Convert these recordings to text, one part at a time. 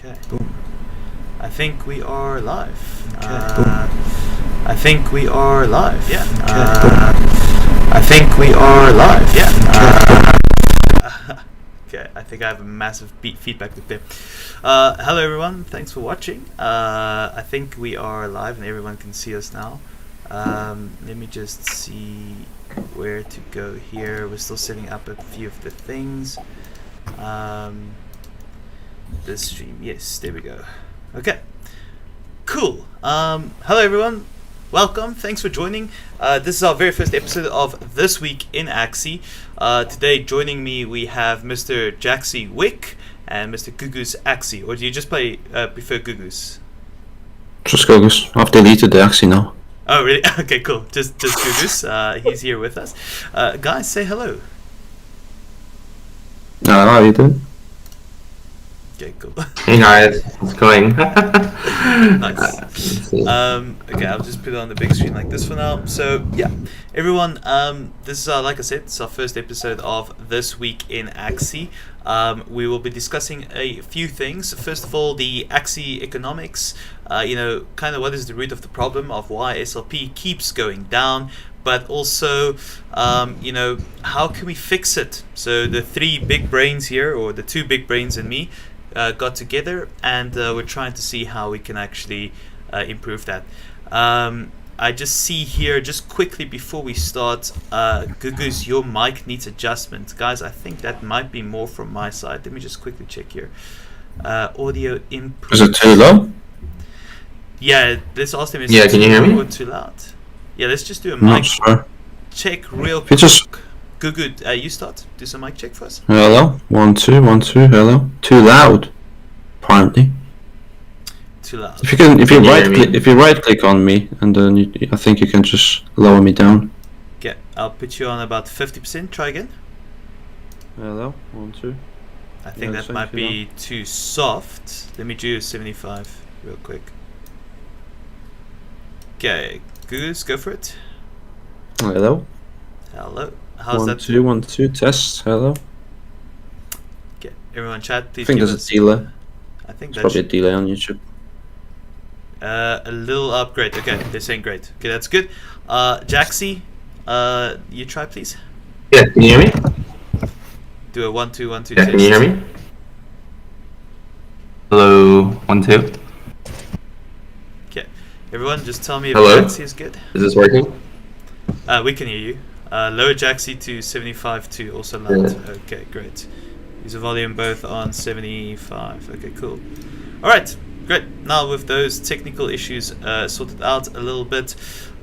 Okay. Boom. I think we are live. Okay. Boom. I think we are live. Yeah. Okay. I think we are live. Yeah. Okay. I think I have a massive feedback loop there. Hello everyone. Thanks for watching. I think we are live and everyone can see us now. Let me just see where to go here. We're still setting up a few of the things. This stream, yes, there we go. Okay, cool. Hello everyone, welcome, thanks for joining. This is our very first episode of This Week in Axie. Today joining me we have Mr. Jaxie Wick and Mr. Gugus Axie. Or do you just prefer Gugus? Just Gugus. I've deleted the Axie now. Oh really? Okay, cool. Just Gugus. He's here with us. Guys, say hello. How are you doing? Okay, cool. Hey guys, how's it going? Nice. Okay, I'll just put it on the big screen like this for now. So yeah, everyone, this is like I said, it's our first episode of This Week in Axie. We will be discussing a few things. First of all, the Axie economics. Kind of what is the root of the problem of why SLP keeps going down. But also, how can we fix it? So the three big brains here, or the two big brains and me, got together, and we're trying to see how we can actually improve that. I just see here, just quickly before we start, Gugus, your mic needs adjustment. Guys, I think that might be more from my side. Let me just quickly check here. Audio input. Is it too low? Yeah, let's ask them. Yeah, can you hear me? Or too loud? Yeah, let's just do a I'm not mic sure. check real If you quick. just Gugu, you start. Do some mic check for us. hello, 1 2 1 2. Hello, too loud. Apparently. Too loud. If you hear me? right click on me, and then I think you can just lower me down. Okay, I'll put you on about 50%. Try again. Hello, 1 2. I think Yeah, that might be too soft. Let me do 75 real quick. Okay, Gugus, go for it. Hello. Hello. How's 1 that? 2 1 2. Test. Hello. Okay, everyone chat. I Please think give there's a us. delay. I think There's that's probably a delay on YouTube. a little upgrade. Okay, they're saying great. Okay, that's good. Jaxie, you try please. Yeah, can you hear me? Do a 1 2 1 2 Yeah, test. can you hear me? Hello, 1 2. Okay, everyone, just tell me if Hello? Jaxie is good. Is this working? We can hear you. Lower Jaxie to 75 to also loud. Yeah. Okay, great. Use the volume both on 75. Okay, cool. Alright, great. Now with those technical issues sorted out a little bit,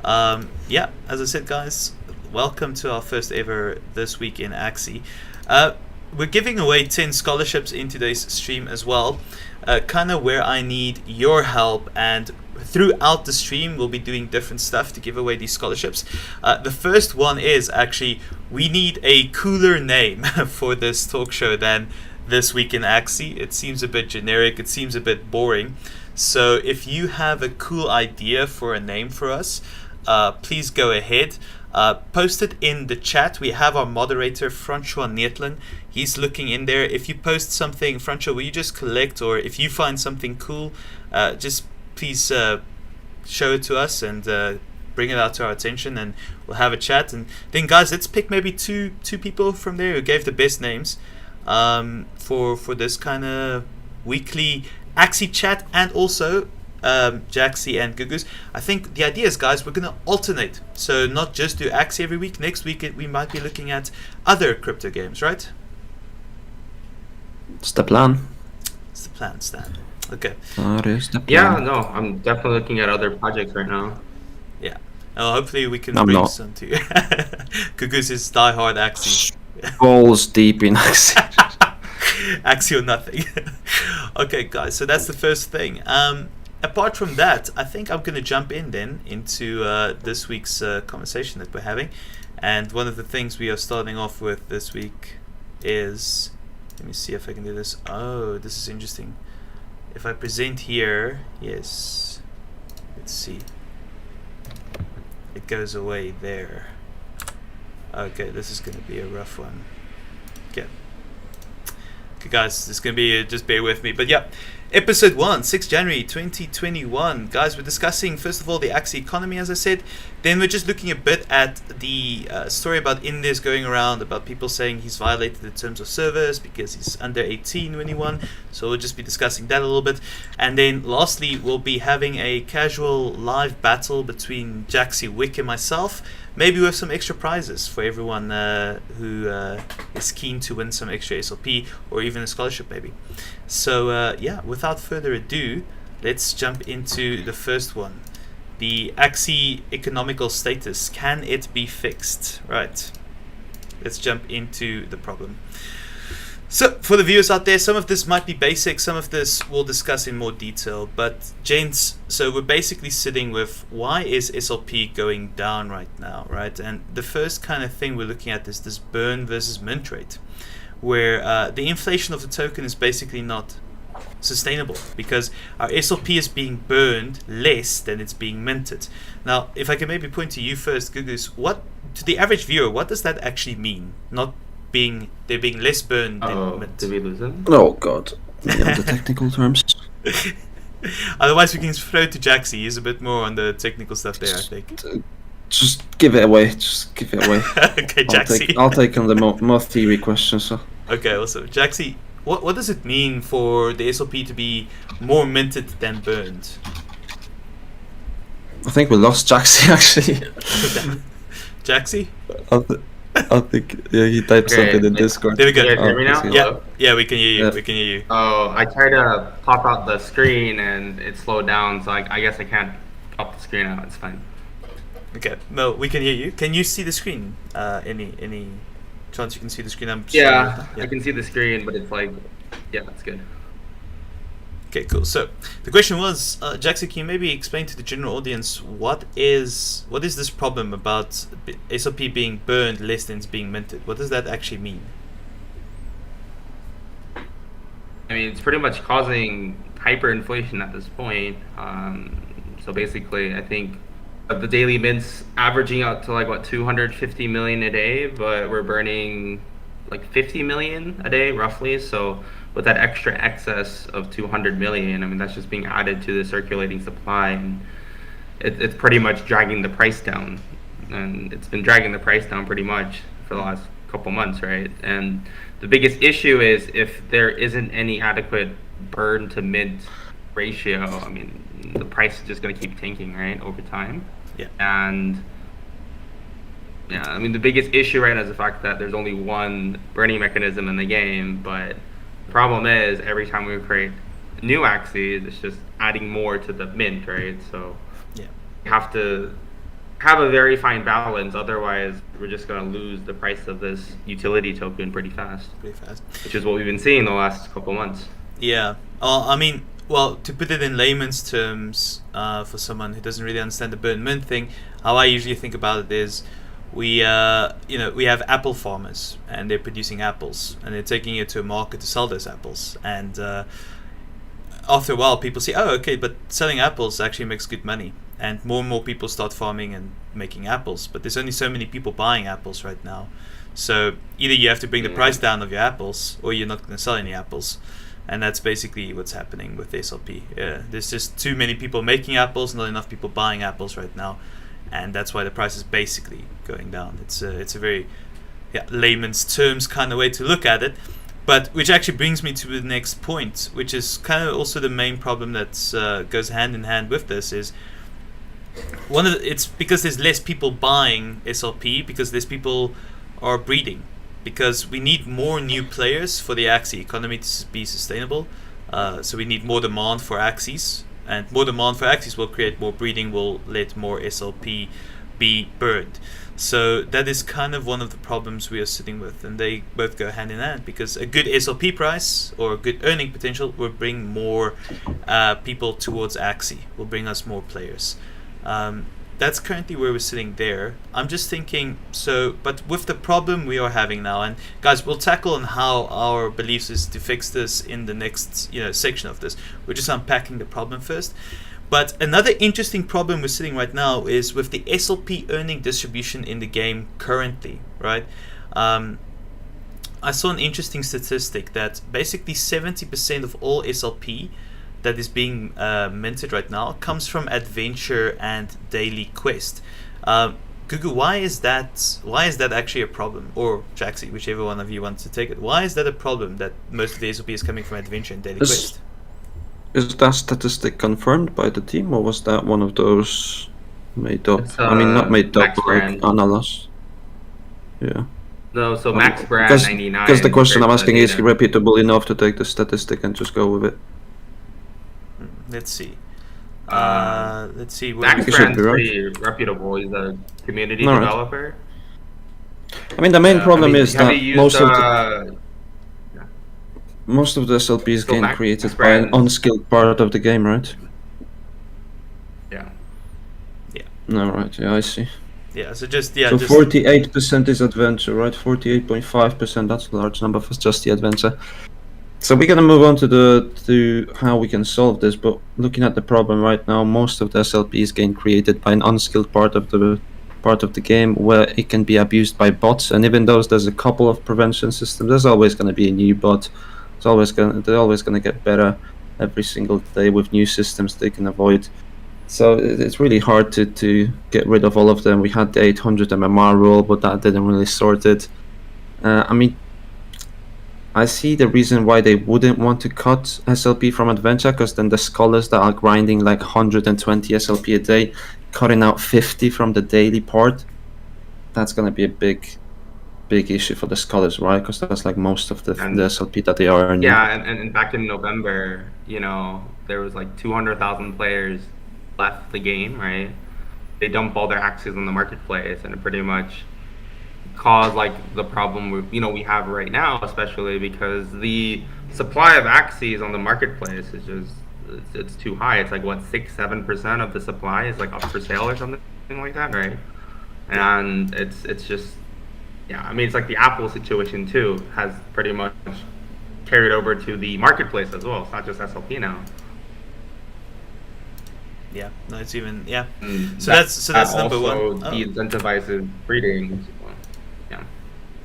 yeah, as I said guys, welcome to our first ever This Week in Axie. We're giving away 10 scholarships in today's stream as well, kind of where I need your help, and throughout the stream we'll be doing different stuff to give away these scholarships. The first one is actually we need a cooler name for this talk show than This Week in Axie. It seems a bit generic, it seems a bit boring. So if you have a cool idea for a name for us, please go ahead. Post it in the chat. We have our moderator Francois Neetlin. He's looking in there. If you post something, Francois, will you just collect, or if you find something cool, just please show it to us and bring it out to our attention, and we'll have a chat. And then guys, let's pick maybe two people from there who gave the best names for this kind of weekly Axie chat. And also Jaxie and Gugus, I think the idea is, guys, we're going to alternate, so not just do Axie every week. Next week we might be looking at other crypto games, right? It's the plan. It's the plan, Stan. Okay. That is the plan. Yeah, no, I'm definitely looking at other projects right now. Yeah. Hopefully we can I'm bring not. some to you. Gugus is diehard Axie. Balls deep in Axie. Axie or nothing. Okay, guys, so that's the first thing. Apart from that, I think I'm going to jump in then into this week's conversation that we're having. And one of the things we are starting off with this week is, let me see if I can do this. Oh, this is interesting. If I present here, yes, let's see. It goes away there. Okay, this is going to be a rough one. Okay. Okay, guys, this is going to be, just bear with me. But yeah, Episode 1, 6 January 2021. Guys, we're discussing, first of all, the Axie Economy, as I said. Then we're just looking a bit at the story about Indes going around, about people saying he's violated the terms of service because he's under 18 when he won. So we'll just be discussing that a little bit. And then lastly, we'll be having a casual live battle between Jaxie Wick and myself. Maybe with some extra prizes for everyone who is keen to win some extra SLP or even a scholarship maybe. So yeah, without further ado, let's jump into the first one. The Axie economical status, can it be fixed? Right, let's jump into the problem. So for the viewers out there, some of this might be basic, some of this we'll discuss in more detail, but gents, so we're basically sitting with why is SLP going down right now, right? And the first kind of thing we're looking at is this burn versus mint rate, where the inflation of the token is basically not sustainable because our SLP is being burned less than it's being minted. Now, if I can maybe point to you first, Gugus, what to the average viewer, what does that actually mean? Not being they're being less burned than mint. Did we lose him? Oh god. The technical terms. Otherwise, we can throw to Jaxie. He's a bit more on the technical stuff there, I think. Just give it away. Just give it away. Okay, Jaxie. I'll take on the more theory questions. So. Okay, awesome. Jaxie, what does it mean for the SLP to be more minted than burned? I think we lost Jaxie actually. Jaxie? I think he typed something in Discord. There we go. You guys hear me now? Yeah, we can hear you. Yeah. We can hear you. Oh, I tried to pop out the screen and it slowed down, so I guess I can't pop the screen out. It's fine. Okay, no, we can hear you. Can you see the screen? Any chance you can see the screen? Yeah, I can see the screen, but it's like, yeah, that's good. Okay, cool. So the question was, Jaxie, can you maybe explain to the general audience what is this problem about SLP being burned less than it's being minted? What does that actually mean? I mean, it's pretty much causing hyperinflation at this point. So basically, I think the daily mints averaging out to like what 250 million a day, but we're burning like 50 million a day roughly. So with that extra excess of 200 million, I mean, that's just being added to the circulating supply, and it's pretty much dragging the price down. And it's been dragging the price down pretty much for the last couple months, right? And the biggest issue is if there isn't any adequate burn to mint ratio, I mean, the price is just going to keep tanking, right, over time. Yeah. And yeah, I mean, the biggest issue right now is the fact that there's only one burning mechanism in the game, but the problem is every time we create new Axies, it's just adding more to the mint, right? So yeah, you have to have a very fine balance, otherwise we're just going to lose the price of this utility token pretty fast, which is what we've been seeing the last couple months. Yeah. I mean, well, to put it in layman's terms, for someone who doesn't really understand the burn mint thing, how I usually think about it is we have apple farmers and they're producing apples and they're taking it to a market to sell those apples, and after a while people say, oh, okay, but selling apples actually makes good money, and more people start farming and making apples, but there's only so many people buying apples right now, so either you have to bring the price down of your apples or you're not going to sell any apples. And that's basically what's happening with SLP. Yeah, there's just too many people making apples, not enough people buying apples right now, and that's why the price is basically going down. It's a very layman's terms kind of way to look at it, but which actually brings me to the next point, which is kind of also the main problem that goes hand in hand with this. Is it's because there's less people buying SLP because less people are breeding. Because we need more new players for the Axie economy to be sustainable. So we need more demand for Axies. And more demand for Axies will create more breeding, will let more SLP be burned. So that is kind of one of the problems we are sitting with. And they both go hand in hand. Because a good SLP price or a good earning potential will bring more people towards Axie. Will bring us more players. That's currently where we're sitting there. I'm just thinking, but with the problem we are having now, and guys, we'll tackle on how our beliefs is to fix this in the next section of this. We're just unpacking the problem first. But another interesting problem we're sitting right now is with the SLP earning distribution in the game currently, right? I saw an interesting statistic that basically 70% of all SLP that is being minted right now comes from Adventure and Daily Quest. Gugu, why is that actually a problem? Or Jaxie, whichever one of you wants to take it. Why is that a problem that most of the SLP is coming from Adventure and Daily Quest? Is that statistic confirmed by the team, or was that one of those made up? I mean, not made up, Max like Brand. analyzed. Yeah. No, so Max Brand 99. Because the question I'm compared to asking the is data. reputable enough to take the statistic and just go with it. Let's see. Uh, Let's see. Max think it should Brand's be right. pretty reputable. He's a community Alright. developer. I mean, the main problem is have that you used, most of the SLP is So getting Max created by Brand- an unskilled part of the game, right? yeah. No, right. Yeah, I see. Yeah. So just So 48% is adventure, right? 48.5%. That's a large number for just the adventure. So we're gonna move on to how we can solve this. But looking at the problem right now, most of the SLP is getting created by an unskilled part of the game, where it can be abused by bots. And even though there's a couple of prevention systems, there's always gonna be a new bot. They're always gonna get better every single day with new systems they can avoid. So it's really hard to get rid of all of them. We had the 800 MMR rule, but that didn't really sort it. I mean, I see the reason why they wouldn't want to cut SLP from Adventure, because then the scholars that are grinding like 120 SLP a day, cutting out 50 from the daily part, that's going to be a big issue for the scholars, right? Because that's like most of the SLP that they are earning. Yeah, and back in November, there was like 200,000 players left the game, right? They dump all their Axies on the marketplace, and it pretty much caused like the problem we have right now, especially because the supply of Axies on the marketplace is just it's too high. It's like what 6-7% of the supply is like up for sale or something like that, right? And it's just I mean, it's like the Apple situation too has pretty much carried over to the marketplace as well. It's not just SLP now. Yeah, no, it's even And So that's number one. Also de-incentivizes breeding. Yeah.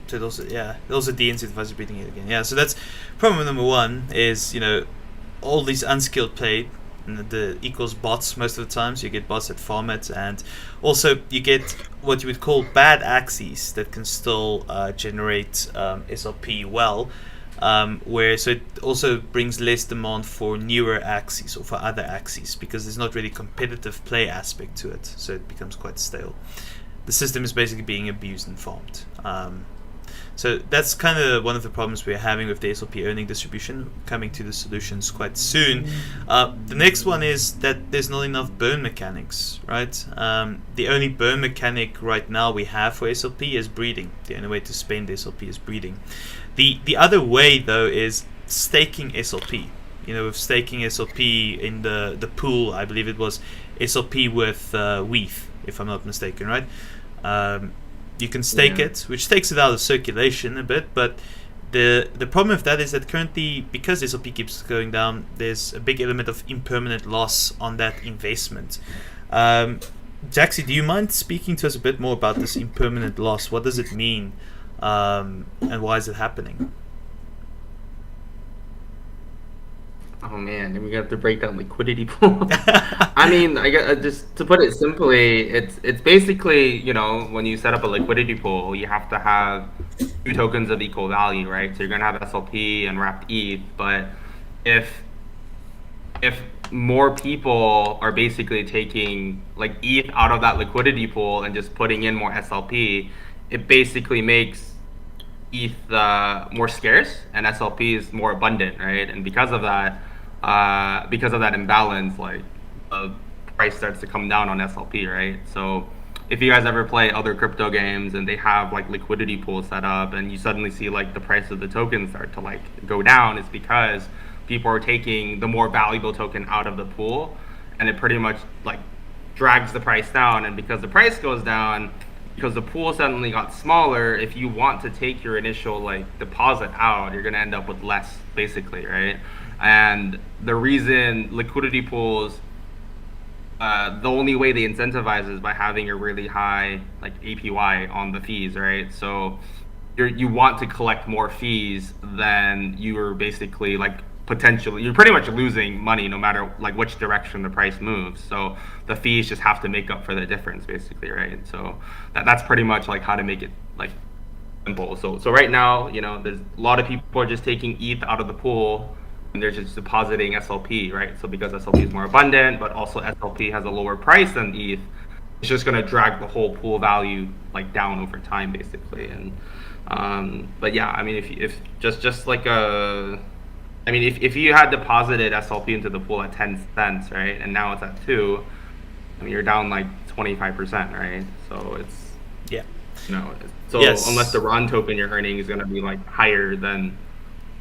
So it also de-incentivizes breeding it again. Yeah, so that's problem number one is all these unskilled play, the equals bots most of the time. So you get bots that farm it, and also you get what you would call bad Axies that can still generate SLP well. So it also brings less demand for newer Axies or for other Axies, because there's not really competitive play aspect to it, so it becomes quite stale. The system is basically being abused and farmed. So that's kind of one of the problems we're having with the SLP earning distribution. Coming to the solutions quite soon. The next one is that there's not enough burn mechanics, right? The only burn mechanic right now we have for SLP is breeding. The only way to spend SLP is breeding. The other way, though, is staking SLP. With staking SLP in the pool, I believe it was SLP with WETH, if I'm not mistaken, right? You can stake it, which takes it out of circulation a bit, but the problem with that is that currently, because SLP keeps going down, there's a big element of impermanent loss on that investment. Jaxie, do you mind speaking to us a bit more about this impermanent loss? What does it mean? And why is it happening? Oh man, then we have to break down liquidity pool. I mean, I guess just to put it simply, it's basically when you set up a liquidity pool, you have to have two tokens of equal value, right? So you're gonna have SLP and wrapped ETH, but if more people are basically taking like ETH out of that liquidity pool and just putting in more SLP, it basically makes ETH more scarce and SLP is more abundant, right? And because of that imbalance, like the price starts to come down on SLP, right? So if you guys ever play other crypto games and they have like liquidity pools set up, and you suddenly see like the price of the token start to like go down, it's because people are taking the more valuable token out of the pool, and it pretty much like drags the price down. And because the price goes down, because the pool suddenly got smaller, if you want to take your initial like deposit out, you're gonna end up with less, basically, right? And the reason liquidity pools, the only way they incentivize is by having a really high like APY on the fees, right? So you want to collect more fees than you are basically like potentially, you're pretty much losing money no matter like which direction the price moves. So the fees just have to make up for the difference, basically, right? So that's pretty much like how to make it like simple. So right now, there's a lot of people are just taking ETH out of the pool and they're just depositing SLP, right? So because SLP is more abundant, but also SLP has a lower price than ETH, it's just going to drag the whole pool value like down over time, basically. And but yeah, I mean, if just like if you had deposited SLP into the pool at 10 cents, right, and now it's at 2, I mean, you're down like 25%, right? So it's so Yes. unless the RON token you're earning is going to be like higher than,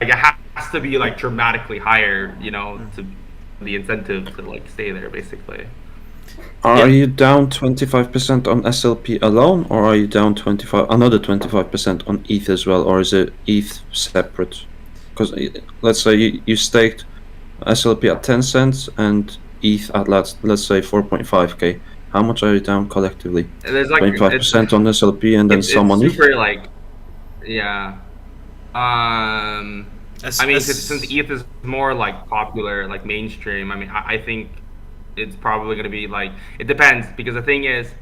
like, it has to be like dramatically higher, to the incentive to like stay there, basically. Are you down 25% on SLP alone, or are you down another 25% on ETH as well, or is it ETH separate? Because let's say you staked SLP at 10 cents and ETH at let's say 4.5k. How much are you down collectively? There's like 25% on SLP and then some on ETH. Super like, yeah. I mean, since ETH is more like popular, like mainstream, I mean, I think it's probably going to be like, it depends, because the thing is,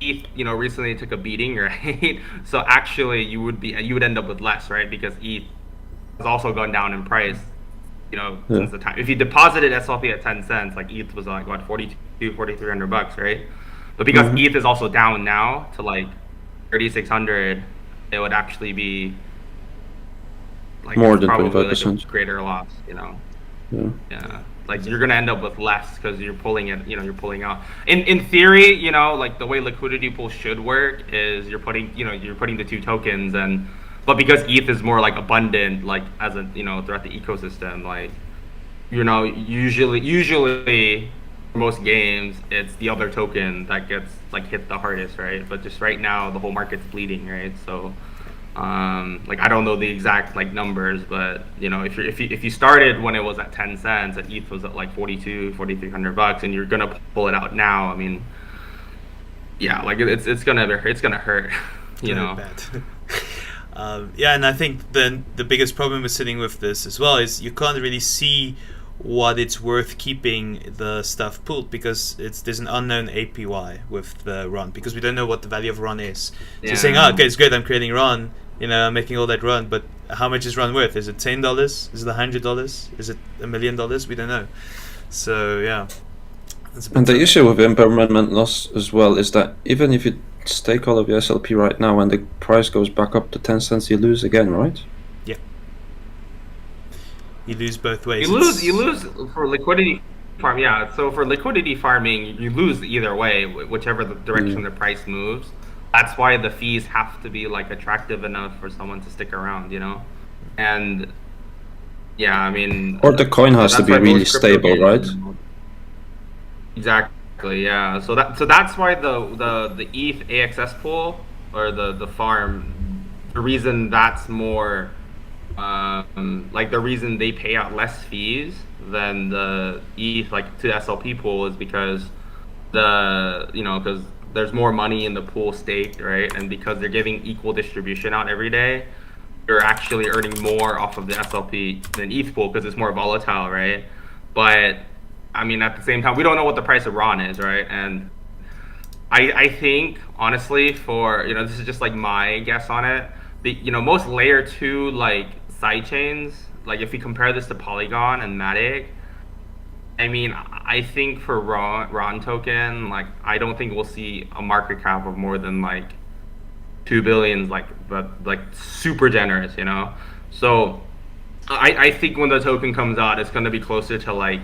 ETH, recently took a beating, right? So actually, you would end up with less, right? Because ETH has also gone down in price, since the time. If you deposited SLP at 10 cents, like ETH was like what, $4,300, right? But because ETH is also down now to like 3,600, it would actually be like more than probably 25%. like a greater loss, Yeah. Like you're gonna end up with less because you're pulling it, you're pulling out. In theory, like the way liquidity pools should work is you're putting the two tokens, but because ETH is more like abundant, like as a throughout the ecosystem, like usually for most games it's the other token that gets like hit the hardest, right? But just right now the whole market's bleeding, right? So like I don't know the exact like numbers, but if you started when it was at 10 cents and ETH was at like $4,300 and you're gonna pull it out now, I mean, yeah, like it's gonna hurt, Bad. Yeah, and I think then the biggest problem with sitting with this as well is you can't really see what it's worth keeping the stuff pooled, because there's an unknown APY with the RON, because we don't know what the value of RON is. So you're saying, okay, it's great, I'm creating RON, I'm making all that RON, but how much is RON worth? Is it $10? Is it $100? Is it $1 million? We don't know. So yeah. And the issue with impermanent loss as well is that even if you stake all of your SLP right now and the price goes back up to 10 cents, you lose again, right? Yeah. You lose both ways. You lose for liquidity farm, yeah. So for liquidity farming, you lose either way, whichever the direction the price moves. That's why the fees have to be like attractive enough for someone to stick around, And yeah, I mean, or the coin has to be really stable, right? Exactly, yeah. So that's why the ETH AXS pool, or the farm, the reason that's more like the reason they pay out less fees than the ETH like to SLP pool is because because there's more money in the pool staked, right? And because they're giving equal distribution out every day, you're actually earning more off of the SLP than ETH pool because it's more volatile, right? But I mean, at the same time, we don't know what the price of RON is, right? And I think, honestly, for, this is just like my guess on it, most layer 2 like side chains, like if we compare this to Polygon and Matic, I mean, I think for RON token, like I don't think we'll see a market cap of more than like 2 billion, like super generous, So I think when the token comes out, it's going to be closer to like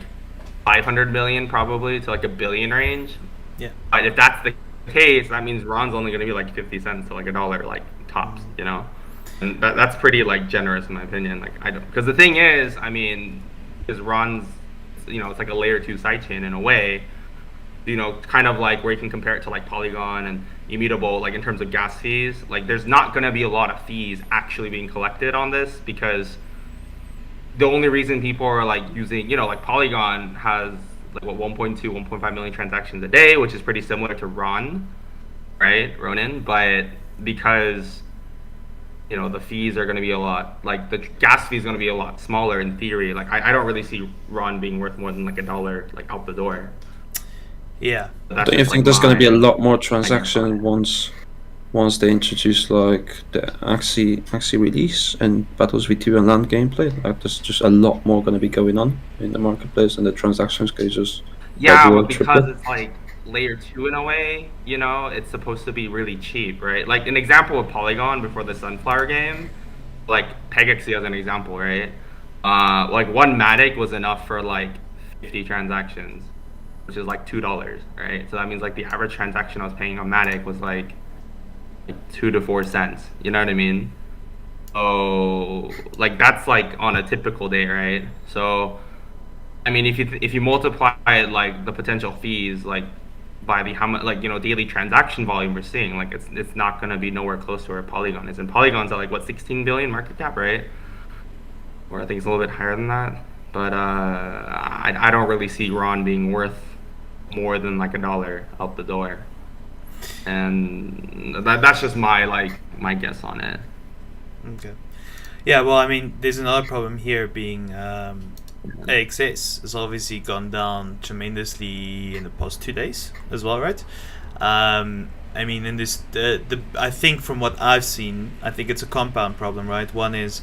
500 million, probably to like $1 billion range. Yeah. But if that's the case, that means RON's only going to be like 50 cents to like $1, like tops, And that's pretty like generous in my opinion. Like I don't, because the thing is, I mean, is RON's, it's like a layer 2 sidechain in a way, kind of like where you can compare it to like Polygon and Immutable, like in terms of gas fees. Like there's not going to be a lot of fees actually being collected on this, because the only reason people are like using, like Polygon has like what 1.5 million transactions a day, which is pretty similar to RON, right? Ronin, but because the fees are going to be a lot, like the gas fee is going to be a lot smaller in theory. Like I don't really see Ron being worth more than like $1 like out the door. Yeah. That's Don't you just, think like, there's going to be a my lot more guess transaction on it. once they introduce like the Axie release and Battles V2 and land gameplay? Like there's just a lot more going to be going on in the marketplace, and the transactions could just Yeah, double or but because triple. it's like layer 2 in a way, it's supposed to be really cheap, right? Like an example of Polygon before the Sunflower game, like Pegaxy as an example, right? Like one Matic was enough for like 50 transactions, which is like $2, right? So that means like the average transaction I was paying on Matic was like 2 to 4 cents. You know what I mean? So like that's like on a typical day, right? So I mean, if you multiply it, like the potential fees, like by the how much, like daily transaction volume we're seeing, like it's not gonna be nowhere close to where Polygon is. And Polygon's at like what 16 billion market cap, right? Or I think it's a little bit higher than that. But I don't really see Ron being worth more than like $1 out the door. And that's just my guess on it. Okay. Yeah, well, I mean, there's another problem here being AXS has obviously gone down tremendously in the past 2 days as well, right? I mean, in this, I think from what I've seen, I think it's a compound problem, right? One is,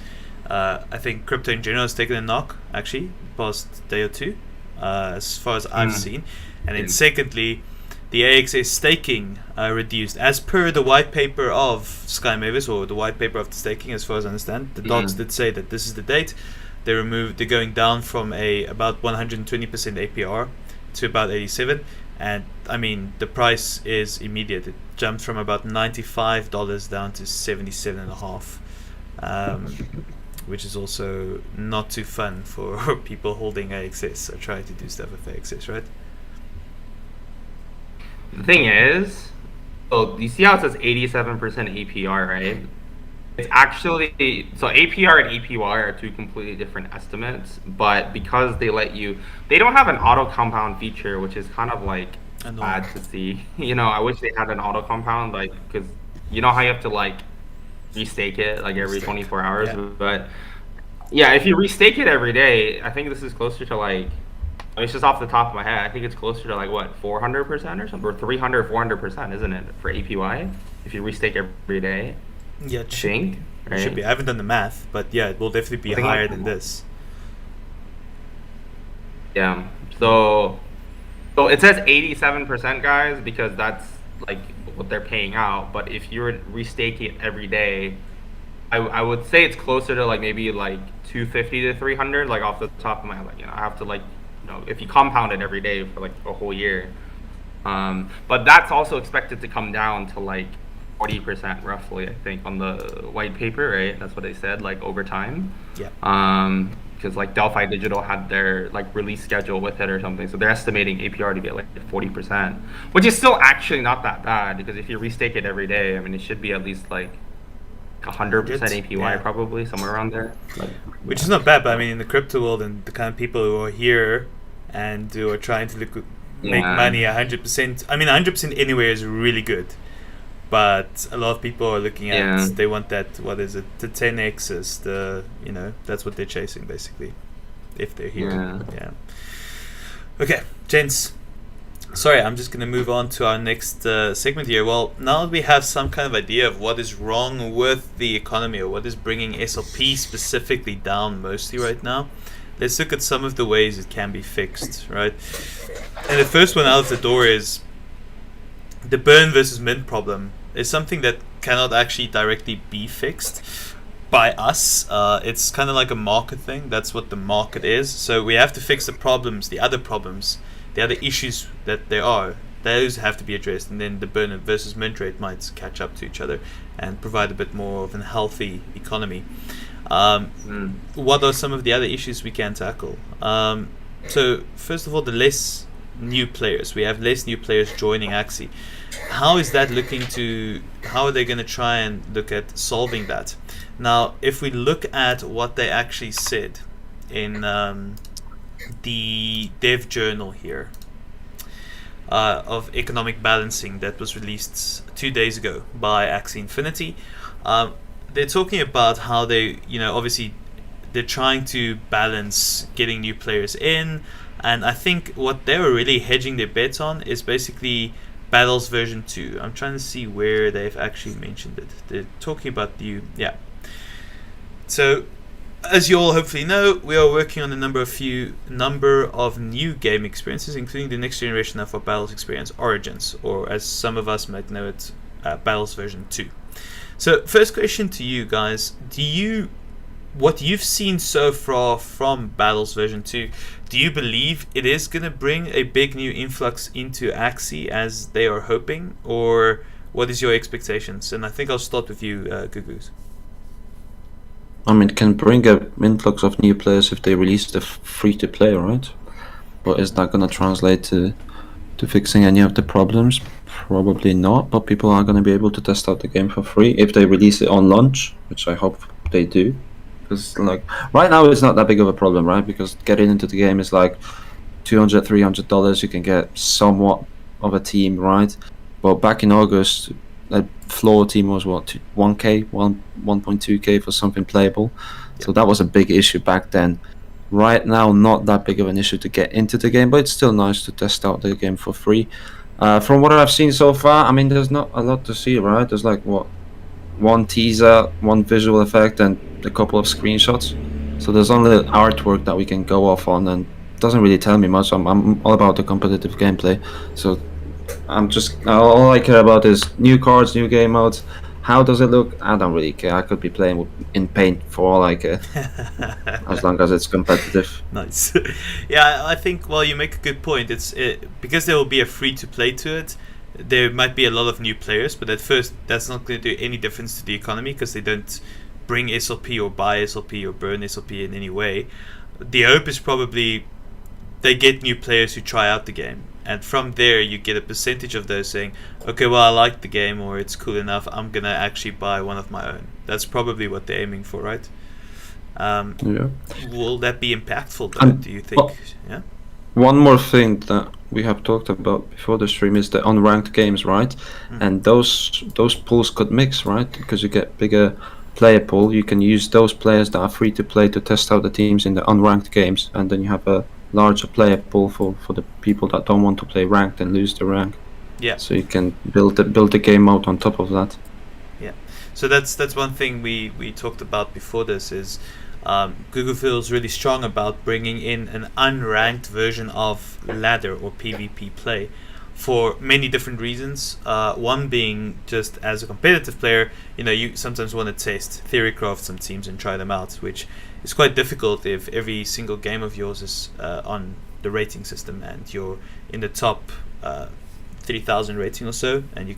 I think crypto in general has taken a knock, actually, the past day or two, as far as I've seen. And then secondly, the AXS staking reduced as per the white paper of Sky Mavis, or the white paper of the staking, as far as I understand. The docs did say that this is the date. They're going down from about 120% APR to about 87, and I mean the price is immediate. It jumped from about $95 down to 77.5, which is also not too fun for people holding AXS or trying to do stuff with AXS, right? The thing is, so you see how it says 87% APR, right? It's actually, so APR and APY are two completely different estimates, but because they don't have an auto compound feature, which is kind of like bad to see. I wish they had an auto compound, like, because you know how you have to like restake it like every 24 hours, Yeah. but yeah, if you restake it every day, I think this is closer to like, it's just off the top of my head, I think it's closer to like what 400% or something, or 300, 400%, isn't it, for APY if you restake every day? Yeah, it should Think, be. right? It should be. I haven't done the math, but yeah, it will definitely be I think higher like- than this. Yeah. So it says 87%, guys, because that's like what they're paying out. But if you were to restake it every day, I would say it's closer to like maybe like 250 to 300, like off the top of my head. Like, I have to like, if you compound it every day for like a whole year. But that's also expected to come down to like 40% roughly, I think, on the white paper, right? That's what they said, like over time. Yeah. Because like Delphi Digital had their like release schedule with it or something, so they're estimating APR to be at like 40%, which is still actually not that bad, because if you restake it every day, I mean, it should be at least like 100% APY, Yeah. probably somewhere around there. Which is not bad, but I mean, in the crypto world and the kind of people who are here and who are trying to make money 100%, I mean, 100% anywhere is really good. But a lot of people are looking at, they want that, what is it, the 10x is that's what they're chasing, basically, if they're here. Yeah. Okay, gents. Sorry, I'm just going to move on to our next segment here. Well, now that we have some kind of idea of what is wrong with the economy, or what is bringing SLP specifically down mostly right now, let's look at some of the ways it can be fixed, right? And the first one out of the door is the burn versus mint problem. Is something that cannot actually directly be fixed by us. It's kind of like a market thing. That's what the market is. So we have to fix the problems, the other issues that there are. Those have to be addressed, and then the burn versus mint rate might catch up to each other and provide a bit more of a healthy economy. What are some of the other issues we can tackle? So first of all, the less new players. We have less new players joining Axie. How is that how are they going to try and look at solving that? Now, if we look at what they actually said in the dev journal here of economic balancing that was released 2 days ago by Axie Infinity, they're talking about how they, obviously they're trying to balance getting new players in, and I think what they were really hedging their bets on is basically Battles version 2. I'm trying to see where they've actually mentioned it. They're talking about So, as you all hopefully know, we are working on a number of new game experiences, including the next generation of our Battles experience, Origins, or as some of us might know it, Battles version 2. So, first question to you guys: what you've seen so far from Battles version 2, do you believe it is going to bring a big new influx into Axie as they are hoping, or what is your expectations? And I think I'll start with you, Gugus. I mean, it can bring an influx of new players if they release the free-to-play, right? But is that going to translate to fixing any of the problems? Probably not, but people are going to be able to test out the game for free if they release it on launch, which I hope they do. Because right now it's not that big of a problem, right? Because getting into the game is like $200, $300. You can get somewhat of a team, right? But back in August, the floor team was what, 1K, 1.2K for something playable. Yep. So that was a big issue back then. Right now, not that big of an issue to get into the game, but it's still nice to test out the game for free. From what I've seen so far, I mean, there's not a lot to see, right? There's like one teaser, one visual effect, and a couple of screenshots. So there's only artwork that we can go off on, and it doesn't really tell me much. I'm all about the competitive gameplay. So all I care about is new cards, new game modes. How does it look? I don't really care. I could be playing in paint for all I care, as long as it's competitive. Nice. Yeah, I think, well, you make a good point. Because there will be a free-to-play to it, there might be a lot of new players, but at first that's not going to do any difference to the economy because they don't bring SLP or buy SLP or burn SLP in any way. The hope is probably they get new players who try out the game, and from there you get a percentage of those saying, okay, well, I like the game, or it's cool enough, I'm gonna actually buy one of my own. That's probably what they're aiming for, right? Yeah. Will that be impactful though, do you think? Yeah. One more thing that we have talked about before the stream is the unranked games, right? And those pools could mix, right? Because you get bigger player pool, you can use those players that are free to play to test out the teams in the unranked games, and then you have a larger player pool for the people that don't want to play ranked and lose the rank. Yeah. So you can build the game out on top of that. Yeah. So that's one thing we talked about before this is Google feels really strong about bringing in an unranked version of ladder or PvP play for many different reasons. One being just as a competitive player, you sometimes want to test theorycraft some teams and try them out, which is quite difficult if every single game of yours is on the rating system and you're in the top 3,000 rating or so, and you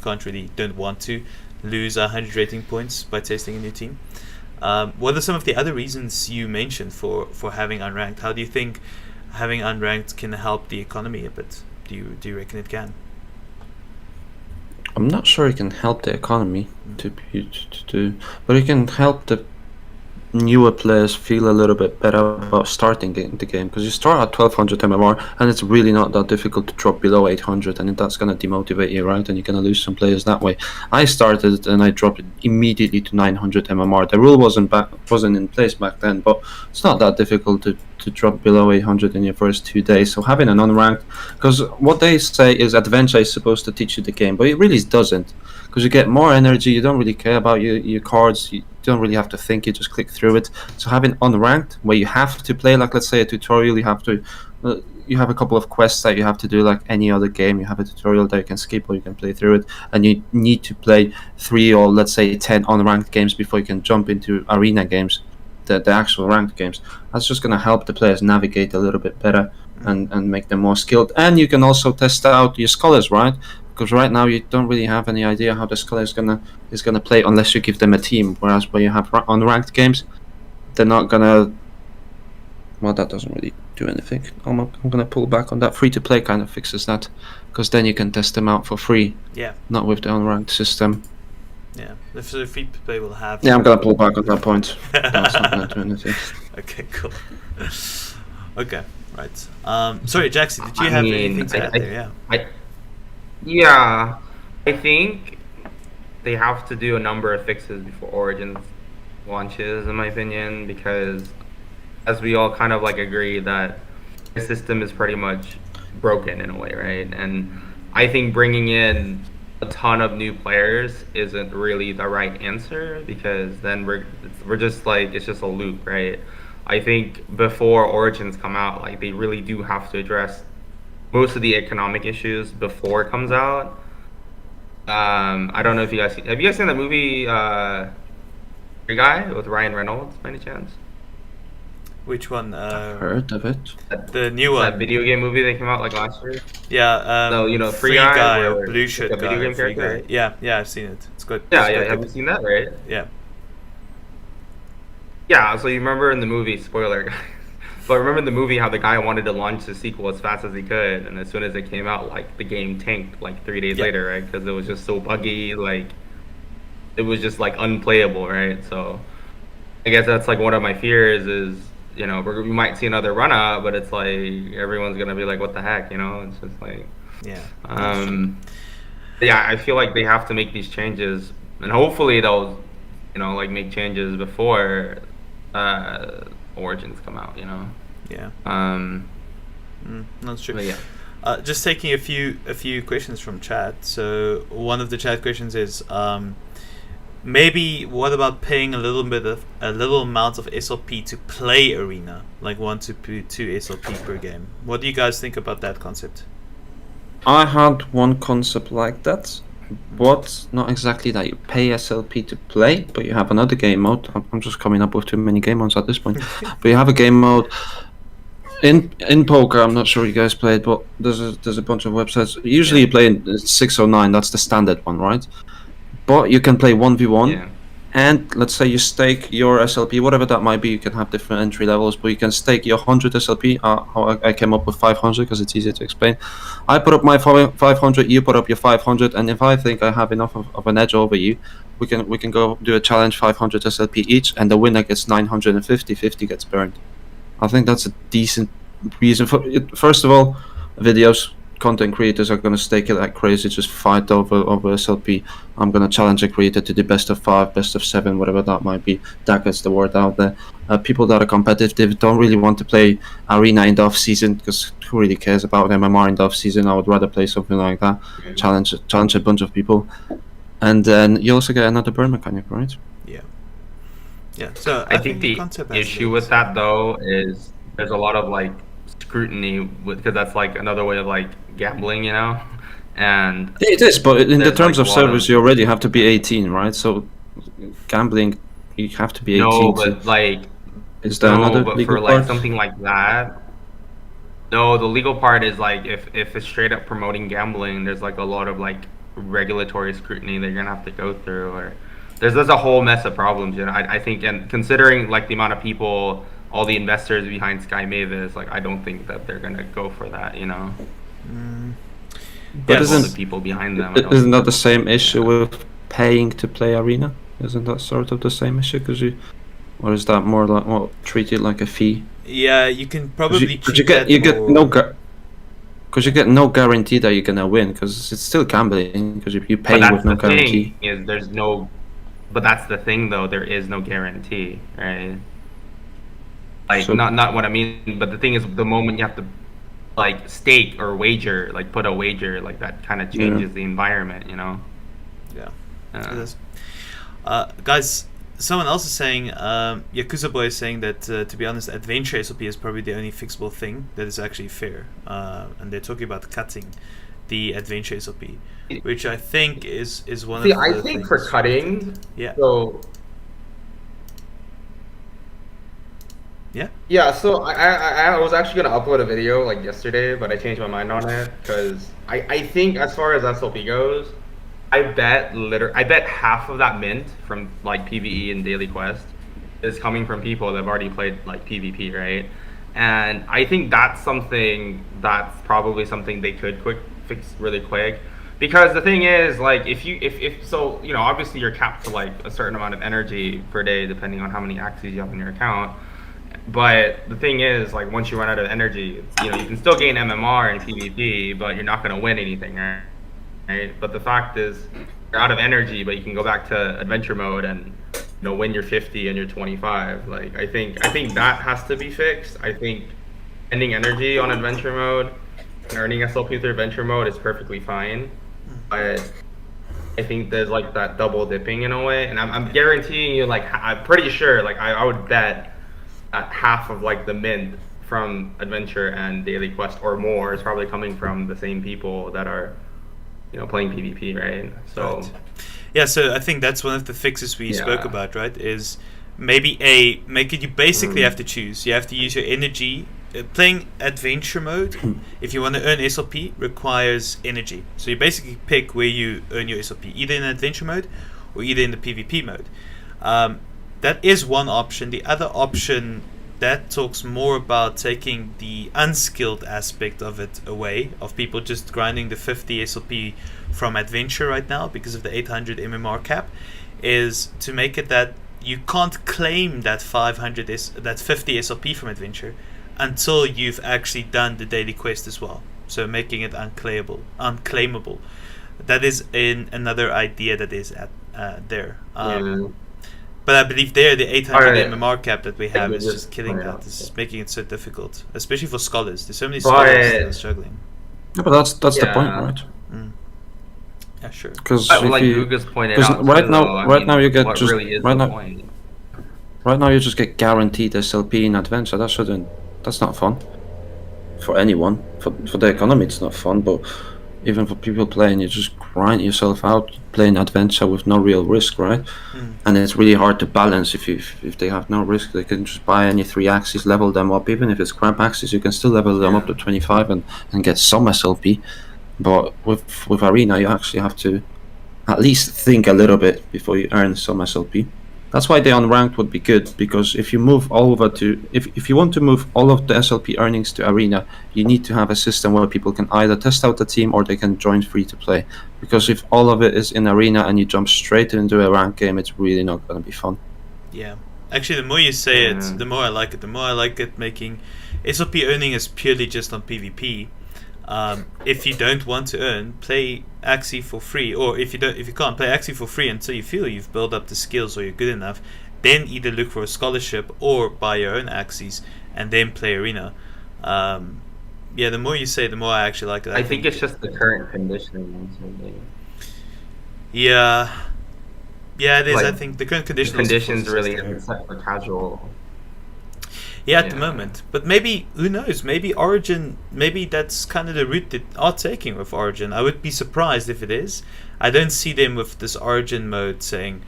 don't want to lose 100 rating points by testing a new team. What are some of the other reasons you mentioned for having unranked? How do you think having unranked can help the economy a bit? Do you reckon it can? I'm not sure it can help the economy but it can help the newer players feel a little bit better about starting the game, because you start at 1200 MMR and it's really not that difficult to drop below 800, and that's going to demotivate you, right? And you're going to lose some players that way. I started and I dropped it immediately to 900 MMR. The rule wasn't in place back then, but it's not that difficult to drop below 800 in your first 2 days. So having an unranked, because what they say is adventure is supposed to teach you the game, but it really doesn't, because you get more energy. You don't really care about your cards. You don't really have to think, you just click through it. So having unranked, where you have to play, like let's say a tutorial, you have a couple of quests that you have to do like any other game. You have a tutorial that you can skip or you can play through it, and you need to play 3 or let's say 10 unranked games before you can jump into arena games, the actual ranked games. That's just going to help the players navigate a little bit better and make them more skilled. And you can also test out your scholars, right? Because right now you don't really have any idea how the scholar is gonna play unless you give them a team. Whereas when you have unranked games, they're not gonna. Well, that doesn't really do anything. I'm gonna pull back on that. Free to play kind of fixes that, because then you can test them out for free. Yeah. Not with the unranked system. Yeah, the free to play will have. Yeah, I'm gonna pull back on that point. That's not gonna do anything. Okay, cool. Okay, right. Sorry, Jaxie, did you have anything to add there? Yeah. Yeah, I think they have to do a number of fixes before Origins launches, in my opinion, because as we all kind of like agree that the system is pretty much broken in a way, right? And I think bringing in a ton of new players isn't really the right answer, because then we're just like, it's just a loop, right? I think before Origins come out, like they really do have to address most of the economic issues before it comes out. I don't know if you guys have you guys seen the movie Free Guy with Ryan Reynolds by any chance? Which one? I've heard of it. The new That one. video game movie that came out like last year. Yeah. No, you know, Free Free Guy, Guy where or Blue it's Shirt like a video Guy. game Free character. Guy. Yeah, yeah, I've seen it. It's good. Yeah, It's yeah. good. Have you seen that, right? Yeah. Yeah. So you remember in the movie, spoiler, guys, but remember in the movie how the guy wanted to launch the sequel as fast as he could, and as soon as it came out, like the game tanked like 3 days Yeah. later, right? Because it was just so buggy, like it was just like unplayable, right? So I guess that's like one of my fears is, you know, we might see another run out, but it's like everyone's gonna be like, what the heck, you know? It's just like, Yeah. yeah, I feel like they have to make these changes, and hopefully they'll, you know, like make changes before Origins come out, you know. Yeah. Um, That's true. but yeah. Just taking a few questions from chat. So one of the chat questions is maybe what about paying a little amount of SLP to play Arena, like 1 to 2 SLP per game? What do you guys think about that concept? I had one concept like that, but not exactly that you pay SLP to play, but you have another game mode. I'm just coming up with too many game modes at this point. But you have a game mode in poker. I'm not sure you guys play it, but there's a bunch of websites. Usually you play in 609. That's the standard one, right? But you can play 1v1. Yeah. And let's say you stake your SLP, whatever that might be. You can have different entry levels, but you can stake your 100 SLP. How I came up with 500 because it's easier to explain. I put up my 500, you put up your 500, and if I think I have enough of an edge over you, we can go do a challenge 500 SLP each, and the winner gets 950, 50 gets burned. I think that's a decent reason for it. First of all, videos. Content creators are going to stake it like crazy, just fight over SLP. I'm going to challenge a creator to the best of 5, best of 7, whatever that might be. That gets the word out there. People that are competitive don't really want to play Arena in the off season, because who really cares about MMR in the off season? I would rather play something like that, challenge a bunch of people, and then you also get another burn mechanic, right? Yeah. So I think the concept has issue legs. with that though is there's a lot of like scrutiny because that's like another way of like gambling, you know. And It is, but in the there's, terms like, of a lot service, you already have to be 18, right? So gambling, you have to be 18. no, to- but like is there no, another but legal for like part? something like that, no, the legal part is like if it's straight up promoting gambling, there's like a lot of like regulatory scrutiny that you're gonna have to go through, or there's a whole mess of problems, you know. I think, and considering like the amount of people, all the investors behind Sky Mavis, like I don't think that they're gonna go for that, you know. But All isn't the people behind them. I don't isn't that the think- same issue with paying to play Arena? Isn't that sort of the same issue? Or is that more like treated like a fee? Yeah, you can probably Because treat that you get more- no because you get no guarantee that you're gonna win, because it's still gambling, because you But pay that's with no the guarantee. thing is there's no. But that's the thing though. There is no guarantee, right? Like So- not what I mean. But the thing is, the moment you have to like stake or wager, like put a wager, like that kind of changes the environment, you know. Yeah. Uh, It is. Guys, someone else is saying, Yakuza Boy is saying that, to be honest, Adventure SOP is probably the only fixable thing that is actually fair. And they're talking about cutting the Adventure SOP, which I think is one See, of the I think for things- cutting, Yeah. so Yeah. yeah, so I was actually gonna upload a video like yesterday, but I changed my mind on it because I think as far as SLP goes, I bet half of that mint from like PvE and Daily Quest is coming from people that have already played like PvP, right? And I think that's probably something they could fix really quick. Because the thing is, like, if so, you know, obviously you're capped to like a certain amount of energy per day, depending on how many Axies you have in your account. But the thing is, like, once you run out of energy, you know, you can still gain MMR in PvP, but you're not going to win anything, right? But the fact is, you're out of energy, but you can go back to adventure mode and when you're 50 and you're 25. Like I think that has to be fixed. I think spending energy on adventure mode and earning SLP through adventure mode is perfectly fine, but I think there's like that double dipping in a way, and I'm guaranteeing you, like I'm pretty sure, like I would bet that half of like the mint from adventure and daily quest or more is probably coming from the same people that are playing PvP, right? So Right. Yeah, so I think that's one of the fixes we spoke about, right? Is maybe make it, you basically have to choose. You have to use your energy. Playing adventure mode, if you want to earn SLP, requires energy. So you basically pick where you earn your SLP, either in adventure mode or either in the PvP mode. That is one option. The other option, that talks more about taking the unskilled aspect of it away, of people just grinding the 50 SLP from adventure right now because of the 800 MMR cap, is to make it that you can't claim that 50 SLP from adventure until you've actually done the daily quest as well. So making it unclaimable. That is another idea that is there. But I believe the 800 MMR cap that we have is just killing that. It's just making it so difficult, especially for scholars. There's so many scholars that are struggling. Yeah, but that's the point, right? Yeah, sure. Because like Gugus pointed out, right now you get just really right now you just get guaranteed SLP in adventure. That's not fun for anyone. For the economy, it's not fun, but even for people playing, you just grind yourself out playing adventure with no real risk, right? And it's really hard to balance. If they have no risk, they can just buy any 3 axes, level them up. Even if it's crap axes, you can still level them up to 25 and get some SLP. But with arena, you actually have to at least think a little bit before you earn some SLP. That's why the unranked would be good, because if you move over to if you want to move all of the SLP earnings to arena, you need to have a system where people can either test out the team or they can join free to play. Because if all of it is in arena and you jump straight into a ranked game, it's really not going to be fun. Yeah, actually, the more you say it, the more I like it. The more I like it making SLP earning is purely just on PvP. If you don't want to earn, play Axie for free, or if you can't, play Axie for free until you feel you've built up the skills or you're good enough. Then either look for a scholarship or buy your own Axies and then play arena. Yeah, the more you say, the more I actually like it. I think it's just the current conditioning. Yeah, it is. Like, I think the current conditions really isn't set for casual. Yeah, at the moment. But maybe, who knows, maybe Origin, maybe that's kind of the route they are taking with Origin. I would be surprised if it is. I don't see them with this Origin mode saying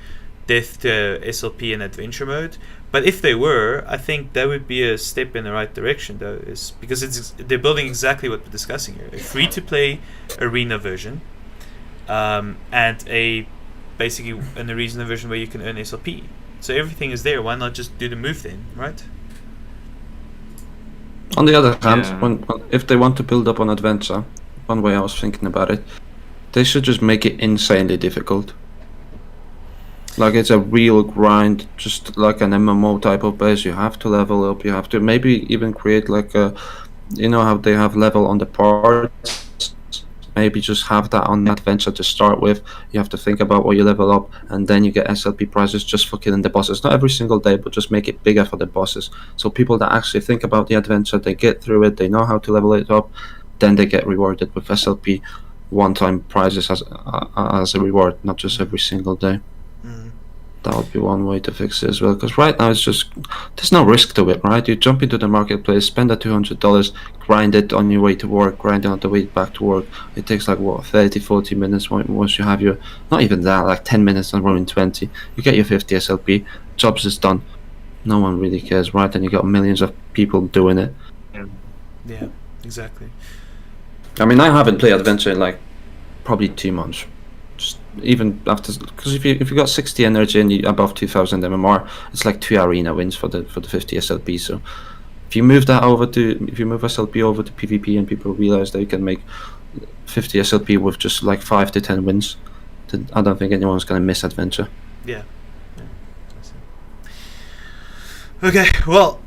death to SLP and adventure mode. But if they were, I think that would be a step in the right direction, though, is because they're building exactly what we're discussing here. A free-to-play arena version, and basically an arena version where you can earn SLP. So everything is there. Why not just do the move then, right? On the other hand, if they want to build up on adventure, one way I was thinking about it, they should just make it insanely difficult. Like it's a real grind, just like an MMO type of base. You have to level up, you have to maybe even create like a, how they have level on the parts, maybe just have that on adventure to start with. You have to think about what you level up, and then you get SLP prizes just for killing the bosses. Not every single day, but just make it bigger for the bosses. So people that actually think about the adventure, they get through it, they know how to level it up, then they get rewarded with SLP one-time prizes as a reward, not just every single day. That would be one way to fix it as well, because right now it's just, there's no risk to it, right? You jump into the marketplace, spend the $200, grind it on your way to work, grind it on the way back to work. It takes like 30-40 minutes once you have your, not even that, like 10 minutes on running 20. You get your 50 SLP, jobs is done. No one really cares, right? And you got millions of people doing it. Yeah, exactly. I mean, I haven't played adventure in like probably 2 months. Just even after, because if you got 60 energy and you above 2000 MMR, it's like 2 arena wins for the 50 SLP. So if you move SLP over to PvP and people realize that you can make 50 SLP with just like 5 to 10 wins, then I don't think anyone's gonna miss adventure. Yeah. Okay, well,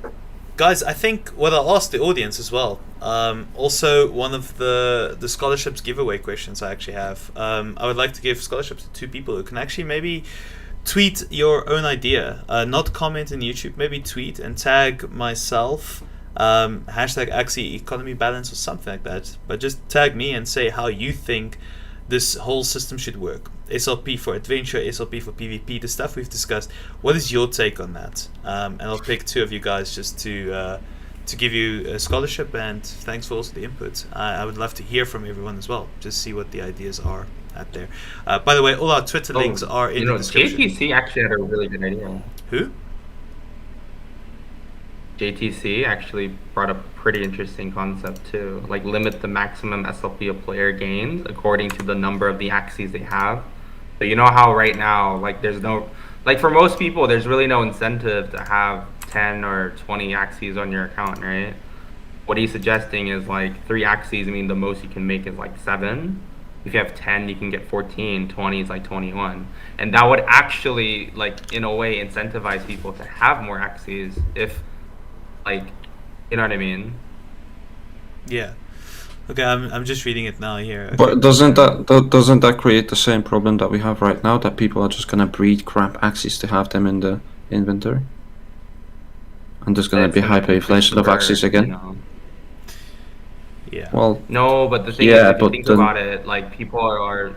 guys, I think what I'll ask the audience as well. Also, one of the scholarships giveaway questions I actually have. I would like to give scholarships to 2 people who can actually maybe tweet your own idea. Not comment in YouTube. Maybe tweet and tag myself. Hashtag Axie Economy Balance or something like that. But just tag me and say how you think this whole system should work. SLP for adventure, SLP for PvP, the stuff we've discussed. What is your take on that? And I'll pick two of you guys just to give you a scholarship, and thanks for also the input. I would love to hear from everyone as well, just see what the ideas are out there. By the way, all our Twitter links are in the description. JTC actually had a really good idea. Who? JTC actually brought up a pretty interesting concept too. Like limit the maximum SLP a player gains according to the number of the Axies they have. So you know how right now, like there's no, like for most people, there's really no incentive to have 10 or 20 Axies on your account, right? What he's suggesting is like 3 Axies, I mean the most you can make is like 7. If you have 10, you can get 14, 20 is like 21. And that would actually, like, in a way, incentivize people to have more Axies if, like, you know what I mean? Yeah. Okay, I'm just reading it now here. Okay. But doesn't that create the same problem that we have right now, that people are just gonna breed crap Axies to have them in the inventory? And there's gonna be hyperinflation of Axies again? You know? Yeah. Well, no, but the thing is, if you think about it, like, people are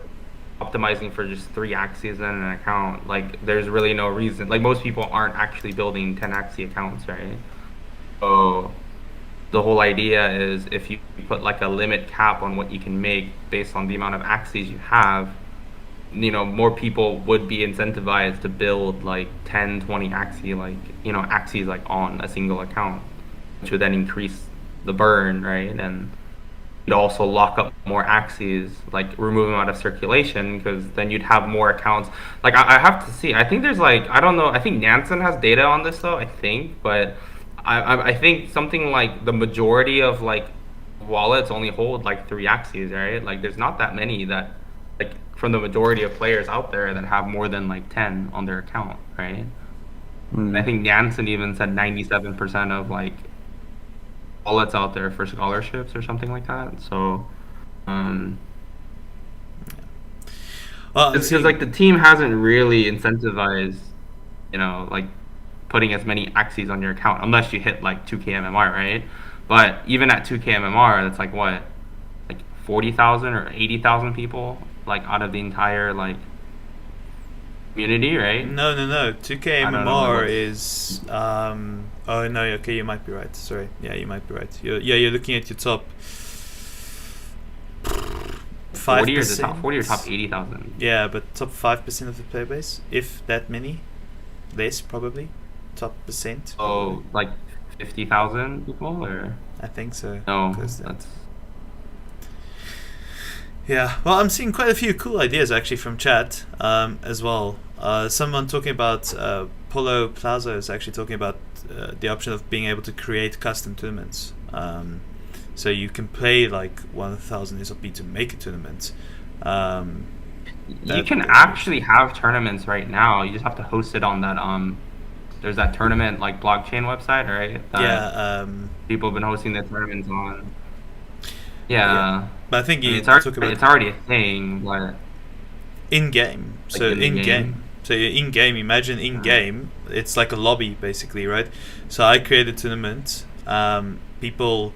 optimizing for just 3 Axies in an account. Like, there's really no reason. Like, most people aren't actually building 10 Axie accounts, right? So the whole idea is if you put like a limit cap on what you can make based on the amount of Axies you have, you know, more people would be incentivized to build like 10, 20 Axie, like, you know, Axies like on a single account, which would then increase the burn, right? And you'd also lock up more Axies, like remove them out of circulation, because then you'd have more accounts. Like I have to see, I think there's like, I don't know, I think Nansen has data on this though, I think, but I think something like the majority of like wallets only hold like 3 Axies, right? Like there's not that many that, like, from the majority of players out there that have more than like 10 on their account, right? And I think Nansen even said 97% of like wallets out there for scholarships or something like that. So it's because like the team hasn't really incentivized, you know, like putting as many Axies on your account unless you hit like 2k MMR, right? But even at 2k MMR, that's like what, like 40,000 or 80,000 people, like out of the entire like community, right? No. 2k MMR is oh no, okay, you might be right. Sorry, yeah, you might be right. You're looking at your top 5%. 40 or the top 40 or top 80,000. Yeah, but top 5% of the player base, if that many, less probably. Top percent. Oh, like 50,000 people, or? I think so. No, that's. Yeah, well, I'm seeing quite a few cool ideas actually from chat as well. Someone talking about Polo Plaza is actually talking about the option of being able to create custom tournaments. So you can play like 1,000 SLP to make a tournament. You can actually have tournaments right now. You just have to host it on that there's that tournament like blockchain website, right? Yeah. People have been hosting their tournaments on. Yeah. But I think it's already a thing, but in game. Like so in game. So you're in game. Imagine in game. It's like a lobby basically, right? So I created a tournament. People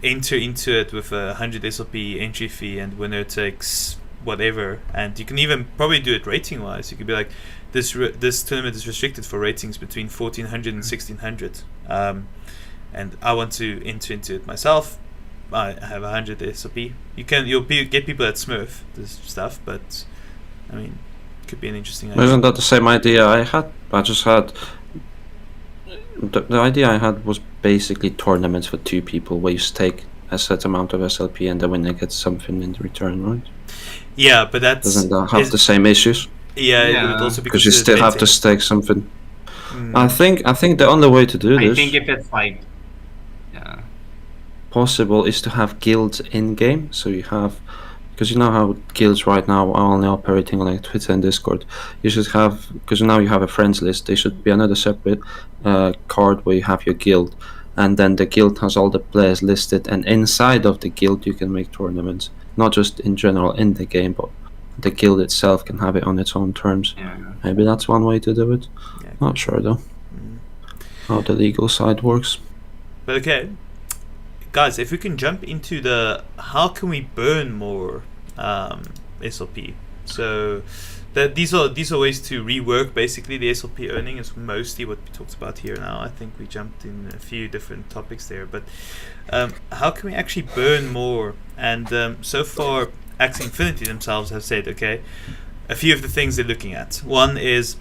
enter into it with 100 SLP entry fee, and winner takes whatever. And you can even probably do it rating wise. You could be like, this tournament is restricted for ratings between 1400 and 1600, and I want to enter into it myself. I have 100 SLP. You'll get people that smurf this stuff, but I mean, it could be an interesting idea. Isn't that the same idea I had? I just had the idea I had was basically tournaments for 2 people where you stake a set amount of SLP and the winner gets something in return, right? Yeah, but doesn't that have the same issues? Yeah, it would also be because you still have to stake something. I think the only way to do this, I think if it's like, possible, is to have guilds in game. So you have, because you know how guilds right now are only operating on like Twitter and Discord. You should have, because now you have a friends list. There should be another separate card where you have your guild, and then the guild has all the players listed. And inside of the guild, you can make tournaments, not just in general in the game, but the guild itself can have it on its own terms. Yeah. Maybe that's one way to do it. Yeah. Not sure though. How the legal side works. But okay, guys, if we can jump into the how can we burn more SLP. So these are ways to rework basically the SLP earning is mostly what we talked about here now. I think we jumped in a few different topics there, but how can we actually burn more? And so far Axie Infinity themselves have said, okay, a few of the things they're looking at. One is,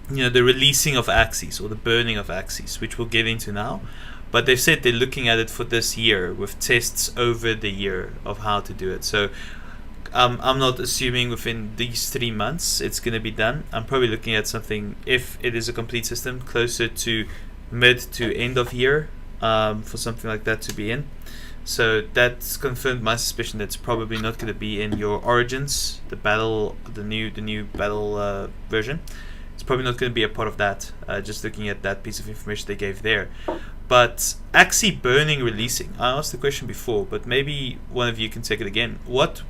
the releasing of Axies or the burning of Axies, which we'll get into now. But they've said they're looking at it for this year with tests over the year of how to do it. So I'm not assuming within these 3 months it's going to be done. I'm probably looking at something, if it is a complete system, closer to mid to end of year for something like that to be in. So that's confirmed my suspicion that's probably not going to be in your Origins, the new battle version. It's probably not going to be a part of that, just looking at that piece of information they gave there. But Axie burning, releasing. I asked the question before, but maybe one of you can take it again. What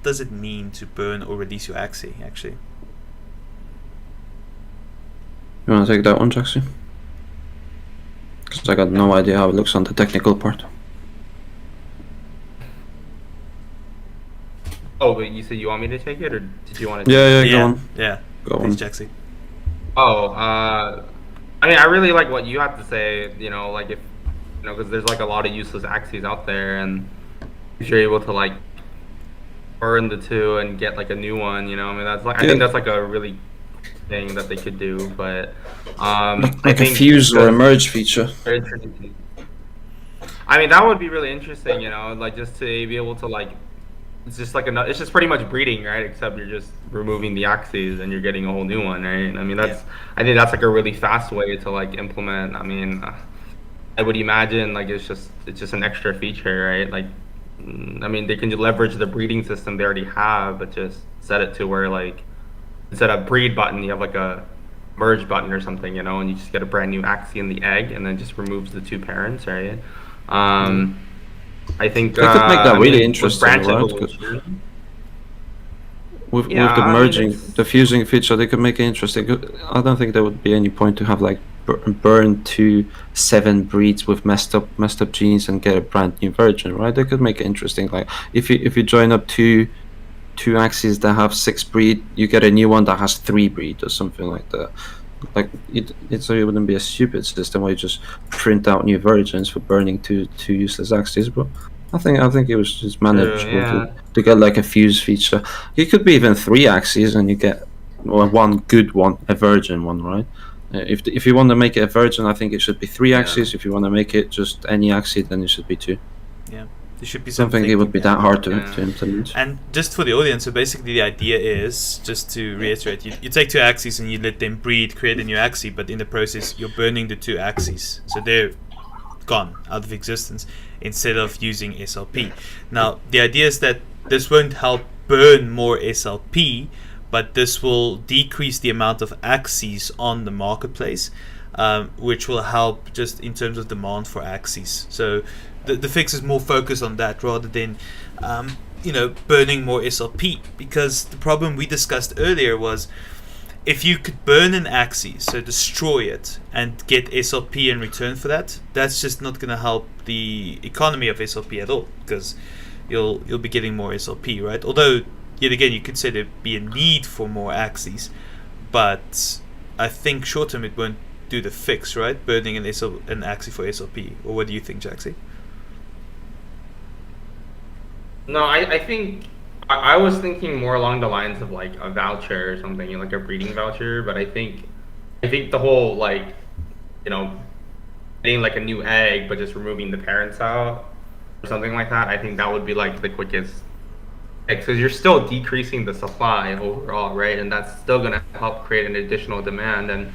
does it mean to burn or release your Axie, actually? You want to take that one, Jaxie? Because I got no idea how it looks on the technical part. Oh, but you said you want me to take it, or did you want to? Yeah, go on. Yeah. Go Please, on. Jaxie. Oh, I mean, I really like what you have to say. Like if because there's like a lot of useless Axies out there, and if you're able to like burn the two and get like a new one, I mean, that's like I think that's like a really thing that they could do, but Like I think a fuse or a merge feature. I mean, that would be really interesting, like just to be able to like, it's just like it's just pretty much breeding, right? Except you're just removing the Axies and you're getting a whole new one, right? I mean, I think that's like a really fast way to like implement. I mean, I would imagine like it's just an extra feature, right? Like, I mean, they can leverage the breeding system they already have, but just set it to where like instead of breed button, you have like a merge button or something, and you just get a brand new Axie in the egg, and then just removes the two parents, right? I think they could make that really interesting, right? With the merging, the fusing feature, they could make it interesting. I don't think there would be any point to have like burn 7 breeds with messed up genes and get a brand new version, right? They could make it interesting. Like if you join up two Axies that have 6 breed, you get a new one that has 3 breed or something like that. Like it wouldn't be a stupid system where you just print out new versions for burning two useless Axies, but I think it was just manageable to get like a fuse feature. It could be even 3 Axies and you get one good one, a virgin one, right? If you want to make it a virgin, I think it should be 3 Axies. If you want to make it just any Axie, then it should be 2. Yeah. There should be something it would be that hard to implement. And just for the audience, so basically the idea is, just to reiterate, you take 2 Axies and you let them breed, create a new Axie, but in the process you're burning the 2 Axies, so they're gone out of existence instead of using SLP. Now the idea is that this won't help burn more SLP, but this will decrease the amount of Axies on the marketplace, which will help just in terms of demand for Axies. So the fix is more focused on that rather than burning more SLP, because the problem we discussed earlier was if you could burn an Axie, so destroy it and get SLP in return for that, that's just not going to help the economy of SLP at all, because you'll be getting more SLP, right? Although yet again you could say there'd be a need for more Axies, but I think short term it won't do the fix, right? Burning an Axie for SLP. Or what do you think, Jaxie? No, I think I was thinking more along the lines of like a voucher or something, like a breeding voucher. But I think the whole like, getting like a new egg but just removing the parents out or something like that, I think that would be like the quickest fix, because you're still decreasing the supply overall, right? And that's still going to help create an additional demand. And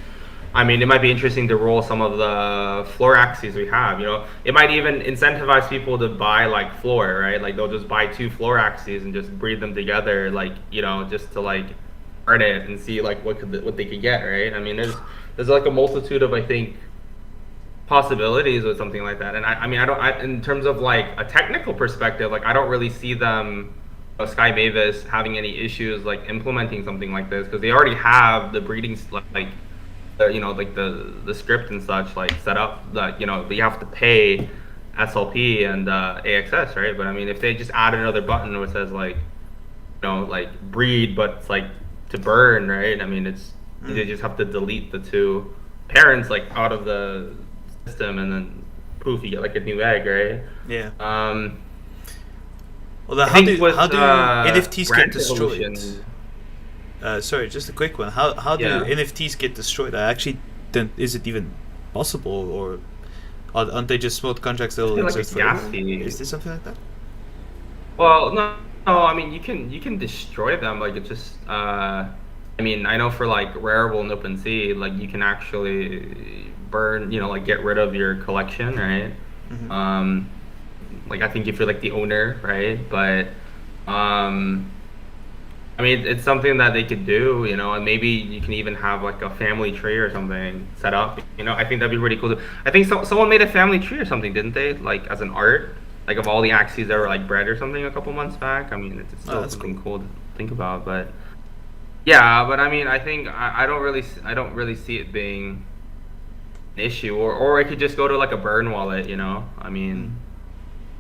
I mean, it might be interesting to roll some of the floor Axies we have. It might even incentivize people to buy like floor, right? Like they'll just buy 2 floor Axies and just breed them together, like just to like earn it and see like what they could get, right? I mean, there's like a multitude of, I think, possibilities with something like that. And I mean, in terms of like a technical perspective, like I don't really see them Sky Mavis having any issues like implementing something like this, because they already have the breeding like like the script and such like set up that you have to pay SLP and AXS, right? But I mean, if they just add another button which says like like breed, but it's like to burn, right? I mean, it's they just have to delete the two parents like out of the system, and then poof, you get like a new egg, right? Yeah. Well, I how think do with, NFTs get branch destroyed? evolution- Sorry, just a quick one. How do Yeah. NFTs get destroyed? I actually don't. Is it even possible, or aren't they just smart contracts that will Like a exist forever? gas fee. Is there something like that? Well, no. I mean, you can destroy them. Like, it's just. I mean, I know for like Rarible and OpenSea, like you can actually burn. Like get rid of your collection, right? Mhm. Like I think if you're like the owner, right? But I mean, it's something that they could do, and maybe you can even have like a family tree or something set up. I think that'd be really cool. I think someone made a family tree or something, didn't they? Like as an art, like of all the Axies that were like bred or something a couple months back. I mean, it's still that's something cool to think about, but yeah. But I mean, I think I don't really see it being an issue, or it could just go to like a burn wallet. I mean.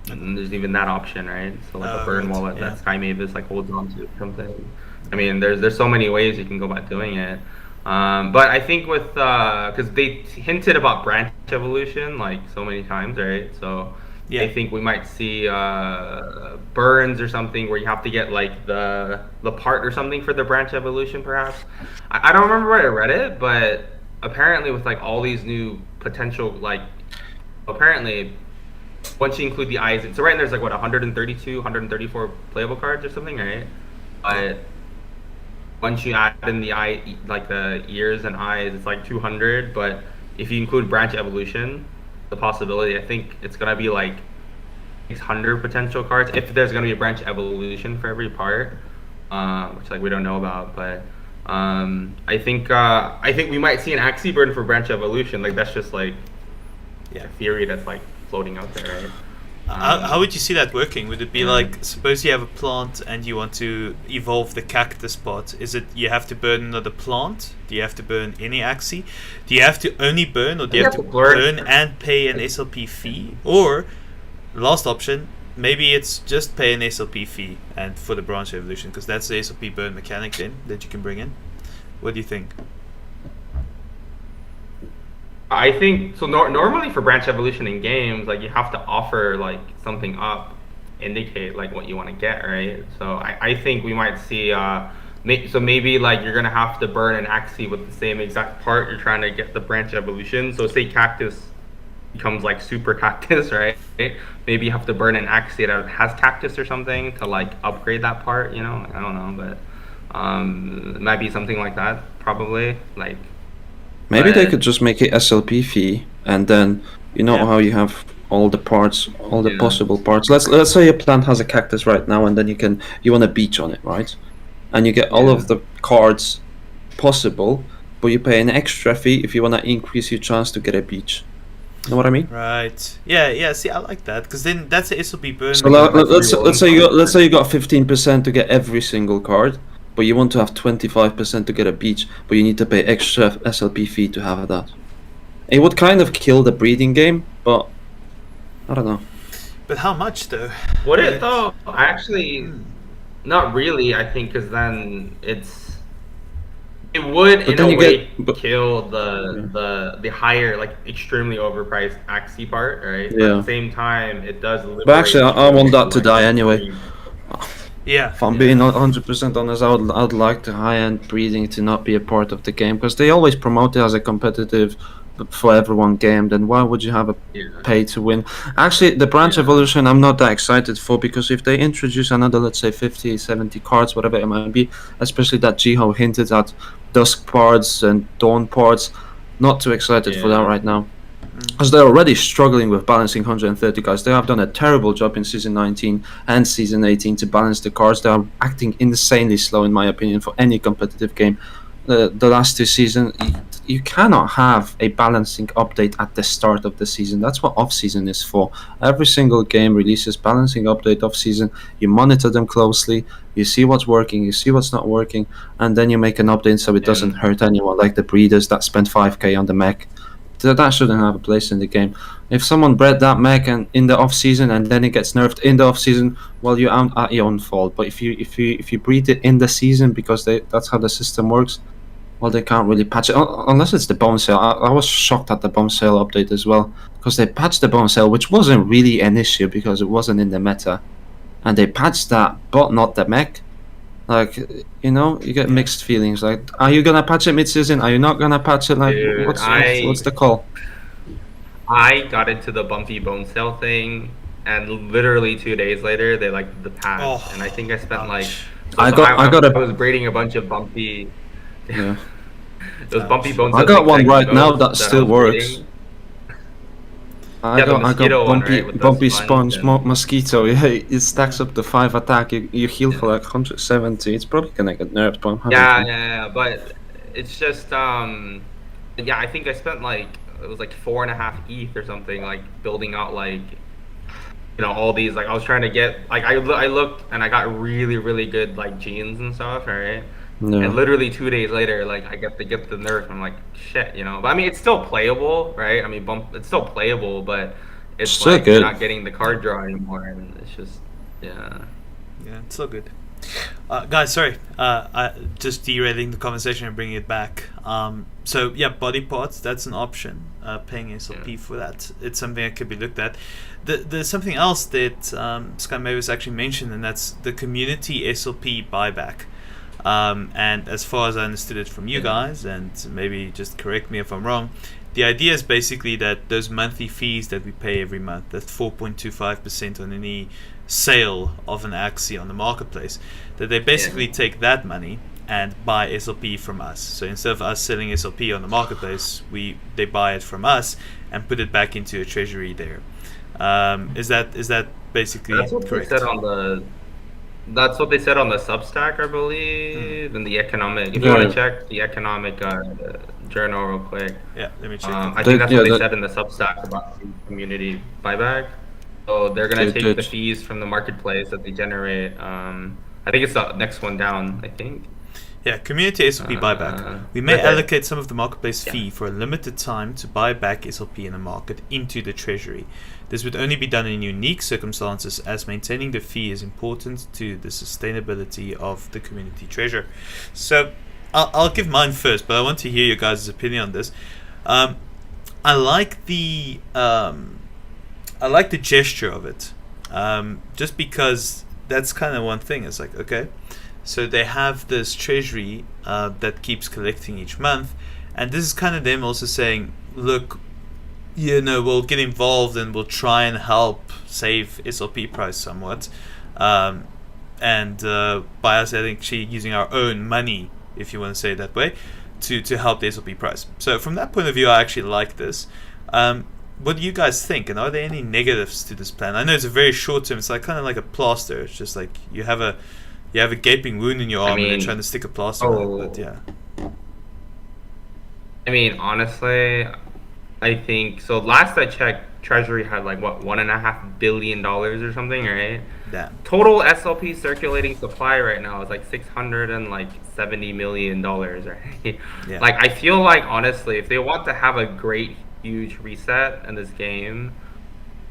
And there's even that option, right? So like a burn Right, wallet yeah. that Sky Mavis like holds on to or something. I mean, there's so many ways you can go about doing it. But I think with because they hinted about branch evolution like so many times, right? So Yeah. I think we might see burns or something where you have to get like the part or something for the branch evolution, perhaps. I don't remember where I read it, but apparently with like all these new potential apparently. Once you include the eyes, so right now there's like what 132, 134 playable cards or something, right? But once you add in the eye, like the ears and eyes, it's like 200. But if you include branch evolution, the possibility, I think it's gonna be like 600 potential cards if there's gonna be a branch evolution for every part, which like we don't know about. But I think we might see an Axie burn for branch evolution. Like that's just like a theory that's like floating out there, right? How would you see that working? Would it be like, suppose you have a plant and you want to evolve the cactus part? Is it you have to burn another plant? Do you have to burn any Axie? Do you have to only burn, or do you have to burn and pay an SLP fee? Or, last option, maybe it's just pay an SLP fee and for the branch evolution, because that's the SLP burn mechanic then that you can bring in. What do you think? I think so. Normally for branch evolution in games, like you have to offer like something up, indicate like what you want to get, right? So I think we might see. So maybe like you're gonna have to burn an Axie with the same exact part you're trying to get the branch evolution. So say cactus becomes like super cactus, right? Maybe you have to burn an Axie that has cactus or something to like upgrade that part. I don't know, but it might be something like that probably. Like. Maybe they could just make it SLP fee, and then how you have all the parts, all the possible parts. Let's say your plant has a cactus right now, and then you want a beach on it, right? And you get all of the cards possible, but you pay an extra fee if you want to increase your chance to get a beach. You know what I mean? Right. Yeah. See, I like that, because then that's the SLP burn. So let's say you got 15% to get every single card. But you want to have 25% to get a beach, but you need to pay extra SLP fee to have that. It would kind of kill the breeding game, but I don't know. But how much though? Would it though? Actually, not really. I think because then it would in a way kill the higher, like extremely overpriced Axie part, right? But at the same time, it does. But actually, I want that to die anyway. Yeah. If I'm being 100% honest, I'd like the high-end breeding to not be a part of the game, because they always promote it as a competitive for everyone game. Then why would you have a pay to win? Actually, the branch evolution I'm not that excited for, because if they introduce another, let's say 50, 70 cards, whatever it might be, especially that Jiho hinted at Dusk parts and Dawn parts, not too excited for that right now. Because they're already struggling with balancing 130 cards. They have done a terrible job in Season 19 and Season 18 to balance the cards. They are acting insanely slow, in my opinion, for any competitive game. The last two seasons, you cannot have a balancing update at the start of the season. That's what off season is for. Every single game releases balancing update off season. You monitor them closely. You see what's working. You see what's not working, and then you make an update so it doesn't hurt anyone, like the breeders that spent 5k on the mech. That shouldn't have a place in the game. If someone bred that mech and in the off season and then it gets nerfed in the off season, well, you're at your own fault. But if you breed it in the season because that's how the system works, well, they can't really patch it unless it's the bone sale. I was shocked at the bone sale update as well because they patched the bone sale, which wasn't really an issue because it wasn't in the meta, and they patched that, but not the mech. Like, you get mixed feelings. Like, are you gonna patch it mid-season? Are you not gonna patch it? Like, Dude, what's the call? I got into the bumpy bone cell thing, and literally 2 days later, they the patch, and I think I spent I was breeding a bunch of bumpy. Yeah. Those bumpy bone I cells. got one right now that still works. I got bumpy sponge mosquito. Yeah, it stacks up to 5 attack. You heal for like 170. It's probably gonna get nerfed, but I'm yeah, but it's just I think I spent it was 4.5 ETH or something, building out all these, I was trying to get I looked and I got really good genes and stuff, right? No. And literally 2 days later, I get the nerf. I'm like, shit, But I mean, it's still playable, right? I mean, it's still playable, but it's still good. You're not getting the card draw anymore, and it's just, yeah, it's still good. Guys, sorry, I just derailing the conversation and bringing it back. So yeah, body parts, that's an option. Paying SLP for that, it's something that could be looked at. There's something else that Sky Mavis actually mentioned, and that's the community SLP buyback. And as far as I understood it from you guys, and maybe just correct me if I'm wrong, the idea is basically that those monthly fees that we pay every month, that's 4.25% on any sale of an Axie on the marketplace, that they basically take that money and buy SLP from us. So instead of us selling SLP on the marketplace, they buy it from us and put it back into a treasury there. Is that basically correct? That's what they said on the Substack, I believe, in the economic. If you want to check the economic journal real quick. Yeah, let me check. I think that's what they said in the Substack about the community buyback. So they're going to take the fees from the marketplace that they generate. I think it's the next one down, I think. Yeah, community SLP buyback. We may allocate some of the marketplace fee for a limited time to buy back SLP in the market into the treasury. This would only be done in unique circumstances, as maintaining the fee is important to the sustainability of the community treasure. So I'll give mine first, but I want to hear your guys' opinion on this. I like the gesture of it, just because that's kind of one thing. It's like, okay, so they have this treasury that keeps collecting each month, and this is kind of them also saying, look, we'll get involved and we'll try and help save SLP price somewhat, and by us actually using our own money, if you want to say it that way, to help the SLP price. So from that point of view, I actually like this. What do you guys think? And are there any negatives to this plan? I know it's a very short term. It's kind of like a plaster. It's just like you have a gaping wound in your arm and they're trying to stick a plaster on it. But yeah. I mean, honestly, I think so. Last I checked, Treasury had $1.5 billion or something, right? Yeah. Total SLP circulating supply right now is $670 million, right? Yeah. I feel honestly, if they want to have a great, huge reset in this game,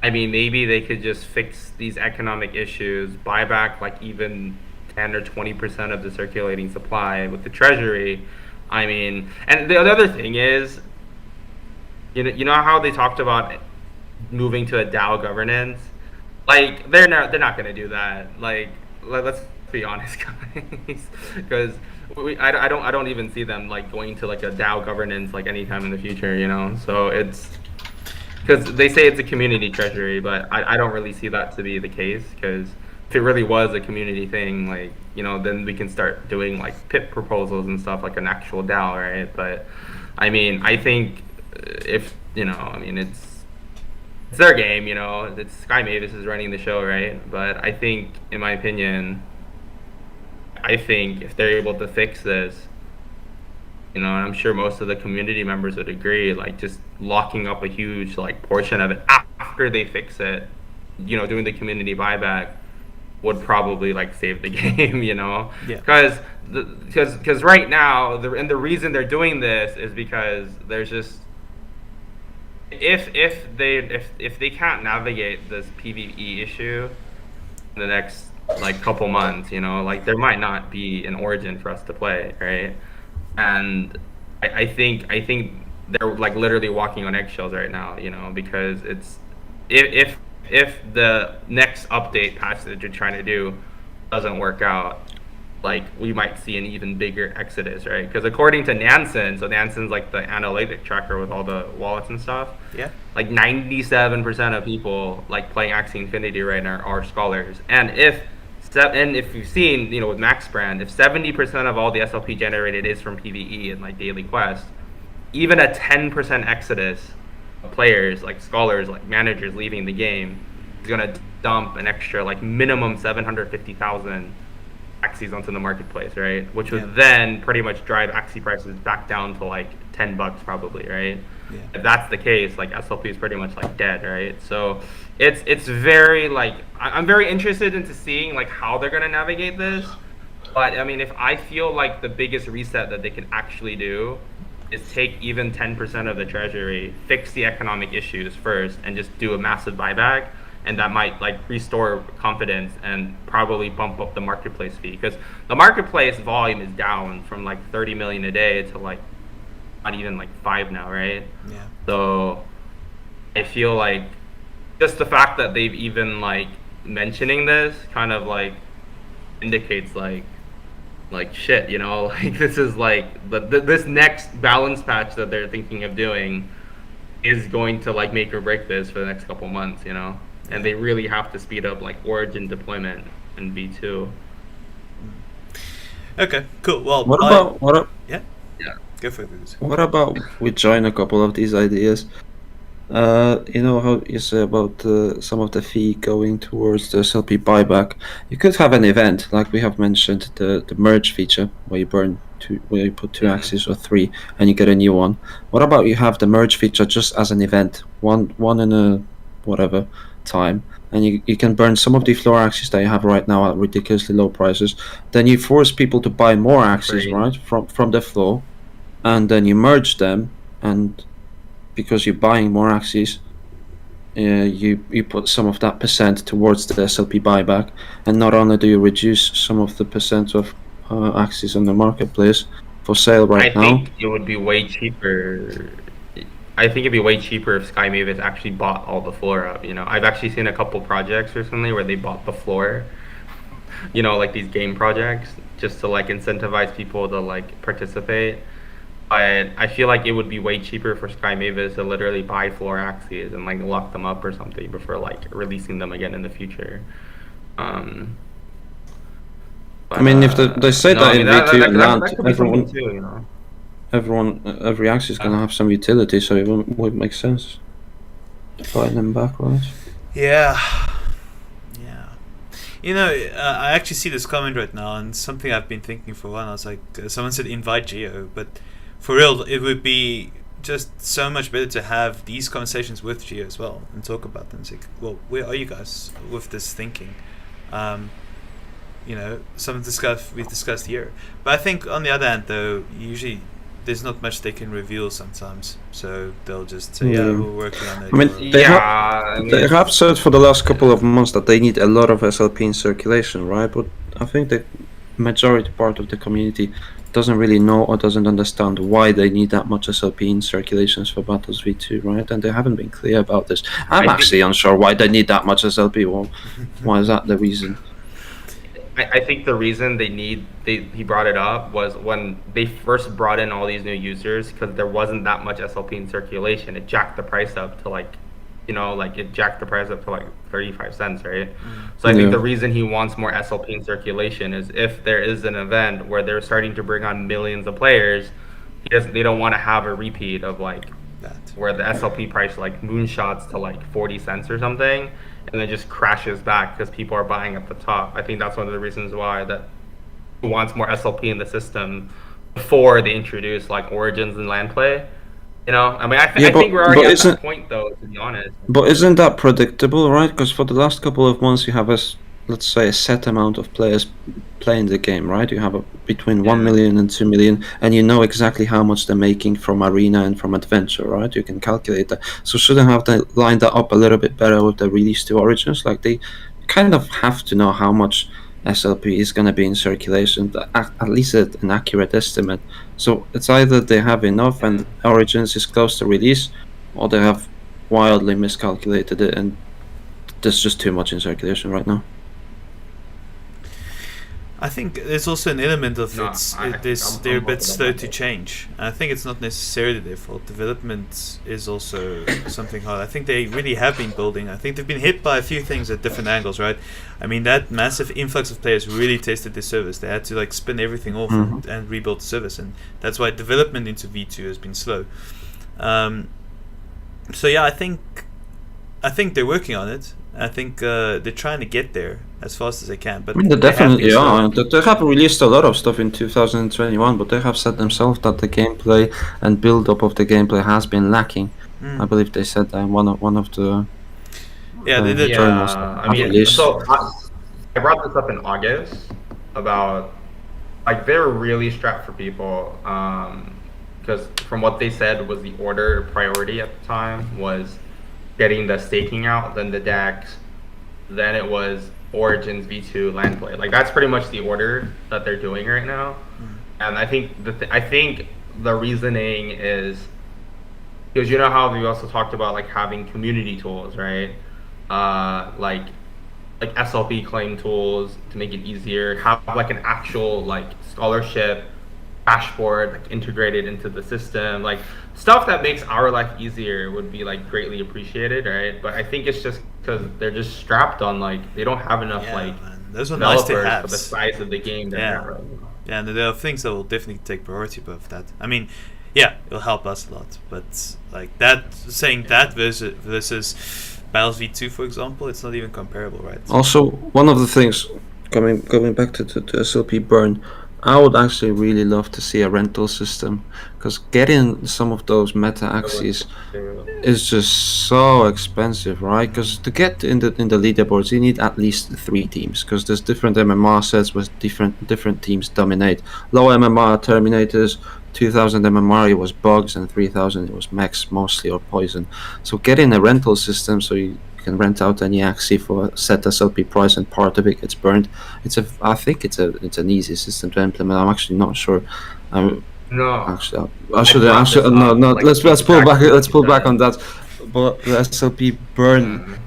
I mean, maybe they could just fix these economic issues, buy back even 10 or 20% of the circulating supply with the Treasury. I mean, and the other thing is, you know how they talked about moving to a DAO governance? They're not going to do that. Let's be honest, guys, because I don't even see them going to a DAO governance anytime in the future. So it's because they say it's a community treasury, but I don't really see that to be the case, because if it really was a community thing, then we can start doing PIP proposals and stuff, an actual DAO, right? But I mean, I think if it's their game, it's Sky Mavis is running the show, right? But I think, in my opinion, if they're able to fix this, and I'm sure most of the community members would agree, like just locking up a huge like portion of it after they fix it, doing the community buyback would probably like save the game, Yeah. because right now the reason they're doing this is because there's just if they can't navigate this PvE issue in the next like couple months, like there might not be an Origin for us to play, right? And I think they're like literally walking on eggshells right now, because it's if the next update patch that you're trying to do doesn't work out, like we might see an even bigger exodus, right? Because according to Nansen, so Nansen's like the analytic tracker with all the wallets and stuff. Yeah. Like 97% of people like playing Axie Infinity right now are scholars, and if you've seen, with Max Brand, if 70% of all the SLP generated is from PvE and like daily quest, even a 10% exodus of players, like scholars, like managers leaving the game, is gonna dump an extra like minimum 750,000 Axies onto the marketplace, right? Which would then pretty much drive Axie prices back down to like $10 probably, right? Yeah. If that's the case, like SLP is pretty much like dead, right? So it's very like I'm very interested into seeing like how they're gonna navigate this. But I mean, if I feel like the biggest reset that they can actually do is take even 10% of the treasury, fix the economic issues first, and just do a massive buyback, and that might like restore confidence and probably bump up the marketplace fee, because the marketplace volume is down from like 30 million a day to like not even like 5 now, right? Yeah. So I feel like just the fact that they've even like mentioning this kind of like indicates like shit, like this is like this next balance patch that they're thinking of doing is going to like make or break this for the next couple months, and they really have to speed up like Origin deployment in V2. Okay, cool. Well, Yeah. Go for it, Gugus. What about we join a couple of these ideas? How you say about some of the fee going towards the SLP buyback. You could have an event like we have mentioned, the merge feature where you put two axes or three and you get a new one. What about you have the merge feature just as an event, one in a whatever time, and you can burn some of the floor axes that you have right now at ridiculously low prices. Then you force people to buy more axes, right, from the floor, and then you merge them, and because you're buying more axes, you put some of that percent towards the SLP buyback, and not only do you reduce some of the percent of axes on the marketplace for sale right now. I think it would be way cheaper. I think it'd be way cheaper if Sky Mavis actually bought all the floor up. I've actually seen a couple projects recently where they bought the floor. Like these game projects, just to like incentivize people to like participate. But I feel like it would be way cheaper for Sky Mavis to literally buy floor axes and like lock them up or something before like releasing them again in the future. But, I mean, if they say that in V2 and land, that could be something too, every axe is gonna have some utility, so it would make sense buying them back, right? Yeah. I actually see this comment right now, and something I've been thinking for a while. I was like, someone said invite Geo, but for real, it would be just so much better to have these conversations with Geo as well and talk about them. It's like, well, where are you guys with this thinking? Something we've discussed here. But I think on the other hand, though, usually there's not much they can reveal sometimes, so they'll just say, we're working on it. I mean, they have said for the last couple of months that they need a lot of SLP in circulation, right? But I think the majority part of the community doesn't really know or doesn't understand why they need that much SLP in circulations for Battles V2, right? And they haven't been clear about this. I'm actually unsure why they need that much SLP. Well, why is that the reason? I think the reason he brought it up was when they first brought in all these new users, because there wasn't that much SLP in circulation. It jacked the price up to it jacked the price up to like 35 cents, right? So I think the reason he wants more SLP in circulation is if there is an event where they're starting to bring on millions of players, they don't want to have a repeat of like that, where the SLP price like moonshots to like 40 cents or something, and then just crashes back because people are buying at the top. I think that's one of the reasons why that he wants more SLP in the system before they introduced like Origins and land play. You know, I mean, I Yeah, think we're but already at isn't that point though, to be honest. but isn't that predictable, right? Because for the last couple of months, you have let's say a set amount of players playing the game, right? You have between 1 Yeah. million and 2 million, and you know exactly how much they're making from Arena and from Adventure, right? You can calculate that. So shouldn't have they lined that up a little bit better with the release to Origins? Like they kind of have to know how much SLP is going to be in circulation, at least an accurate estimate. So it's either they have enough and Origins is close to release, or they have wildly miscalculated it and there's just too much in circulation right now. I think there's also an element of No, they're a bit hoping slow that to way. change. I think it's not necessarily their fault. Development is also something hard. I think they really have been building. I think they've been hit by a few things at different angles, right? I mean, that massive influx of players really tested their service. They had to like spin everything off and rebuild the service, and that's why development into V2 has been slow. So yeah, I think they're working on it. I think they're trying to get there as fast as they can. But I mean, they have definitely been slow. are. They have released a lot of stuff in 2021, but they have said themselves that the gameplay and build-up of the gameplay has been lacking. I believe they said that in one of the Yeah, they did. journals Yeah, I have mean, released. so I brought this up in August about like they were really strapped for people because from what they said was the order priority at the time was getting the staking out, then the DEX, then it was Origins V2 land play. Like that's pretty much the order that they're doing right now. And I think the reasoning is because you know how we also talked about like having community tools, right? Like SLP claim tools to make it easier, have like an actual like scholarship dashboard like integrated into the system, like stuff that makes our life easier would be like greatly appreciated, right? But I think it's just because they're just strapped on like they don't have enough like man. Those are nice to developers have. for the size of the game they're at right now. Yeah, and there are things that will definitely take priority above that. I mean, yeah, it'll help us a lot, but like that, saying that versus Battles V2, for example, it's not even comparable, right? Also, one of the things going back to SLP burn, I would actually really love to see a rental system because getting some of those meta Axies is just so expensive, right? Because to get in the leaderboards, you need at least 3 teams because there's different MMR sets with different teams dominate. Low MMR Terminators, 2000 MMR it was bugs, and 3000 it was mechs mostly or poison. So getting a rental system so you can rent out any Axie for a set SLP price and part of it gets burned. I think it's an easy system to implement. I'm actually not sure. No, Actually, I should no. like, Let's pull back. exactly Let's what pull you back said. on that. But the SLP burn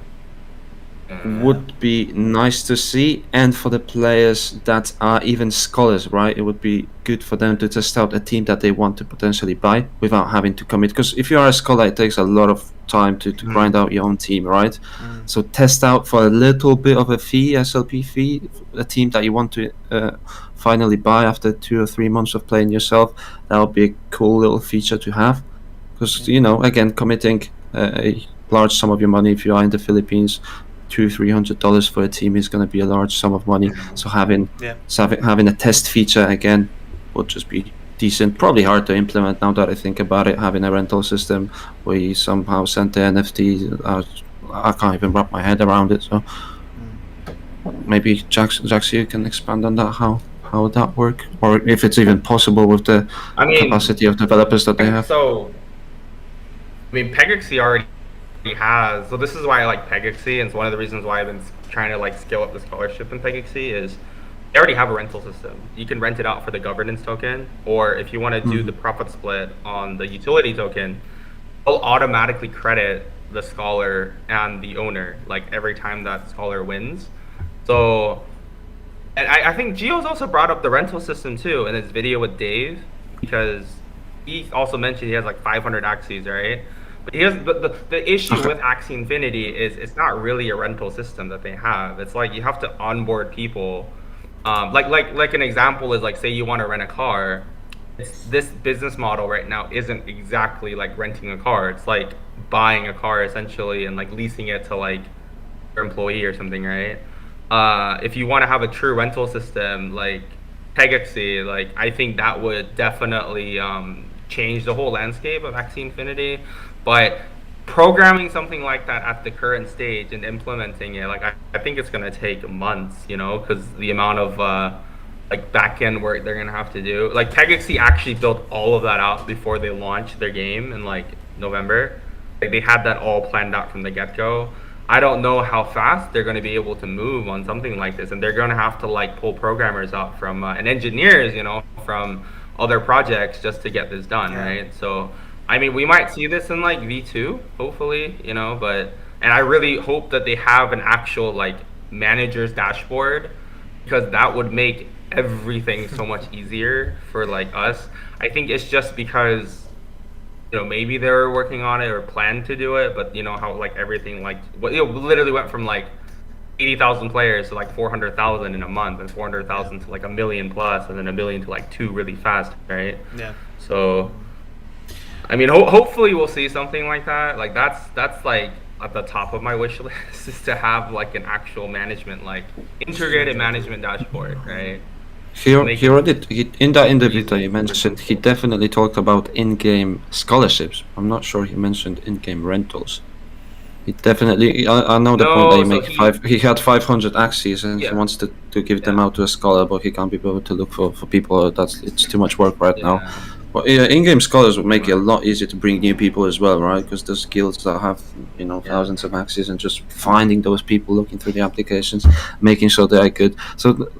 would be nice to see, and for the players that are even scholars, right? It would be good for them to test out a team that they want to potentially buy without having to commit. Because if you are a scholar, it takes a lot of time to grind out your own team, right? So test out for a little bit of a fee, SLP fee, a team that you want to finally buy after 2 or 3 months of playing yourself. That would be a cool little feature to have. Because again, committing a large sum of your money if you are in the Philippines. $200-300 for a team is going to be a large sum of money. So having a test feature again would just be decent. Probably hard to implement now that I think about it. Having a rental system where you somehow send the NFT, I can't even wrap my head around it. So maybe Jaxie, you can expand on that. How would that work, or if it's even possible with the capacity of developers that they have? So, I mean, Pegaxie already has. So this is why I like Pegaxie, and it's one of the reasons why I've been trying to like scale up the scholarship in Pegaxie is they already have a rental system. You can rent it out for the governance token, or if you want to do the profit split on the utility token, they'll automatically credit the scholar and the owner like every time that scholar wins. So, and I think Gio's also brought up the rental system too in his video with Dave, because he also mentioned he has like 500 Axies, right? But the issue with Axie Infinity is it's not really a rental system that they have. It's like you have to onboard people. Like an example is like, say you want to rent a car. This business model right now isn't exactly like renting a car. It's like buying a car essentially and like leasing it to like your employee or something, right? If you want to have a true rental system, like Pegaxi, like I think that would definitely change the whole landscape of Axie Infinity. But programming something like that at the current stage and implementing it, like I think it's gonna take months, you know, because the amount of like back end work they're gonna have to do. Like Pegaxi actually built all of that out before they launched their game in like November. Like they had that all planned out from the get go. I don't know how fast they're going to be able to move on something like this, and they're going to have to like pull programmers out from and engineers, you know, from other projects just to get this done, right? So, I mean, we might see this in like V2, hopefully, you know, but and I really hope that they have an actual like manager's dashboard because that would make everything so much easier for like us. I think it's just because you know, maybe they were working on it or planned to do it, but you know how like everything like what you know, literally went from like 80,000 players to like 400,000 in a month, and 400,000 to like 1 million plus, and then 1 million to like 2 really fast, right? Yeah. So, I mean, hopefully we'll see something like that. Like that's like at the top of my wish list is to have like an actual management, like integrated management dashboard, right? He already in the video you mentioned he definitely talked about in-game scholarships. I'm not sure he mentioned in-game rentals. He definitely I know the point that he made. He had 500 Axies and he wants to give them out to a scholar, but he can't be able to look for people. It's too much work right now. But yeah, in-game scholars would make it a lot easier to bring new people as well, right? Because there's guilds that have, you know, thousands of Axies, and just finding those people, looking through the applications, making sure they are good. So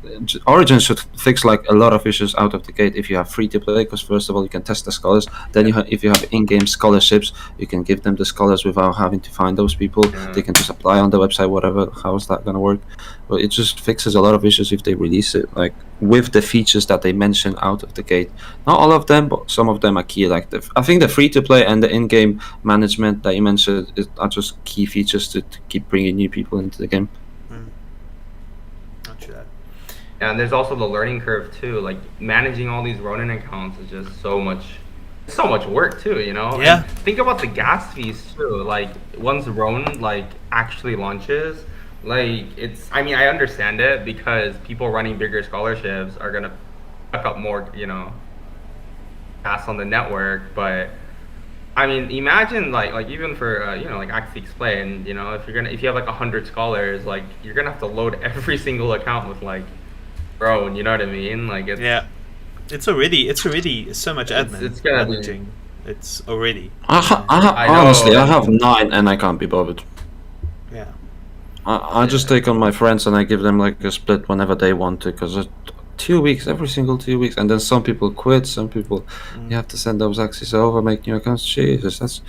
Origin should fix like a lot of issues out of the gate if you have free to play, because first of all you can test the scholars. Then if you have in-game scholarships, you can give them the scholars without having to find those people. They can just apply on the website, whatever. How is that going to work? But it just fixes a lot of issues if they release it, like with the features that they mention out of the gate. Not all of them, but some of them are key. Like I think the free-to-play and the in-game management that you mentioned are just key features to keep bringing new people into the game. Not sure that. And there's also the learning curve too. Like managing all these Ronin accounts is just so much work too. You know. Yeah. And think about the gas fees too. Like once Ronin like actually launches, like it's. I mean, I understand it because people running bigger scholarships are gonna suck up more, you know, gas on the network. But I mean, imagine like even for you know, like Axie explained, you know, if you have like 100 scholars, like you're gonna have to load every single account with like Ronin. You know what I mean? Like it's already so much admin. It's gonna managing. It's already. Honestly, I have 9 and I can't be bothered. Yeah. I just take on my friends and I give them like a split whenever they want to, because 2 weeks, every single 2 weeks, and then some people quit, some people you have to send those Axies over, make new accounts. Jesus, that's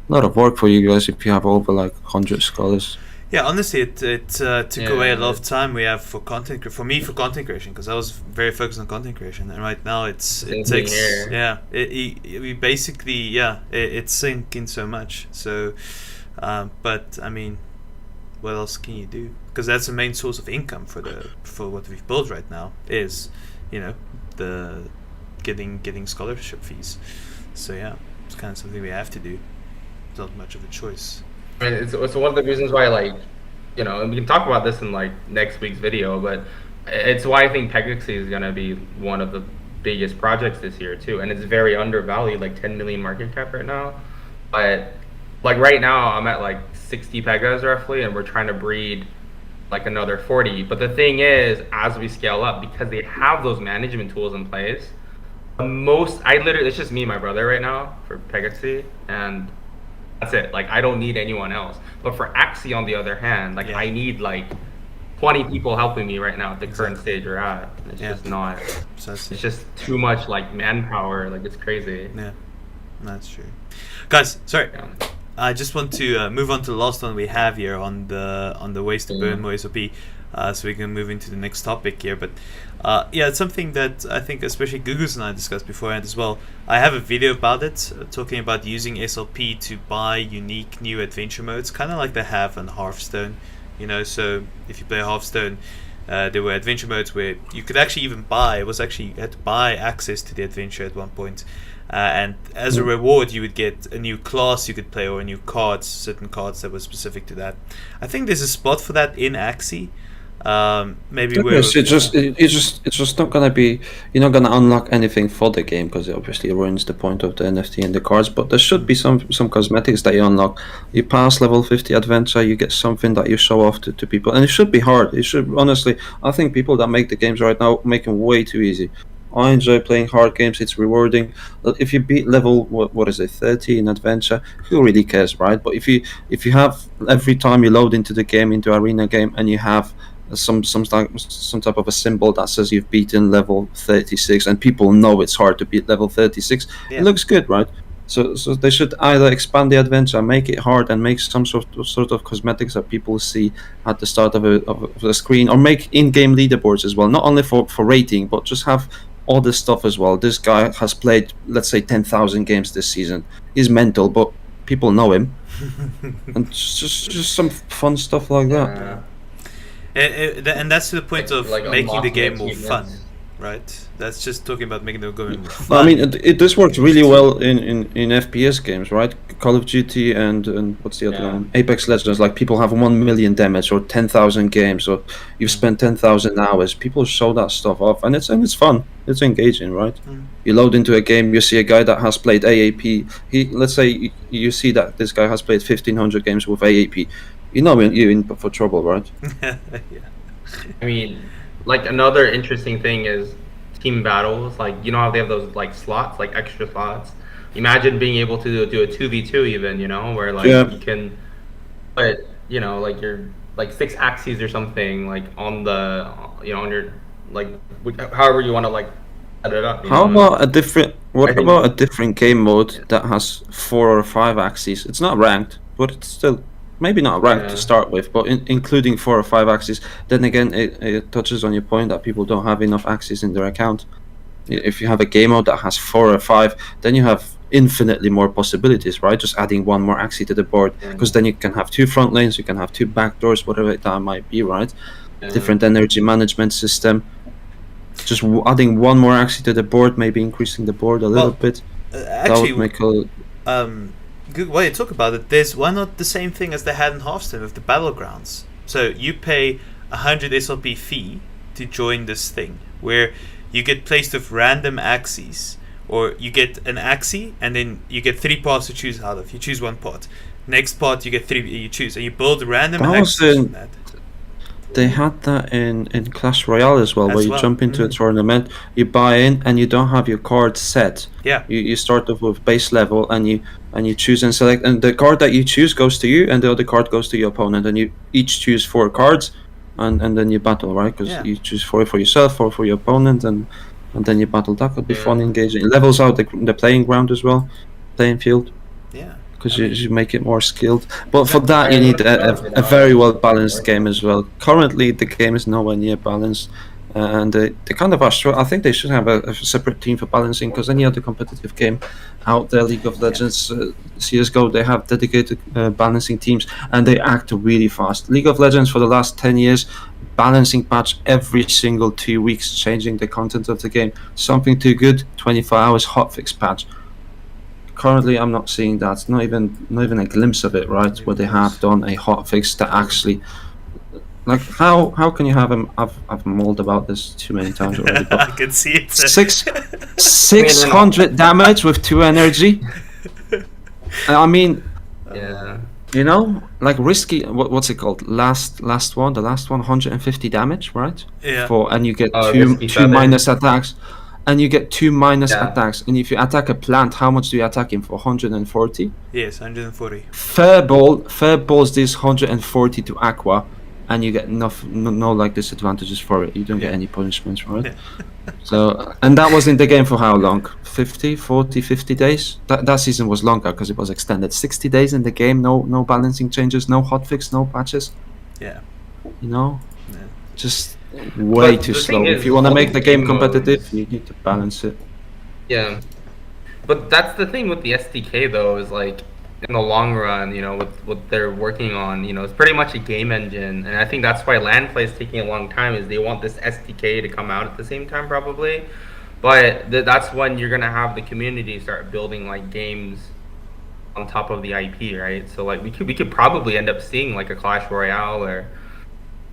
a lot of work for you guys if you have over like 100 scholars. Yeah, honestly, it took away a lot of time we have for content creation, because I was very focused on content creation, and right now it takes we basically it's sinking so much. So, but I mean, what else can you do? Because that's the main source of income for what we've built right now is, you know, the getting scholarship fees. So yeah, it's kind of something we have to do. It's not much of a choice. I mean, it's one of the reasons why, like, you know, and we can talk about this in like next week's video, but it's why I think Pegaxi is gonna be one of the biggest projects this year too, and it's very undervalued, like 10 million market cap right now. But like right now, I'm at like 60 Pegas roughly, and we're trying to breed like another 40. But the thing is, as we scale up, because they have those management tools in place, it's just me and my brother right now for Pegaxi, and that's it. Like I don't need anyone else. But for Axie, on the other hand, like I need like 20 people helping me right now at the current stage we're at. It's just not. It's just too much like manpower. Like it's crazy. Yeah, that's true. Guys, sorry. Yeah. I just want to move on to the last one we have here on the ways to burn more SOP, so we can move into the next topic here. But it's something that I think especially Gugus and I discussed beforehand as well. I have a video about it, talking about using SLP to buy unique new adventure modes, kind of like they have on Hearthstone. You know, so if you play Hearthstone, there were adventure modes where you could actually even buy. You had to buy access to the adventure at one point. And as a reward, you would get a new class you could play, or a new certain cards that were specific to that. I think there's a spot for that in Axie, Maybe Yes, it's just not gonna be. You're not gonna unlock anything for the game because it obviously ruins the point of the NFT and the cards. But there should be some cosmetics that you unlock. You pass level 50 adventure, you get something that you show off to people, and it should be hard. It should honestly. I think people that make the games right now make them way too easy. I enjoy playing hard games. It's rewarding. But if you beat level what is it 30 in adventure, who really cares, right? But if you have every time you load into the game into arena game and you have some type of a symbol that says you've beaten level 36 and people know it's hard to beat level 36, Yeah. it looks good, right? So they should either expand the adventure, make it hard, and make some sort of cosmetics that people see at the start of the screen, or make in-game leaderboards as well, not only for rating, but just have all this stuff as well. This guy has played, let's say, 10,000 games this season. He's mental, but people know him, and just some fun stuff like that. And that's to the point of Like making the unlocking game more achievements. fun, right? That's just talking about making the game more I fun. mean, this works really well in FPS games, right? Call of Duty and what's the other Yeah. one? Apex Legends. Like people have 1 million damage or 10,000 games, or you've spent 10,000 hours. People show that stuff off, and it's fun. It's engaging, right? Mm. You load into a game, you see a guy that has played AAP. Let's say you see that this guy has played 1,500 games with AAP. You know you're in for trouble, right? Yeah. I mean, like another interesting thing is team battles. Like you know how they have those like slots, like extra slots. Imagine being able to do a 2v2 even, you know, where like Yeah. you can put, you know, like your like 6 axes or something like on the, you know, on your like however you want to like set it up. You How know? about a different? What I think- about a different game mode that has 4 or 5 axes? It's not ranked, but it's still maybe not ranked Yeah. to start with, but including 4 or 5 axes. Then again, it touches on your point that people don't have enough axes in their account. If you have a game mode that has 4 or 5, then you have infinitely more possibilities, right? Just adding one more axis to the board, Yeah. because then you can have 2 front lanes, you can have 2 back doors, whatever that might be, right? Yeah. Different energy management system. Just adding one more axis to the board, maybe increasing the board a little Well, bit. That Actually, would make a good way to talk about it. There's why not the same thing as they had in Hearthstone with the battlegrounds. So you pay 100 SLP fee to join this thing, where you get placed with random axes, or you get an axis and then you get 3 parts to choose out of. You choose one part. Next part you get 3. You choose, and you build random That was axes in- from that. They had that in Clash Royale as well, As where you well, jump into a mhm. tournament, you buy in, and you don't have your card set. Yeah. You start off with base level, and you choose and select, and the card that you choose goes to you, and the other card goes to your opponent, and you each choose 4 cards, and then you battle, right? Because Yeah. you choose 4 for yourself, 4 for your opponent, and then you battle. That could be Yeah. fun, engaging. It levels out the playing ground as well, playing field. Yeah. Because I mean- you make it more skilled. But for Exactly. that, you I need would a very well balanced game as well. Currently, the game is nowhere near balanced. And they kind of are I think they should have a separate team for balancing, because any other competitive game out there, League of Legends, CSGO, they have dedicated balancing teams, and they act really fast. League of Legends for the last 10 years, balancing patch every single 2 weeks, changing the content of the game. Something too good, 24 hours hotfix patch. Currently, I'm not seeing that. Not even a glimpse of it, right? Where they have done a hotfix that actually, like, how can you have them? I've mauled about this too many times already. I But can see it. 600 damage with 2 energy. I mean, Yeah. you know, like risky. What's it called? The last one, 150 damage, right? Yeah. And you get Oh, two risky two feather. minus attacks, and you get 2 minus Yeah. attacks. And if you attack a plant, how much do you attack him for? 140. Yes, 140. Fair balls this 140 to Aqua, and you get no like disadvantages for it. You don't get any punishments, right? So, and that was in the game for how long? 50 days? That season was longer because it was extended. 60 days in the game, no balancing changes, no hotfix, no patches. Yeah. You know, Yeah. just way But too the slow. thing If is, you want to all make these the game game competitive, modes- you need to balance it. Yeah, but that's the thing with the SDK though, is like in the long run, you know, with what they're working on, you know, it's pretty much a game engine, and I think that's why land play is taking a long time. Is they want this SDK to come out at the same time probably, but that's when you're gonna have the community start building like games on top of the IP, right? So like we could probably end up seeing like a Clash Royale or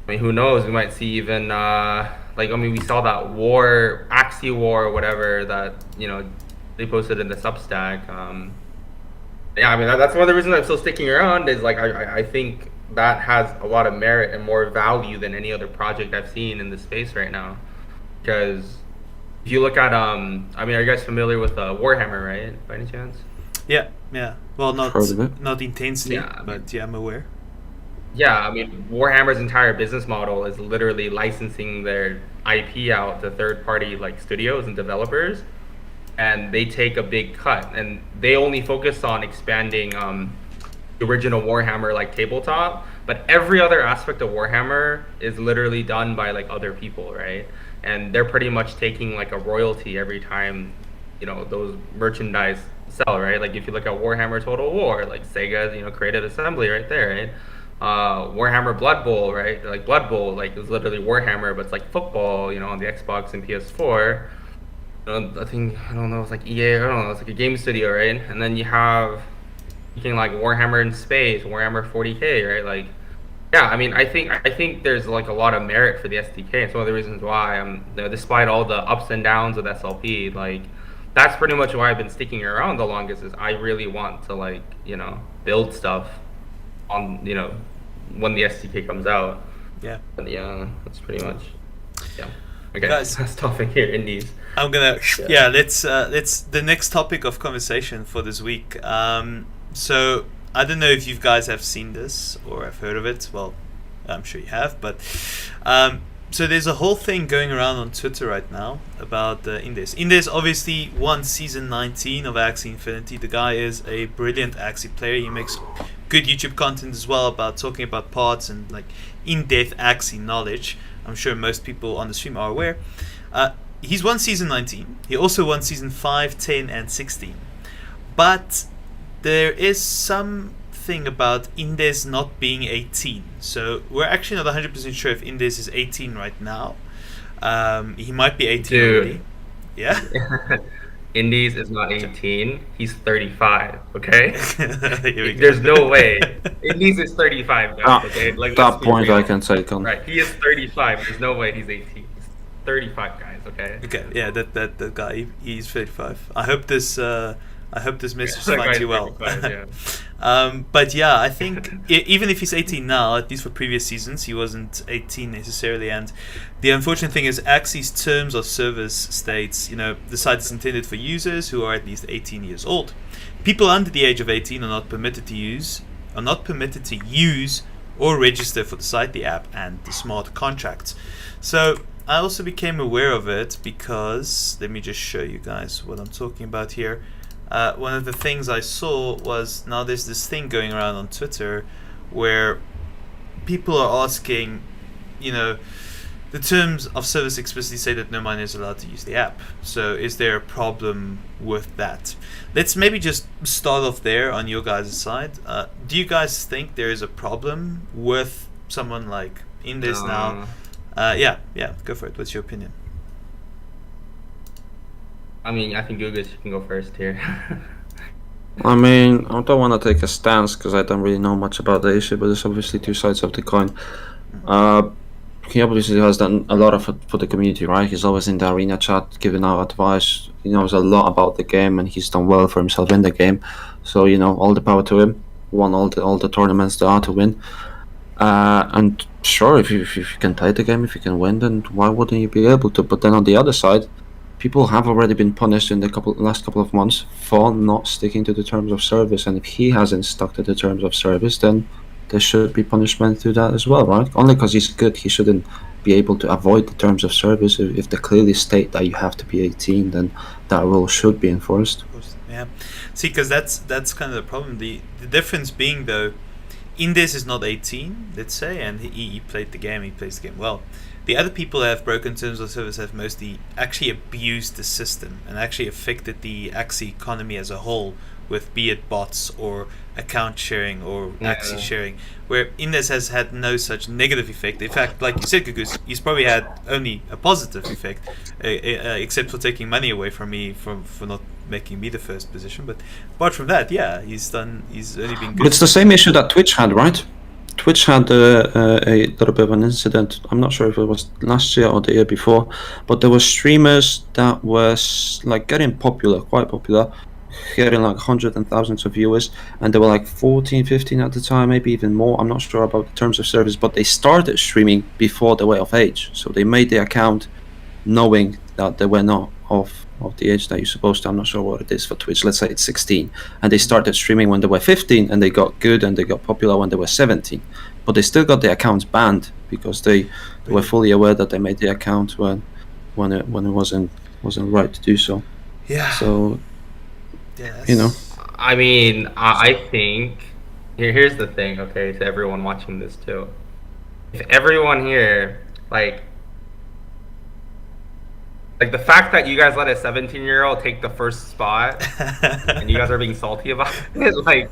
I mean, who knows? We might see even like, I mean, we saw that war, Axie War or whatever that, you know, they posted in the Substack. Yeah, I mean, that's one of the reasons I'm still sticking around is like I think that has a lot of merit and more value than any other project I've seen in the space right now. Because if you look at I mean, are you guys familiar with Warhammer, right? By any chance? Yeah, yeah. Well, Heard of it. not intensely, Yeah, I mean, but yeah, I'm aware. yeah, I mean, Warhammer's entire business model is literally licensing their IP out to third-party like studios and developers, and they take a big cut, and they only focus on expanding the original Warhammer like tabletop, but every other aspect of Warhammer is literally done by like other people, right? And they're pretty much taking like a royalty every time, you know, those merchandise sell, right? Like if you look at Warhammer Total War, like Sega, you know, created Assembly right there, right? Warhammer Blood Bowl, right? Like Blood Bowl, like it's literally Warhammer, but it's like football, you know, on the Xbox and PS4. I think I don't know, it's like EA, I don't know, it's like a game studio, right? And then you have like Warhammer in space, Warhammer 40K, right? Like, yeah, I mean, I think there's like a lot of merit for the SDK. It's one of the reasons why I'm, you know, despite all the ups and downs with SLP, like that's pretty much why I've been sticking around the longest. Is I really want to like, you know, build stuff on, you know, when the SDK comes out. Yeah. But yeah, that's pretty much. Yeah. Okay. Guys, That's topic here, Indes. I'm gonna let's the next topic of conversation for this week. So I don't know if you guys have seen this or have heard of it. Well, I'm sure you have, but so there's a whole thing going around on Twitter right now about Indes. Indes obviously won season 19 of Axie Infinity. The guy is a brilliant Axie player. He makes good YouTube content as well about talking about parts and like in-depth Axie knowledge. I'm sure most people on the stream are aware. He's won season 19. He also won season 5, 10, and 16. But there is something about Indes not being 18. So we're actually not 100% sure if Indes is 18 right now. He might be 18 already. Yeah? Indes is not 18. He's 35, okay? Here we go. There's no way. Indes is 35 now, okay? Like, That point I can take on. Right, he is 35. There's no way he's 18. He's 35, guys, okay? Okay, yeah, that guy, he's 35. I hope this message That finds guy's you well. 35, yeah. But yeah, I think even if he's 18 now, at least for previous seasons, he wasn't 18 necessarily. And the unfortunate thing is, Axie's terms of service states, you know, the site is intended for users who are at least 18 years old. People under the age of 18 are not permitted to use or register for the site, the app, and the smart contracts. So I also became aware of it because, let me just show you guys what I'm talking about here. One of the things I saw was, now there's this thing going around on Twitter where people are asking, you know, the terms of service explicitly say that no miner is allowed to use the app. So is there a problem with that? Let's maybe just start off there on your guys' side. Do you guys think there is a problem with someone like Indes now? Yeah, go for it. What's your opinion? I mean, I think Gugus can go first here. I mean, I don't want to take a stance because I don't really know much about the issue, but there's obviously two sides of the coin. He obviously has done a lot of it for the community, right? He's always in the arena chat, giving out advice. He knows a lot about the game, and he's done well for himself in the game. So, you know, all the power to him. Won all the tournaments there are to win. And sure, if you can play the game, if you can win, then why wouldn't you be able to? But then on the other side, people have already been punished in the last couple of months for not sticking to the terms of service, and if he hasn't stuck to the terms of service, then there should be punishment to that as well, right? Only because he's good, he shouldn't be able to avoid the terms of service. If they clearly state that you have to be 18, then that rule should be enforced. Of course, yeah. See, because that's kind of the problem. The difference being, though, Indes is not 18, let's say, and he played the game, he plays the game well. The other people that have broken terms of service have mostly actually abused the system and actually affected the Axie economy as a whole, with be it bots or account sharing or Axie sharing, where Indes has had no such negative effect. In fact, like you said, Gugus, he's probably had only a positive effect, except for taking money away from me for not making me the first position. But apart from that, yeah, he's only been good. But it's the same issue that Twitch had, right? Twitch had a little bit of an incident. I'm not sure if it was last year or the year before, but there were streamers that was like getting popular, quite popular, getting like hundreds and thousands of viewers, and they were like 14, 15 at the time, maybe even more. I'm not sure about the terms of service, but they started streaming before they were of age. So they made the account knowing that they were not of the age that you're supposed to. I'm not sure what it is for Twitch. Let's say it's 16, and they started streaming when they were 15, and they got good and they got popular when they were 17. But they still got the accounts banned because they were fully aware that they made the account when it wasn't right to do so. Yeah. So Yeah. you know. I mean, I think here's the thing, okay, to everyone watching this too. If everyone here, like the fact that you guys let a 17-year-old take the first spot and you guys are being salty about it, like,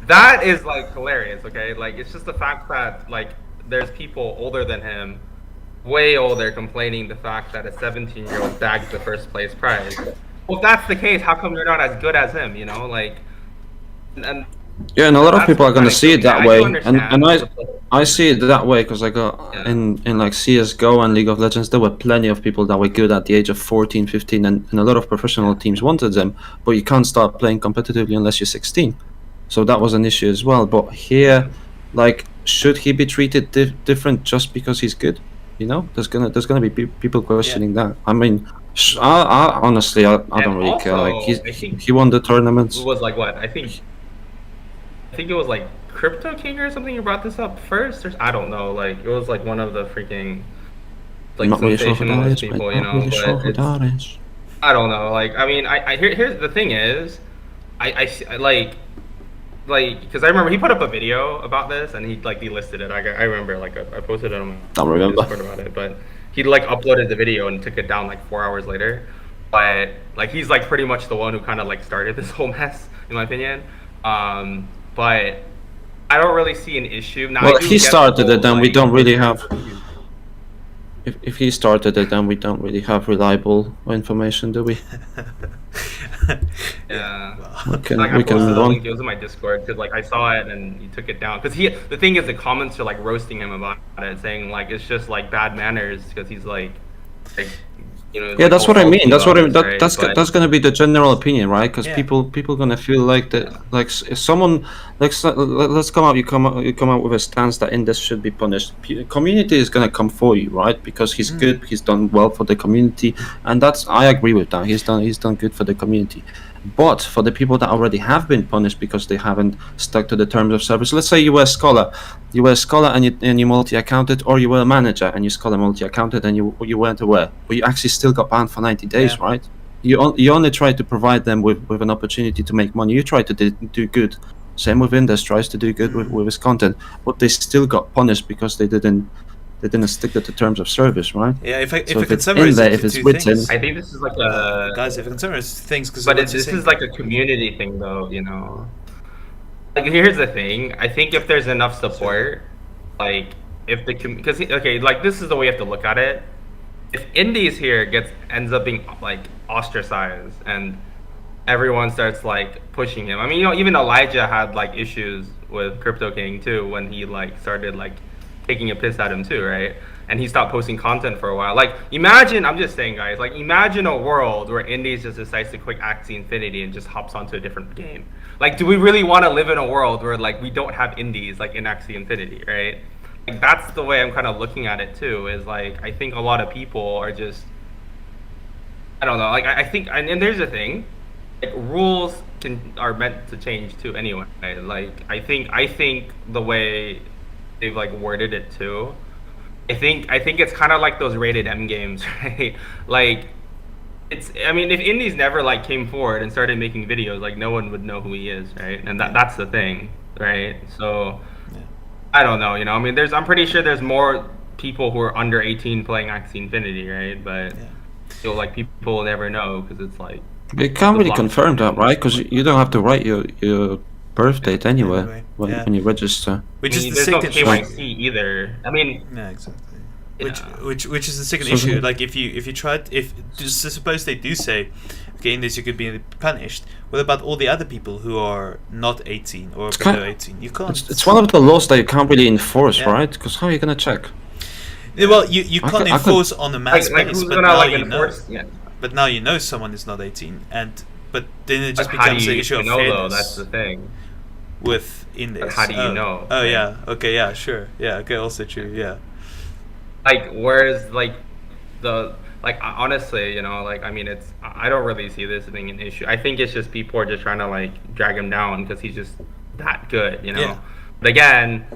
that is like hilarious, okay? Like, it's just the fact that like there's people older than him, way older, complaining the fact that a 17-year-old bagged the first place prize. Well, if that's the case, how come you're not as good as him? You know, like, and yeah, and a lot of people are going to see it that way, and I see it that way because I got in like CS:GO and League of Legends, there were plenty of people that were good at the age of 14, 15, and a lot of professional teams wanted them, but you can't start playing competitively unless you're 16. So that was an issue as well. But here, like, should he be treated different just because he's good? You know, there's gonna be people questioning that. I mean, I honestly, I don't really care. Like, he won the tournaments. It was like what? I think it was like Crypto King or something who brought this up first, or I don't know. Like, it was like one of the freaking like sensationalist people, you know. But I don't know. Like, I mean, here's the thing is, I like because I remember he put up a video about this and he like delisted it. I remember, like, I posted it on my Discord about it, but he like uploaded the video and took it down like 4 hours later. But like, he's like pretty much the one who kind of like started this whole mess, in my opinion. But I don't really see an issue. Now, well, if he started it, then we don't really have. If he started it, then we don't really have reliable information, do we? Yeah. We can move on. It was in my Discord because like I saw it and he took it down because the thing is, the comments are like roasting him about it, saying like it's just like bad manners because he's like you know. Yeah, like, that's what I mean. That's what I mean. right? That's going to be the general opinion, right? Because Yeah. people going to feel like that. Like, if someone, like, let's come out. You come out with a stance that Indes should be punished. Community is going to come for you, right? Because he's good. He's done well for the community, and I agree with that. He's done good for the community. But for the people that already have been punished because they haven't stuck to the terms of service, let's say you were a scholar, and you multi-accounted, or you were a manager and you scholar multi-accounted and you weren't aware, but you actually still got banned for 90 days, right? You only try to provide them with an opportunity to make money. You try to do good. Same with Indes tries to do good with his content, but they still got punished because they didn't stick to the terms of service, right? Yeah, if So I if can it's summarize in there, it if to it's two written- things, I think this is like a guys, if I can summarize things, because but this is like a community thing, though, you know. Like, here's the thing. I think if there's enough support, like, if the because okay, like, this is the way you have to look at it. If Indes here ends up being like ostracized and everyone starts like pushing him. I mean, you know, even Elijah had like issues with Crypto King too when he like started like taking a piss at him too, right? And he stopped posting content for a while. Like, imagine, I'm just saying, guys, like, imagine a world where Indes just decides to quit Axie Infinity and just hops onto a different game. Like, do we really want to live in a world where, like, we don't have Indes, like, in Axie Infinity, right? Like, that's the way I'm kind of looking at it, too, is, like, I think a lot of people are just, I don't know, like, I think, and there's the thing, like, rules are meant to change, too, anyway. Like, I think the way they've, like, worded it, too, I think it's kind of like those rated M games, right? Like, I mean, if Indes never like came forward and started making videos, like, no one would know who he is, right? And that's the thing, right? So, yeah. I don't know, you know. I mean, I'm pretty sure there's more people who are under 18 playing Axie Infinity, right? But so like people will never know because it's like you can't really confirm that, right? Because you don't have to write your birth date anywhere when you register. Which is the there's second no KYC either. I mean, yeah, exactly. Which is the second So- issue. Like if you tried, if just suppose they do say, okay, in this you could be punished. What about all the other people who are not 18 or It's below kind- 18? You can't. It's one of the laws that you can't really enforce, Yeah. right? Because how are you gonna check? Yeah, well, you I can't could- I could- enforce on a mass Like basis, who's but gonna now like you know. enforce? Yeah. But now you know someone is not 18, but then it just But how do becomes you an issue of know though? fairness That's the thing. with Indes. But how do you know? Oh Like- yeah. Okay. Yeah. Sure. Yeah. Okay. Also true. Yeah. Like whereas like honestly, you know, like I mean, it's I don't really see this being an issue. I think it's just people are just trying to like drag him down because he's just that good, you know. Yeah. But again,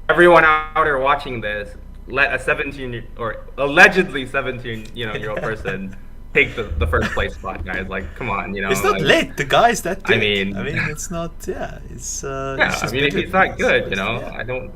everyone out there watching this, let a 17 or allegedly 17 year old person take the first place spot, guys. Like, come on, you know. It's not like, lit. The guy's that good. I mean- it's not. Yeah. It's. Yeah, it's I just mean, if bigger he's than that good, you know, yeah. I don't.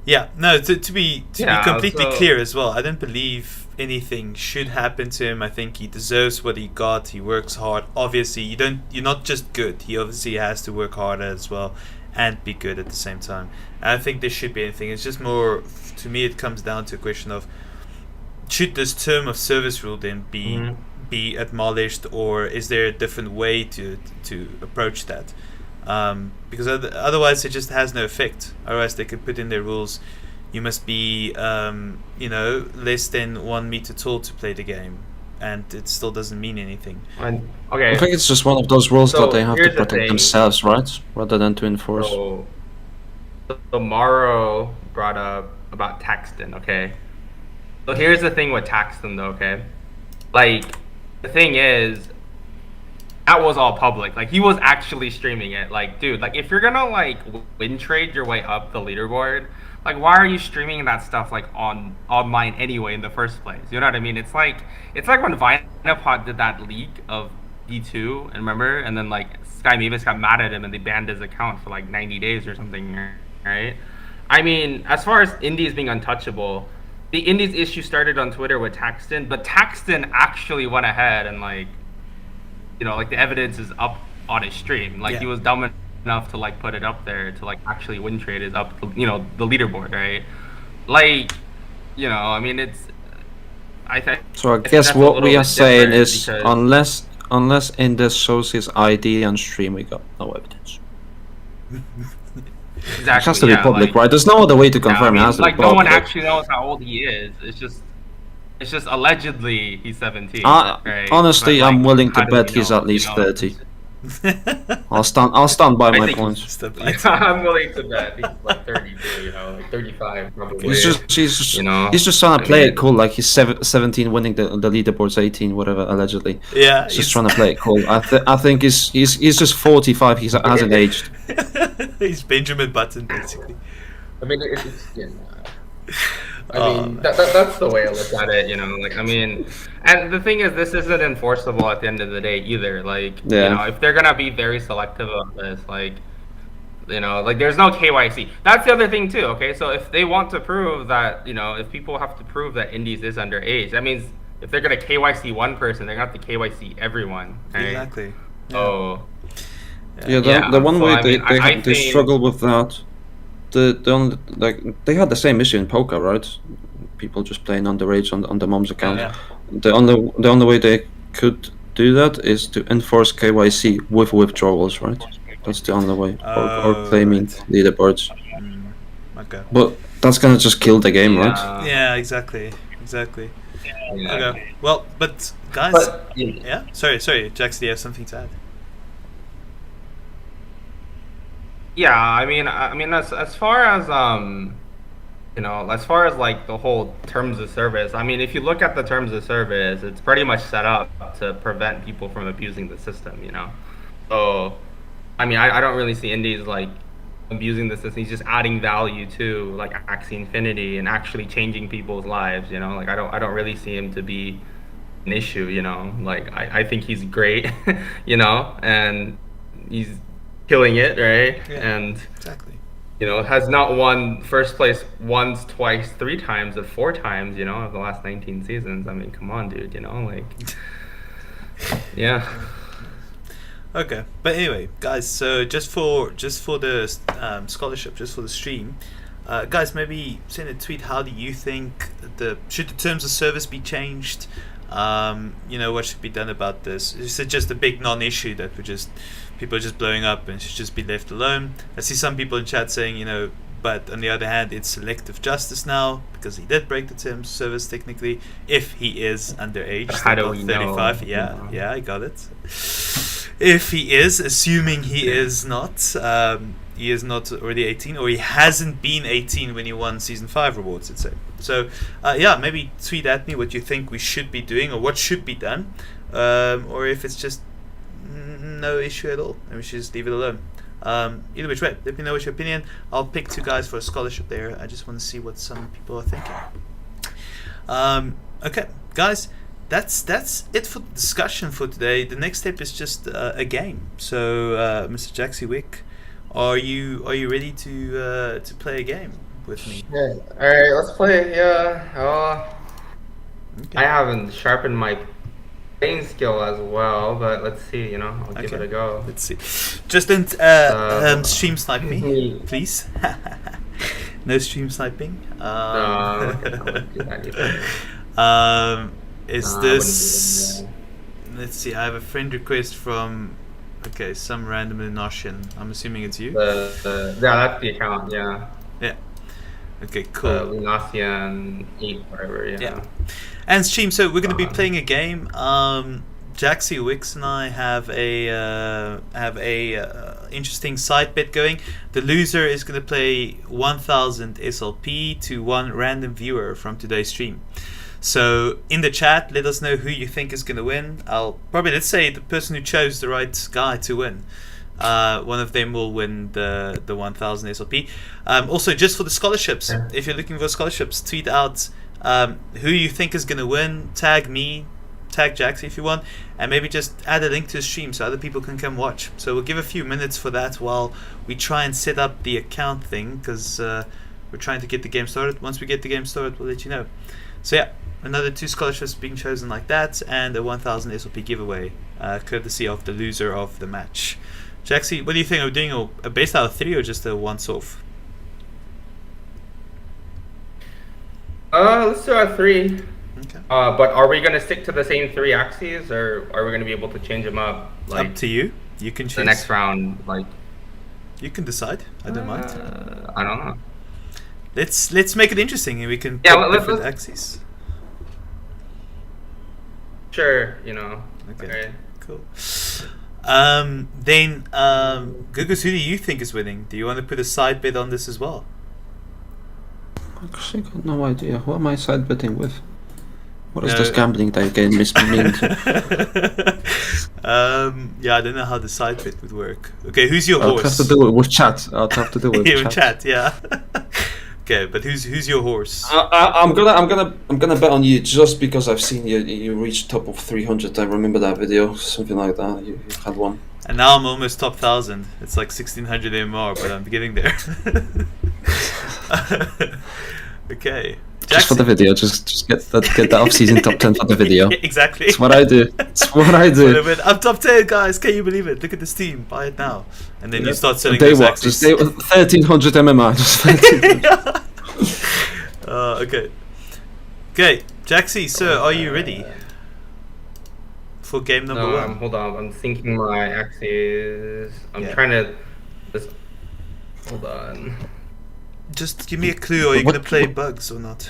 Yeah, no. To be Yeah, completely so- clear as well, I don't believe anything should happen to him. I think he deserves what he got. He works hard. Obviously, you're not just good. He obviously has to work harder as well and be good at the same time. And I think there should be anything. It's just more, to me, it comes down to a question of, should this term of service rule then be abolished, or is there a different way to approach that? Because otherwise it just has no effect. Otherwise they could put in their rules, you must be less than 1 meter tall to play the game, and it still doesn't mean anything. Okay. I think it's just one of those rules So, that they have to here's the protect thing. themselves, right? Rather than to enforce. So Morrow brought up about Taxton, okay? So here's the thing with Taxton, though, okay? Like, the thing is, that was all public. Like, he was actually streaming it. Like, dude, like, if you're gonna, like, win trade your way up the leaderboard, like, why are you streaming that stuff, like, online anyway in the first place? You know what I mean? It's like when Vinapod did that leak of D2, and remember? And then, like, Sky Mavis got mad at him and they banned his account for, like, 90 days or something, right? I mean, as far as Indies being untouchable, the Indies issue started on Twitter with Taxton, but Taxton actually went ahead and, like, you know, like, the evidence is up on his stream. Like, Yeah. he was dumb enough to, like, put it up there to, like, actually win trade is up, you know, the leaderboard, right? Like, you know, I mean, it's... So I think guess that's a what little we are bit saying different is, because- unless Indes shows his ID on stream, we got no evidence. Exactly, It has to be yeah, public, like, right? There's no other way to yeah, I confirm. mean, It has to like, be no one public. actually knows how old he is. It's just allegedly he's 17. Uh, right? honestly, But, like, I'm willing to how do bet we he's know, at least you know? 30. I'll stand by I my think points. I'm willing to bet he's like 32, you know, like 35 probably. He's just you know, he's just trying to I play mean- it cool, like he's 17 winning the leaderboard's 18, whatever, allegedly. Yeah, He's just trying to play it cool. I think he's just 45. He hasn't aged. He's Benjamin Button basically. I mean, it's I mean, that's the way I look at it, you know. Like, I mean, and the thing is, this isn't enforceable at the end of the day either. Like, Yeah. you know, if they're gonna be very selective of this, like, you know, like, there's no KYC. That's the other thing too. Okay, so if they want to prove that, you know, if people have to prove that Indies is underage, that means if they're gonna KYC one person, they're gonna have to KYC everyone. Right? Exactly. Oh, Yeah, Yeah, the one so, way I mean, I they think- struggle with that. The only, like, they had the same issue in poker, right? People just playing underage on the mom's account. Yeah. The only way they could do that is to enforce KYC with withdrawals, right? That's the only way, or claiming right. leaderboards. Okay. But that's gonna just kill the game, right? Yeah, exactly. yeah. Okay. Well, but guys, But, yeah. Sorry, Jax, do you have something to add? yeah, I mean, as far as you know, as far as like the whole terms of service, I mean, if you look at the terms of service, it's pretty much set up to prevent people from abusing the system, you know. So, I mean, I don't really see Indies like abusing the system. He's just adding value to like Axie Infinity and actually changing people's lives, you know. Like, I don't really see him to be an issue, you know. Like, I think he's great, you know, and he's killing it, right? Yeah. And Exactly. you know, has not won first place once, twice, 3 times, or 4 times, you know, of the last 19 seasons. I mean, come on, dude, you know, like, yeah. Okay, but anyway, guys. So just for the scholarship, just for the stream, guys, maybe send a tweet. How do you think should the terms of service be changed? What should be done about this? Is it just a big non-issue that people are just blowing up and should just be left alone? I see some people in chat saying, but on the other hand, it's selective justice now because he did break the terms of service technically, if he is underage. How do we 35. know? Yeah, I got it. If he is, assuming he is not already 18, or he hasn't been 18 when he won season 5 rewards, let's say. So maybe tweet at me what you think we should be doing or what should be done, or if it's just no issue at all and we should just leave it alone. Either which way, let me know what's your opinion. I'll pick 2 guys for a scholarship there. I just want to see what some people are thinking. Okay, guys, that's it for the discussion for today. The next step is just a game. So, Mr. Jaxie Wick, are you ready to play a game with me? Yeah. All right, let's play. Yeah. Okay. I haven't sharpened my playing skill as well, but let's see. I'll give it a go. Let's see. Just don't stream snipe me, please. No stream sniping. No, I wouldn't do that either. Is this? Let's see. I have a friend request from. Okay, some random Inosian. I'm assuming it's you. Yeah, that's the account. Yeah. Yeah. Okay, cool. Lunasian 8, whatever. Yeah. And stream. So we're going to be playing a game. Jaxie Wicks and I have a interesting side bet going. The loser is going to play 1,000 SLP to one random viewer from today's stream. So in the chat, let us know who you think is going to win. Let's say the person who chose the right guy to win. One of them will win the 1,000 SLP. Also, just for the scholarships, if you're looking for scholarships, tweet out who you think is going to win. Tag me, tag Jaxie if you want, and maybe just add a link to the stream so other people can come watch. So we'll give a few minutes for that while we try and set up the account thing, because we're trying to get the game started. Once we get the game started, we'll let you know. So yeah, another 2 scholarships being chosen like that, and a 1,000 SLP giveaway, courtesy of the loser of the match. Jaxie, what do you think? Are we doing a best out of 3 or just a once-off? Let's do a 3. Okay. But are we gonna stick to the same 3 Axies, or are we gonna be able to change them up? Up to you. You can choose. The next round, you can decide. I don't mind. I don't know. Let's make it interesting, and we can pick different Axies. Sure. Okay. Cool. Then, Gugus, who do you think is winning? Do you want to put a side bet on this as well? Actually, got no idea. Who am I side betting with? What is this gambling type game mean? I don't know how the side bet would work. Okay, who's your horse? I'll have to do it with chat. I'll have to do it with chat. Yeah. Okay, but who's your horse? I'm gonna bet on you just because I've seen you reach top of 300. I remember that video, something like that. You had one. And now I'm almost top 1,000. It's like 1,600 MR, but I'm getting there. Okay. Jaxie. Just for the video, just get the off-season top 10 for the video. Exactly. That's what I do. I'm top 10, guys. Can you believe it? Look at this team. Buy it now. And then you start selling those Axies. Just 1,300 MMR. Just 1,300. Okay. Okay, Jaxie, sir, are you ready for game number 1? Hold on. I'm thinking my Axies. I'm trying to. Hold on. Just give me a clue. Are you going to play bugs or not?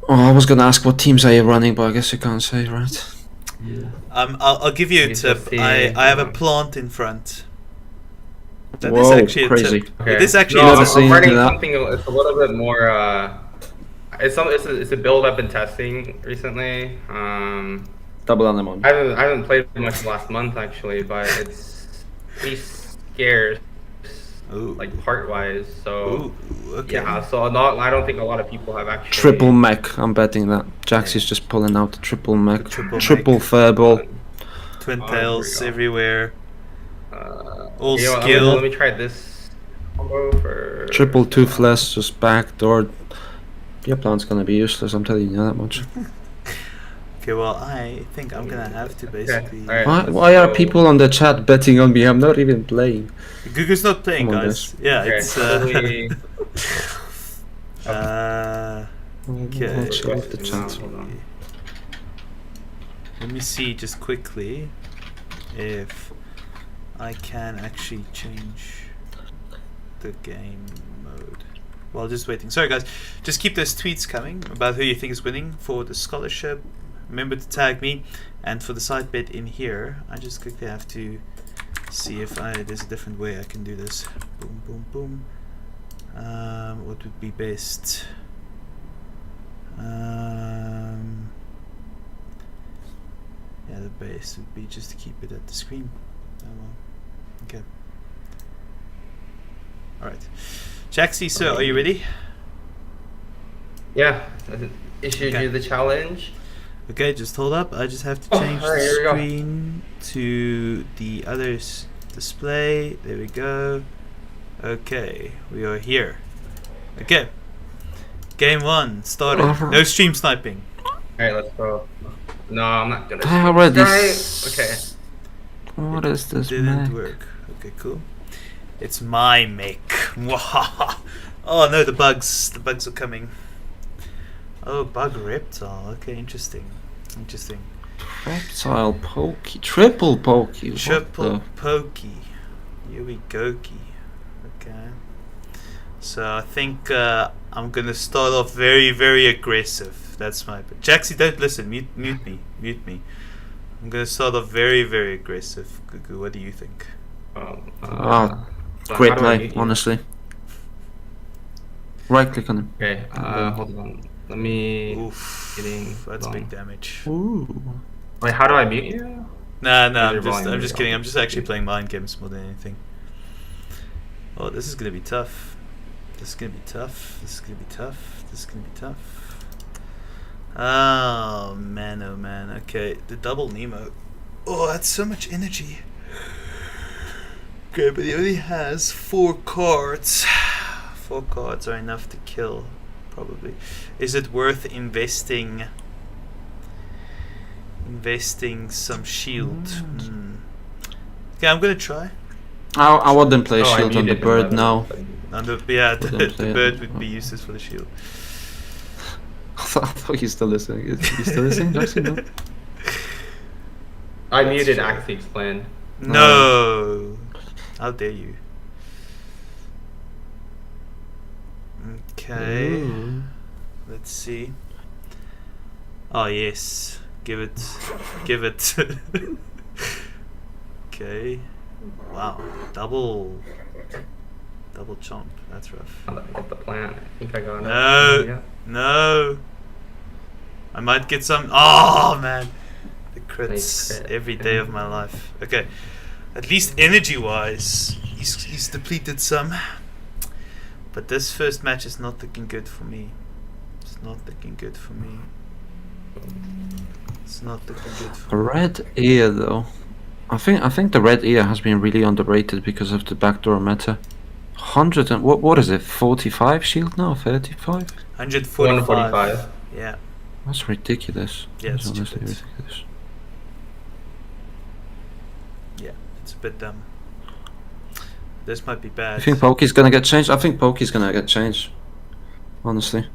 Oh, I was going to ask what teams are you running, but I guess you can't say, right? Yeah. I'll give you a tip. I have a plant in front. That Whoa, is actually crazy. a tip. Okay. It is actually No, a tip. I'm running something. It's a little bit more. It's a build I've been testing recently. Double anemone. I haven't played much last month actually, but it's pretty scarce. Ooh. Like part wise, so okay. Yeah, so I don't think a lot of people have actually Triple mech, I'm betting that. Jaxie's just pulling out the triple mech. Triple mech. furball. Twin tails everywhere. All you know, skill. Let me try this combo for Triple toothless, just backdoor. Your plant's gonna be useless, I'm telling you that much. Okay, well, I think I'm gonna have to basically. Okay. Alright, Why are people on the chat betting on me? I'm not even playing. Gugu's not playing, guys. Yeah, okay. it's. Okay. Let's leave the chat. Hold on. Let me see just quickly if I can actually change the game mode. While just waiting. Sorry guys, just keep those tweets coming about who you think is winning for the scholarship. Remember to tag me, and for the side bet in here, I just quickly have to see if there's a different way I can do this. Boom, boom, boom. What would be best? Yeah, the base would be just to keep it at the screen. Oh well. Okay. Alright. Jaxie, sir, are you ready? Yeah, I issued Okay. you the challenge. Okay, just hold up. I just have to change alright, here we the go. screen to the other display. There we go. Okay, we are here. Okay. Game 1 started. No stream sniping. Alright, let's go. No, I'm not gonna. I already. Okay. What is this, Didn't man? work. Okay, cool. It's my make. Oh no, the bugs. The bugs are coming. Oh, bug reptile. Okay, interesting. Interesting. Reptile pokey, triple pokey. What Triple the- pokey. Here we go. Okay. So I think I'm gonna start off very, very aggressive. That's my. Jaxie, don't listen. Mute me. Mute me. I'm gonna start off very, very aggressive. Gugu, what do you think? So Great how do I play, mute you? honestly. Right click on him. Okay, hold on. Let me. Oof, Getting that's long. big damage. Ooh. Wait, how do I mute you? Nah, Is I'm your just volume kidding. really I'm just actually playing mind games more than anything. Oh, this is gonna be tough. This is gonna be tough. This is gonna be tough. This is gonna be tough. Oh man, oh man. Okay, the double Nemo. Oh, that's so much energy. Okay, but he only has 4 cards. 4 cards are enough to kill, probably. Is it worth investing some shield? Okay, I'm gonna try. I wouldn't play Oh, I shield on the muted him, bird by the now. way. And the Wouldn't play it. bird would be useless for the shield. I thought he's still listening. Is he still listening, Jackson? No? I That's muted true. Axie's plan. No! How dare you? Okay. Ooh. Let's see. Oh yes. Give it. Give it. Okay. Wow. Double chomp. That's rough. Let me get the plan. I think I got it. No. Yeah. No. I might get some. Oh man. The crits Nice crit. every day of my life. Okay. At least energy wise, he's depleted some. But this first match is not looking good for me. It's not looking good for me. It's not looking good for A red ear though. I think the red ear has been really underrated because of the backdoor meta. 100 and what is it? 45 shield now? 35? 145. 145. Yeah. That's ridiculous. Yeah, That's it's honestly stupid. ridiculous. Yeah. It's a bit dumb. This might be bad. You think Pokey's gonna get changed? I think Pokey's gonna get changed. Honestly.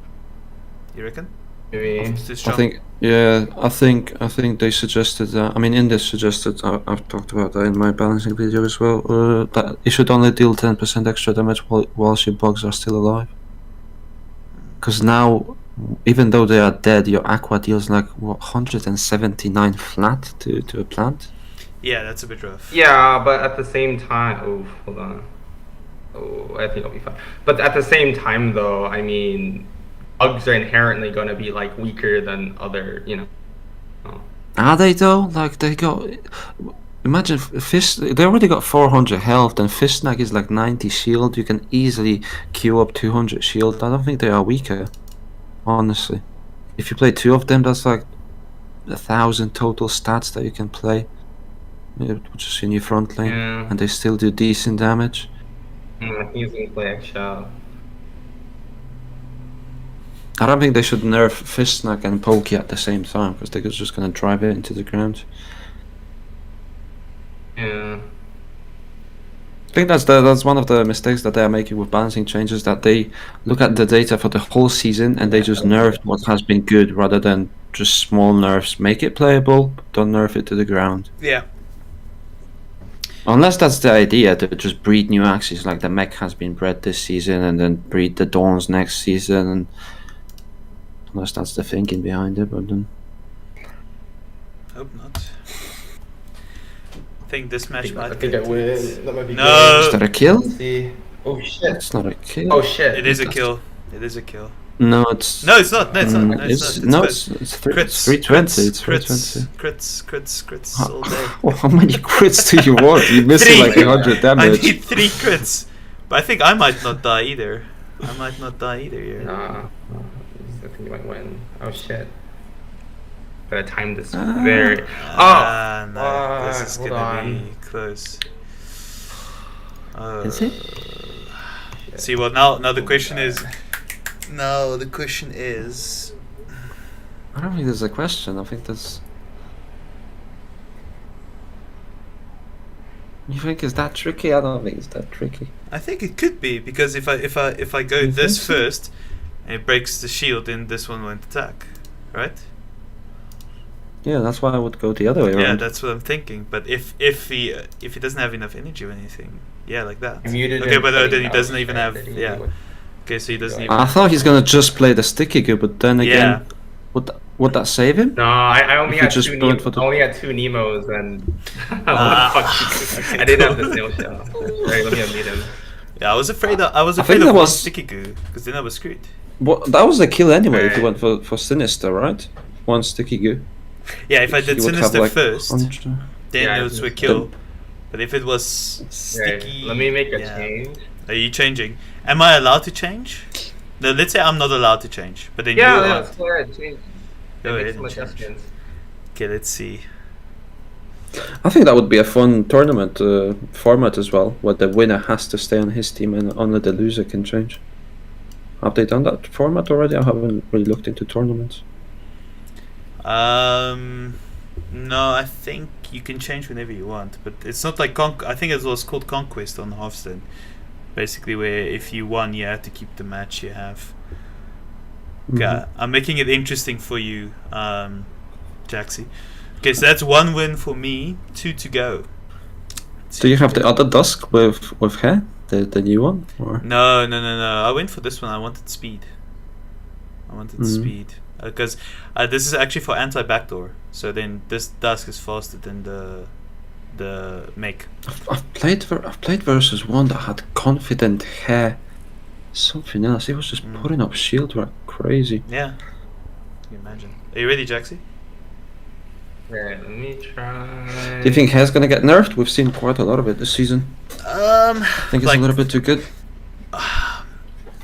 You reckon? Maybe. It's too I strong. think, yeah, I think they suggested. I mean, Indes suggested. I've talked about that in my balancing video as well. That you should only deal 10% extra damage whilst your bugs are still alive. Because now, even though they are dead, your aqua deals like what 179 flat to a plant. Yeah, that's a bit rough. Yeah, but at the same time, oh, hold on. Oh, I think I'll be fine. But at the same time, though, I mean, bugs are inherently going to be like weaker than other, you know. Oh. Are they though? Like they got. Imagine Fist. They already got 400 health, and Fistnag is like 90 shield. You can easily queue up 200 shield. I don't think they are weaker, honestly. If you play 2 of them, that's like 1,000 total stats that you can play. Just in your front lane, Yeah. and they still do decent damage. I think he's going to play X-Shell. I don't think they should nerf Fistnag and Pokey at the same time, because they're just gonna drive it into the ground. Yeah. think that's one of the mistakes that they are making with balancing changes, that they look at the data for the whole season and they just nerf what has been good rather than just small nerfs. Make it playable, but don't nerf it to the ground. Yeah. Unless that's the idea, to just breed new Axies, like the mech has been bred this season, and then breed the Dawns next season. And unless that's the thinking behind it, but then Hope not. I think this match I might think I win. That might be No. is that a kill? good. See. Oh shit. It's not a kill. Oh shit. It is a kill. It is a kill. No, it's No, it's not. No, it's not. No, it's not. no, close. it's Crits, 320. It's crits, 320. crits all day. How many crits do you want? You're missing Three. like 100 I damage. need 3 crits. But I think I might not die either. I might not die either here. Nah. I think you might win. Oh shit. Gotta time this very. Ah, no, this is hold gonna on. be close. Is it? See, well, now the question is. Now the question is. I don't think there's a question. I think there's. You think it's that tricky? I don't think it's that tricky. I think it could be because if I go You this think so? first, and it breaks the shield, then this one won't attack, right? Yeah, that's why I would go the other way Yeah, around. that's what I'm thinking. But if he doesn't have enough energy or anything, yeah, like that. I muted Okay, him, but so then he oh, doesn't even shit, have. then he Yeah. would- Okay, so he doesn't even. I thought he's gonna just play the sticky goo, but then Yeah. again, would that save him? No, I only If you had just two. go in for the- I only had 2 Nemos and. Ah. What the fuck? I didn't have the snail shell. Right, let me unmute him. Yeah, I was afraid. I was I afraid think of that one was- sticky goo because then I was screwed. What, that was the kill anyway. If you Right. went for Sinister, right? One sticky goo. Yeah, if I did You would have, sinister like, first, 100. then Yeah, it was a Sinister. kill. But if it was Right, sticky, let me make a yeah. change. Are you changing? Am I allowed to change? No, let's say I'm not allowed to change, but then Yeah, you yeah, are. let's go ahead, change. Go Make ahead some and change. adjustments. Okay, let's see. I think that would be a fun tournament format as well, where the winner has to stay on his team and only the loser can change. Have they done that format already? I haven't really looked into tournaments. No, I think you can change whenever you want, but it's not like I think it was called Conquest on Hearthstone. Basically, where if you won, you have to keep the match you have. Okay, Mhm. I'm making it interesting for you, Jaxie. Okay, so that's 1 win for me, 2 to go. Do you have the other Dusk with hair, the new one, or? No. I went for this one. I wanted speed. Speed because this is actually for anti-backdoor. So then this Dusk is faster than the make. I've played versus one that had confident hair. Something else. He was just putting up shield work crazy. Yeah, can you imagine? Are you ready, Jaxie? Right, let me try. Do you think hair's gonna get nerfed? We've seen quite a lot of it this season. I think it's like, a little bit too good.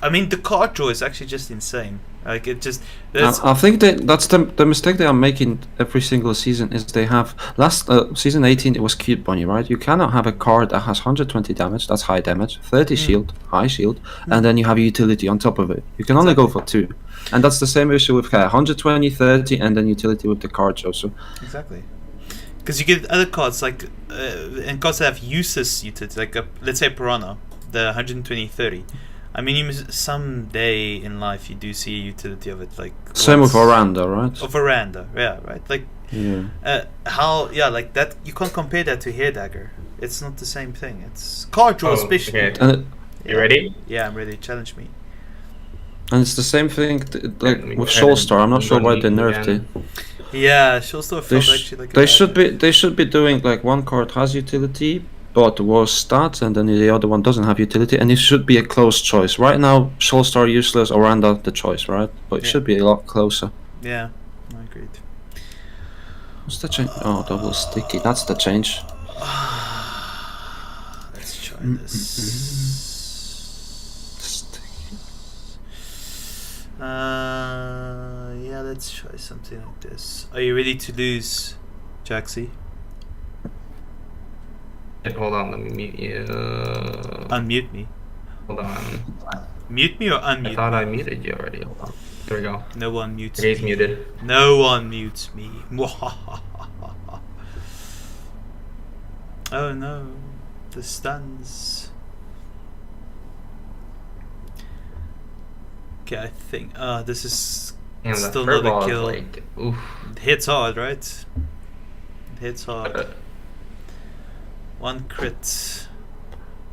I mean, the card draw is actually just insane. Like it just. I think that's the mistake they are making every single season is they have last season 18 it was Cute Bunny, right? You cannot have a card that has 120 damage, that's high damage, 30 shield, high shield, and then you have utility on top of it. You can only go for 2, and that's the same issue with hair: 120, 30, and then utility with the cards also. Exactly. Because you get other cards like and cards that have useless utility, like let's say Piranha, the 120, 30. I mean, someday in life you do see a utility of it, like Same with once- Oranda, right? Or Veranda, yeah, right. Like Yeah. like that. You can't compare that to Hair Dagger. It's not the same thing. It's card draw, especially. Okay. And You ready? Yeah, I'm ready. Challenge me. it's the same thing like Let me with go ahead and Soulstar. I'm not sure why they unmute nerfed it. again. Yeah, she'll still They, felt actually like a they bad should guy. be doing like one card has utility but was stats and then the other one doesn't have utility, and it should be a close choice. Right now Soulstar useless, Oranda the choice, right? But it Yeah. should be a lot closer. Yeah, I agreed. What's the change? Oh, double sticky, that's the change. Let's try Mm, this. Sticky. Yeah, let's try something like this. Are you ready to lose, Jaxie? Hold on, let me mute you. Unmute me. Hold on. Mute me or I unmute thought me? I muted you already. Hold on. There we go. No one mutes Today's me. muted. No one mutes me. Oh no. the stuns. Okay, I think. This is And the still third not a ball is kill. like, oof. It hits hard, right? It hits hard. One crit.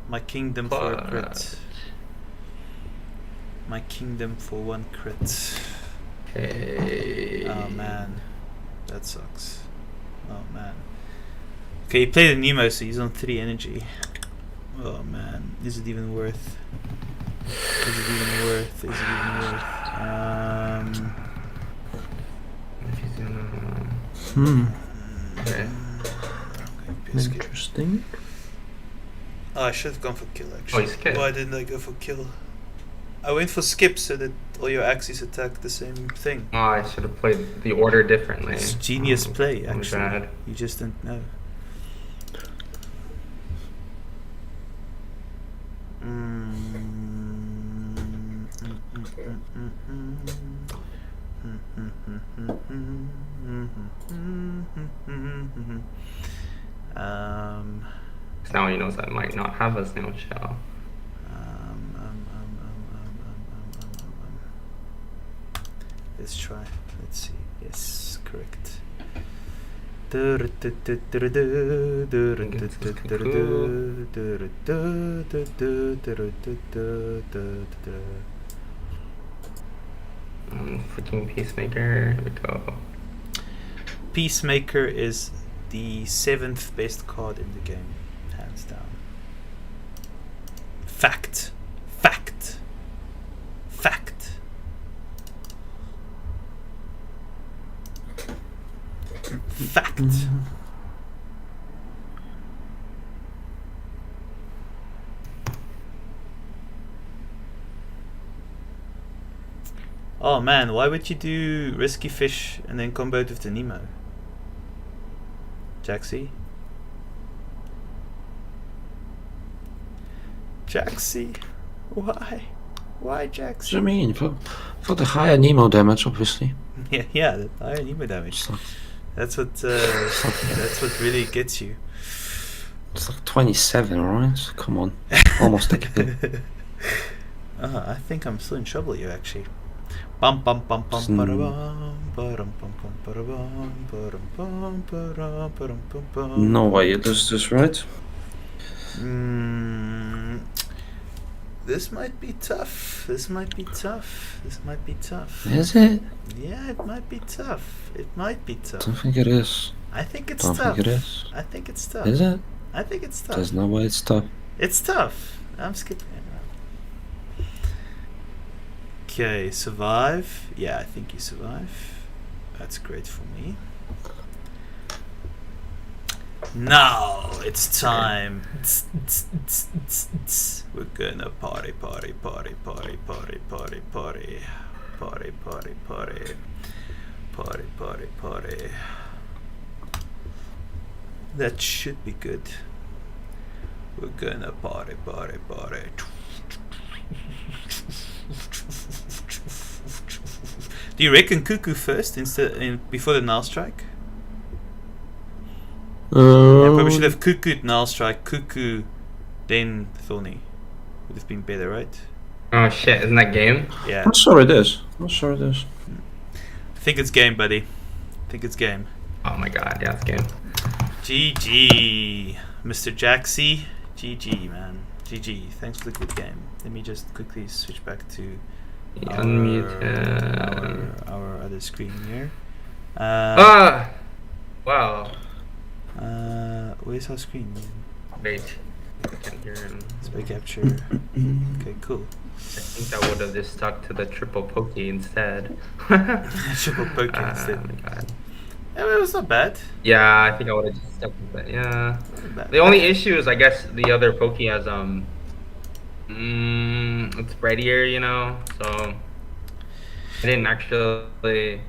My kingdom for a crit. My kingdom for one crit. Hey. Oh man, that sucks. Oh man. Okay, he played a Nemo, so he's on 3 energy. Oh man, is it even worth? Is it even worth? Is it even worth? If he's gonna... Okay. Interesting. Oh, I should have gone for kill Oh, actually. he's kill. Why didn't I go for kill? I went for skip so that all your Axies attack the same thing. Oh, I should have played the order differently. It's genius play, I'm actually. bad. You just didn't know. Now he knows I might not have a snail shell. Let's try. Let's see. Yes, correct. Freaking Peacemaker. Here we go. Peacemaker is the 7th best card in the game, hands down. Fact. Fact. Fact. Fact. Oh man, why would you do Risky Fish and then combo it with the Nemo? Jaxie? Jaxie? Why? Why Jaxie? What do you mean? For the higher Nemo damage, obviously. Yeah, the higher Nemo damage. Sucks. That's what really gets you. It's like 27, right? Come on. Almost a kill. I think I'm still in trouble here actually. Bum bum bum bum ba-da-bum, ba-dum bum bum ba-da-bum, ba-dum bum ba-dum ba-dum bum bum. No way you lose this, right? This might be tough. This might be tough. This might be tough. Is it? Yeah, it might be tough. It might be tough. Don't think it is. I think it's Don't tough. think it is. I think it's tough. Is it? I think it's tough. There's no way it's tough. It's tough. I'm skipping it now. Okay, survive. Yeah, I think you survive. That's great for me. Now it's time. We're gonna party, party, party, party, party, party, party, party, party, party, party, party, party. That should be good. We're gonna party, party, party. Do you reckon Cuckoo first before the Null Strike? I probably should have Cuckooed Null Strike, Cuckoo, then Thorny. Would have been better, right? Oh shit, isn't that game? Yeah. I'm sure it is. I'm sure it is. I think it's game, buddy. I think it's game. Oh my god, yeah, it's game. GG, Mr. Jaxie. GG, man. GG. Thanks for the good game. Let me just quickly switch back to our other screen here. Wow. Where's our screen? Wait. I can hear him. Display capture. Okay, cool. I think I would have just stuck to the triple pokey instead. Triple pokey instead. Oh my god. Yeah, it was not bad. Yeah, I think I would have just stuck with it. Yeah. Not bad. The only issue is, I guess, the other pokey has it's breadier, you know. So I didn't actually.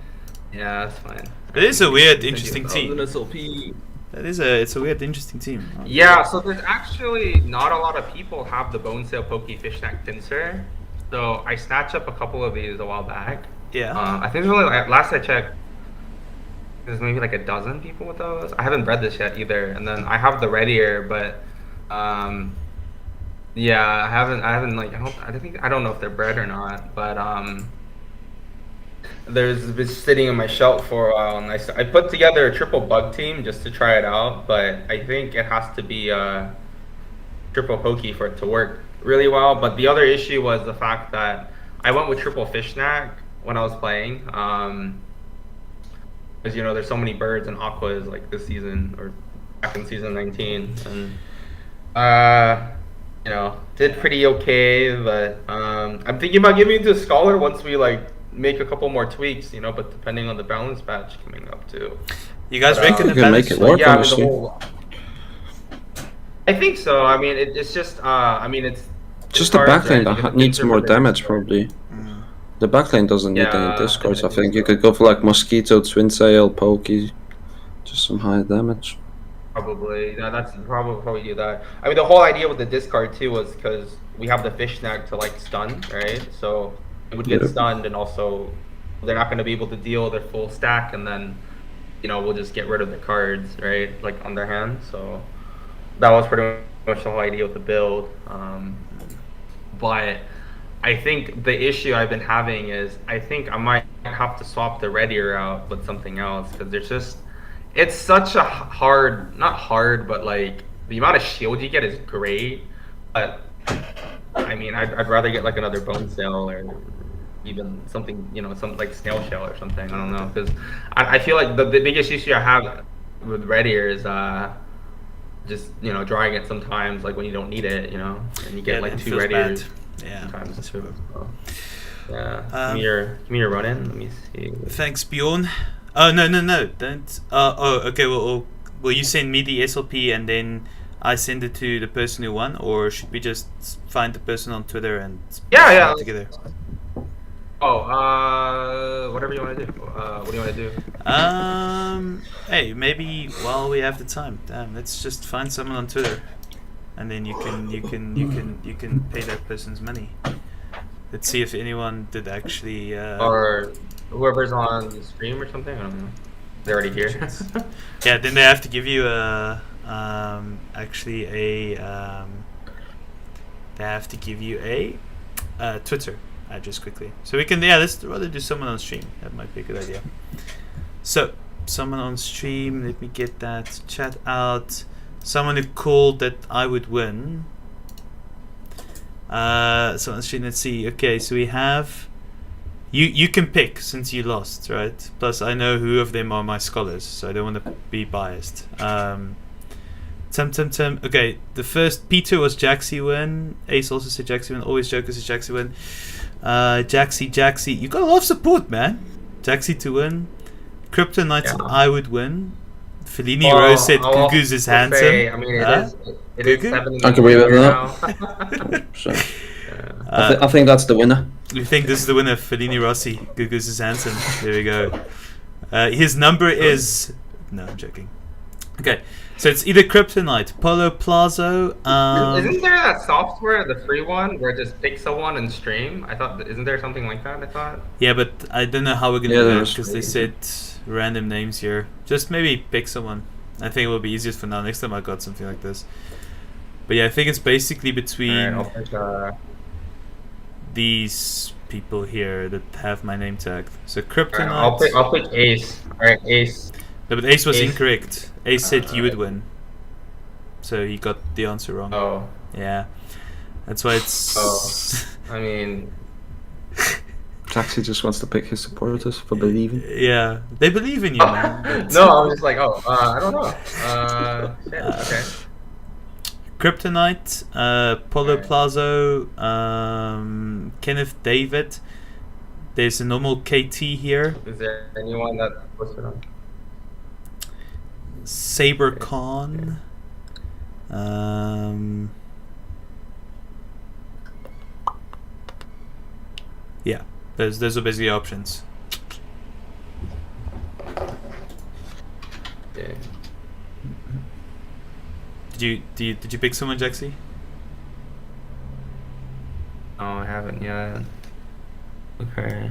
Yeah, that's fine. It is a weird, interesting team. SLP. It's a weird, interesting team. Yeah, so there's actually not a lot of people have the bone sail pokey fish neck pincer. So I snatched up a couple of these a while back. Yeah. I think there's only, last I checked, there's maybe like a dozen people with those. I haven't bred this yet either. And then I have the red ear, but Yeah, I haven't like I don't know if they're bred or not, but there's been sitting on my shelf for a while, and I put together a triple bug team just to try it out, but I think it has to be triple pokey for it to work really well. But the other issue was the fact that I went with triple fishknack when I was playing, because you know there's so many birds and aquas like this season or back in season 19, and you know, did pretty okay, but I'm thinking about giving it to a scholar once we like make a couple more tweaks, you know, but depending on the balance patch coming up too. You guys But, reckon You the can make balance? it work, yeah, I mean, honestly. I think so. I mean, it's just I mean, it's Just the cards, backlane right? that Because needs things are more for the damage, discard. probably. Mm. The backlane doesn't need Yeah, any discards. I I think think you so. could go for like Mosquito, Twin Sail, Pokey, just some high damage. Probably. Yeah, that's probably do that. I mean, the whole idea with the discard too was because we have the fishknack to like stun, right? So it would get Yep. stunned, and also they're not going to be able to deal their full stack, and then you know we'll just get rid of the cards, right? Like on their hand. So that was pretty much the whole idea with the build. But I think the issue I've been having is I think I might have to swap the red ear out with something else because there's just it's such a hard, not hard, but like the amount of shield you get is great. But I mean, I'd rather get like another bone sail or even something, you know, some like snail shell or something. I don't know because I feel like the biggest issue I have with red ear is just you know drawing it sometimes like when you don't need it, you know, and you get Yeah, like it 2 feels red bad. ears. Yeah, Sometimes that's too. true. So, yeah. Um, give me your run in. Let me see. Thanks, Bjorn. Oh no, don't. Okay. Well, will you send me the SLP and then I send it to the person who won, or should we just find the person on Twitter and Yeah, put yeah. it together? Oh, whatever you want to do. What do you want to do? Hey, maybe while we have the time, damn, let's just find someone on Twitter, and then you can pay that person's money. Let's see if anyone did actually. Or whoever's on the stream or something. I don't know. They're already here. Yeah, then they have to give you they have to give you a Twitter address quickly. So we can, let's rather do someone on stream. That might be a good idea. So, someone on stream, let me get that chat out. Someone who called that I would win. So on stream, let's see. Okay, so we have... You can pick since you lost, right? Plus, I know who of them are my scholars, so I don't want to be biased. Tim. Okay, the first Peter was Jaxie win. Ace also said Jaxie win. Always Joker says Jaxie win. Jaxie. You got a lot of support, man. Jaxie to win. Kryptonite said I would win. Fellini Rose said Gugus is handsome. Say, I mean, it is Gugu? 7 I can agree with now. So, I think that's the winner. You think this is the winner, Fellini Rossi? Gugus is handsome. There we go. His number is... No, I'm joking. Okay, so it's either Kryptonite, Polo Plazo... Isn't there that software, the free one, where it just picks someone and stream? I thought, isn't there something like that? I thought. Yeah, but I don't know how we're gonna do that there's because they said random names here. Just maybe pick someone. I think it will be easiest for now. Next time I got something like this. But yeah, I think it's basically between Alright, I'll pick, these people here that have my name tagged. So Kryptonite. I'll pick Ace. Alright, Ace. No, but Ace was Ace. incorrect. Ace said you would win. So he got the answer wrong. Oh. Yeah. That's why it's... Oh. I mean, Jaxie just wants to pick his supporters for believing. Yeah. They believe in you, man. but- no, I'm just like, I don't know. Shit, okay. Kryptonite, Polo Alright. Plazo, Kenneth David. There's a normal KT here. Is there anyone that posted on? Saber Khan. Yeah, those are basically options. Yeah. Did you pick someone, Jaxie? No, I haven't yet. Okay.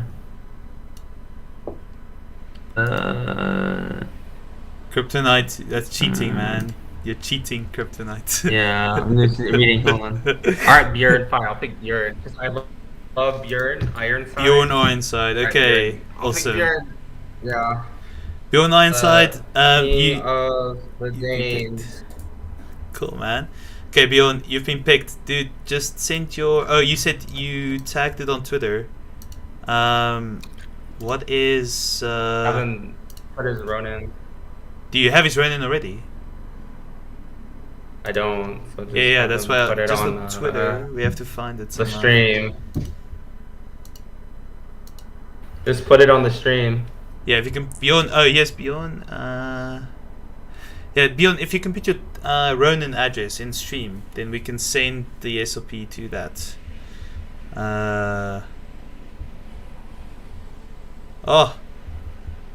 Kryptonite, that's cheating, man. You're cheating, Kryptonite. Yeah, I'm just reading. Hold on. Alright, Bjorn, fine. I'll pick Bjorn. Because I love Bjorn, Ironside. Bjorn Ironside. Okay, Bjorn. I'll pick awesome. Bjorn. Yeah. Bjorn Ironside. King You. of the you've been Danes. picked. Cool, man. Okay, Bjorn, you've been picked. Dude, just send your... Oh, you said you tagged it on Twitter. What is... Haven't put his Ronin. Do you have his Ronin already? I don't. So just Yeah, that's why put it just on on Twitter. We have to find it the somehow. stream. Just put it on the stream. Yeah, if you can... Bjorn... Oh, yes, Bjorn. Yeah, Bjorn, if you can put your Ronin address in stream, then we can send the SLP to that. Oh,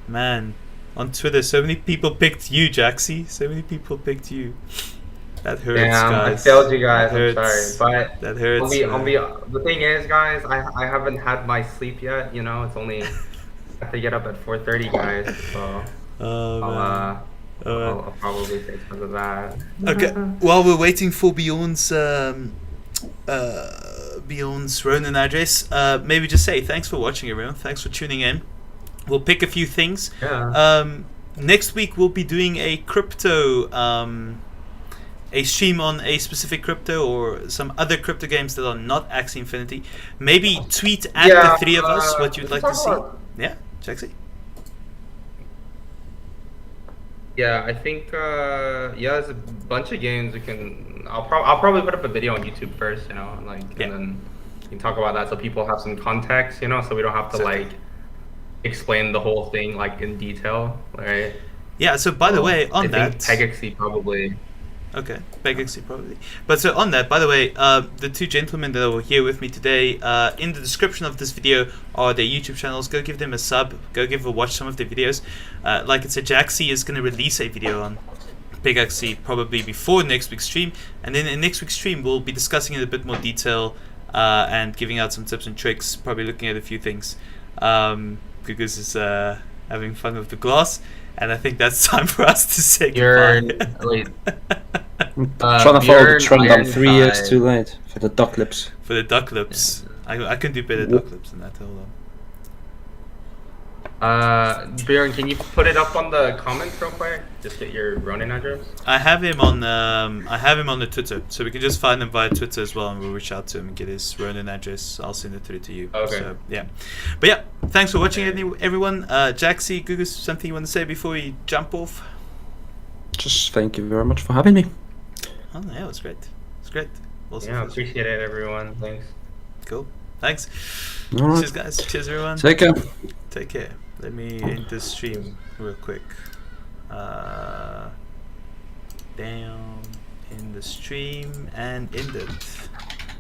man. On Twitter, so many people picked you, Jaxie. So many people picked you. That hurts, Damn, guys. I failed you guys. That I'm hurts. sorry, but That hurts. the thing is, guys, I haven't had my sleep yet. You know, it's only I have to get up at 4:30, guys. So I'll probably say because of that. Okay. While we're waiting for Bjorn's Ronin address, maybe just say thanks for watching, everyone. Thanks for tuning in. We'll pick a few things. Yeah. Next week we'll be doing a crypto, a stream on a specific crypto or some other crypto games that are not Axie Infinity. Maybe tweet at the three of us what you'd like to see. Yeah, Jaxie? Yeah, I think there's a bunch of games we can. I'll probably put up a video on YouTube first, you know, like, and then we can talk about that so people have some context, you know, so we don't have to like explain the whole thing like in detail, right? Yeah. So by the way, on that, I think PegXE probably. Okay, PegXE probably. But so on that, by the way, the two gentlemen that were here with me today, in the description of this video are their YouTube channels. Go give them a sub. Go give a watch some of their videos. Like I said, Jaxie is going to release a video on PegXE probably before next week's stream. And then in next week's stream, we'll be discussing it in a bit more detail and giving out some tips and tricks, probably looking at a few things. Gugus is having fun with the glass. And I think that's time for us to say goodbye. Trying to follow the trend. I'm 3 years too late for the duck lips. For the duck lips. Yeah. I can do better duck lips than that. Hold on. Bjorn, can you put it up on the comments real quick? Just get your Ronin address. I have him on the Twitter, so we can just find him via Twitter as well, and we'll reach out to him and get his Ronin address. I'll send it through to you. Okay. So, yeah, but yeah, thanks for watching, everyone. Jaxie, Gugus, something you want to say before we jump off? Just thank you very much for having me. Oh yeah, it was great. It's great. Awesome. Yeah, appreciate it, everyone. Thanks. Cool. Thanks. All right. Cheers, guys. Cheers, everyone. Take care. Take care. Let me end this stream real quick. Down in the stream and end it.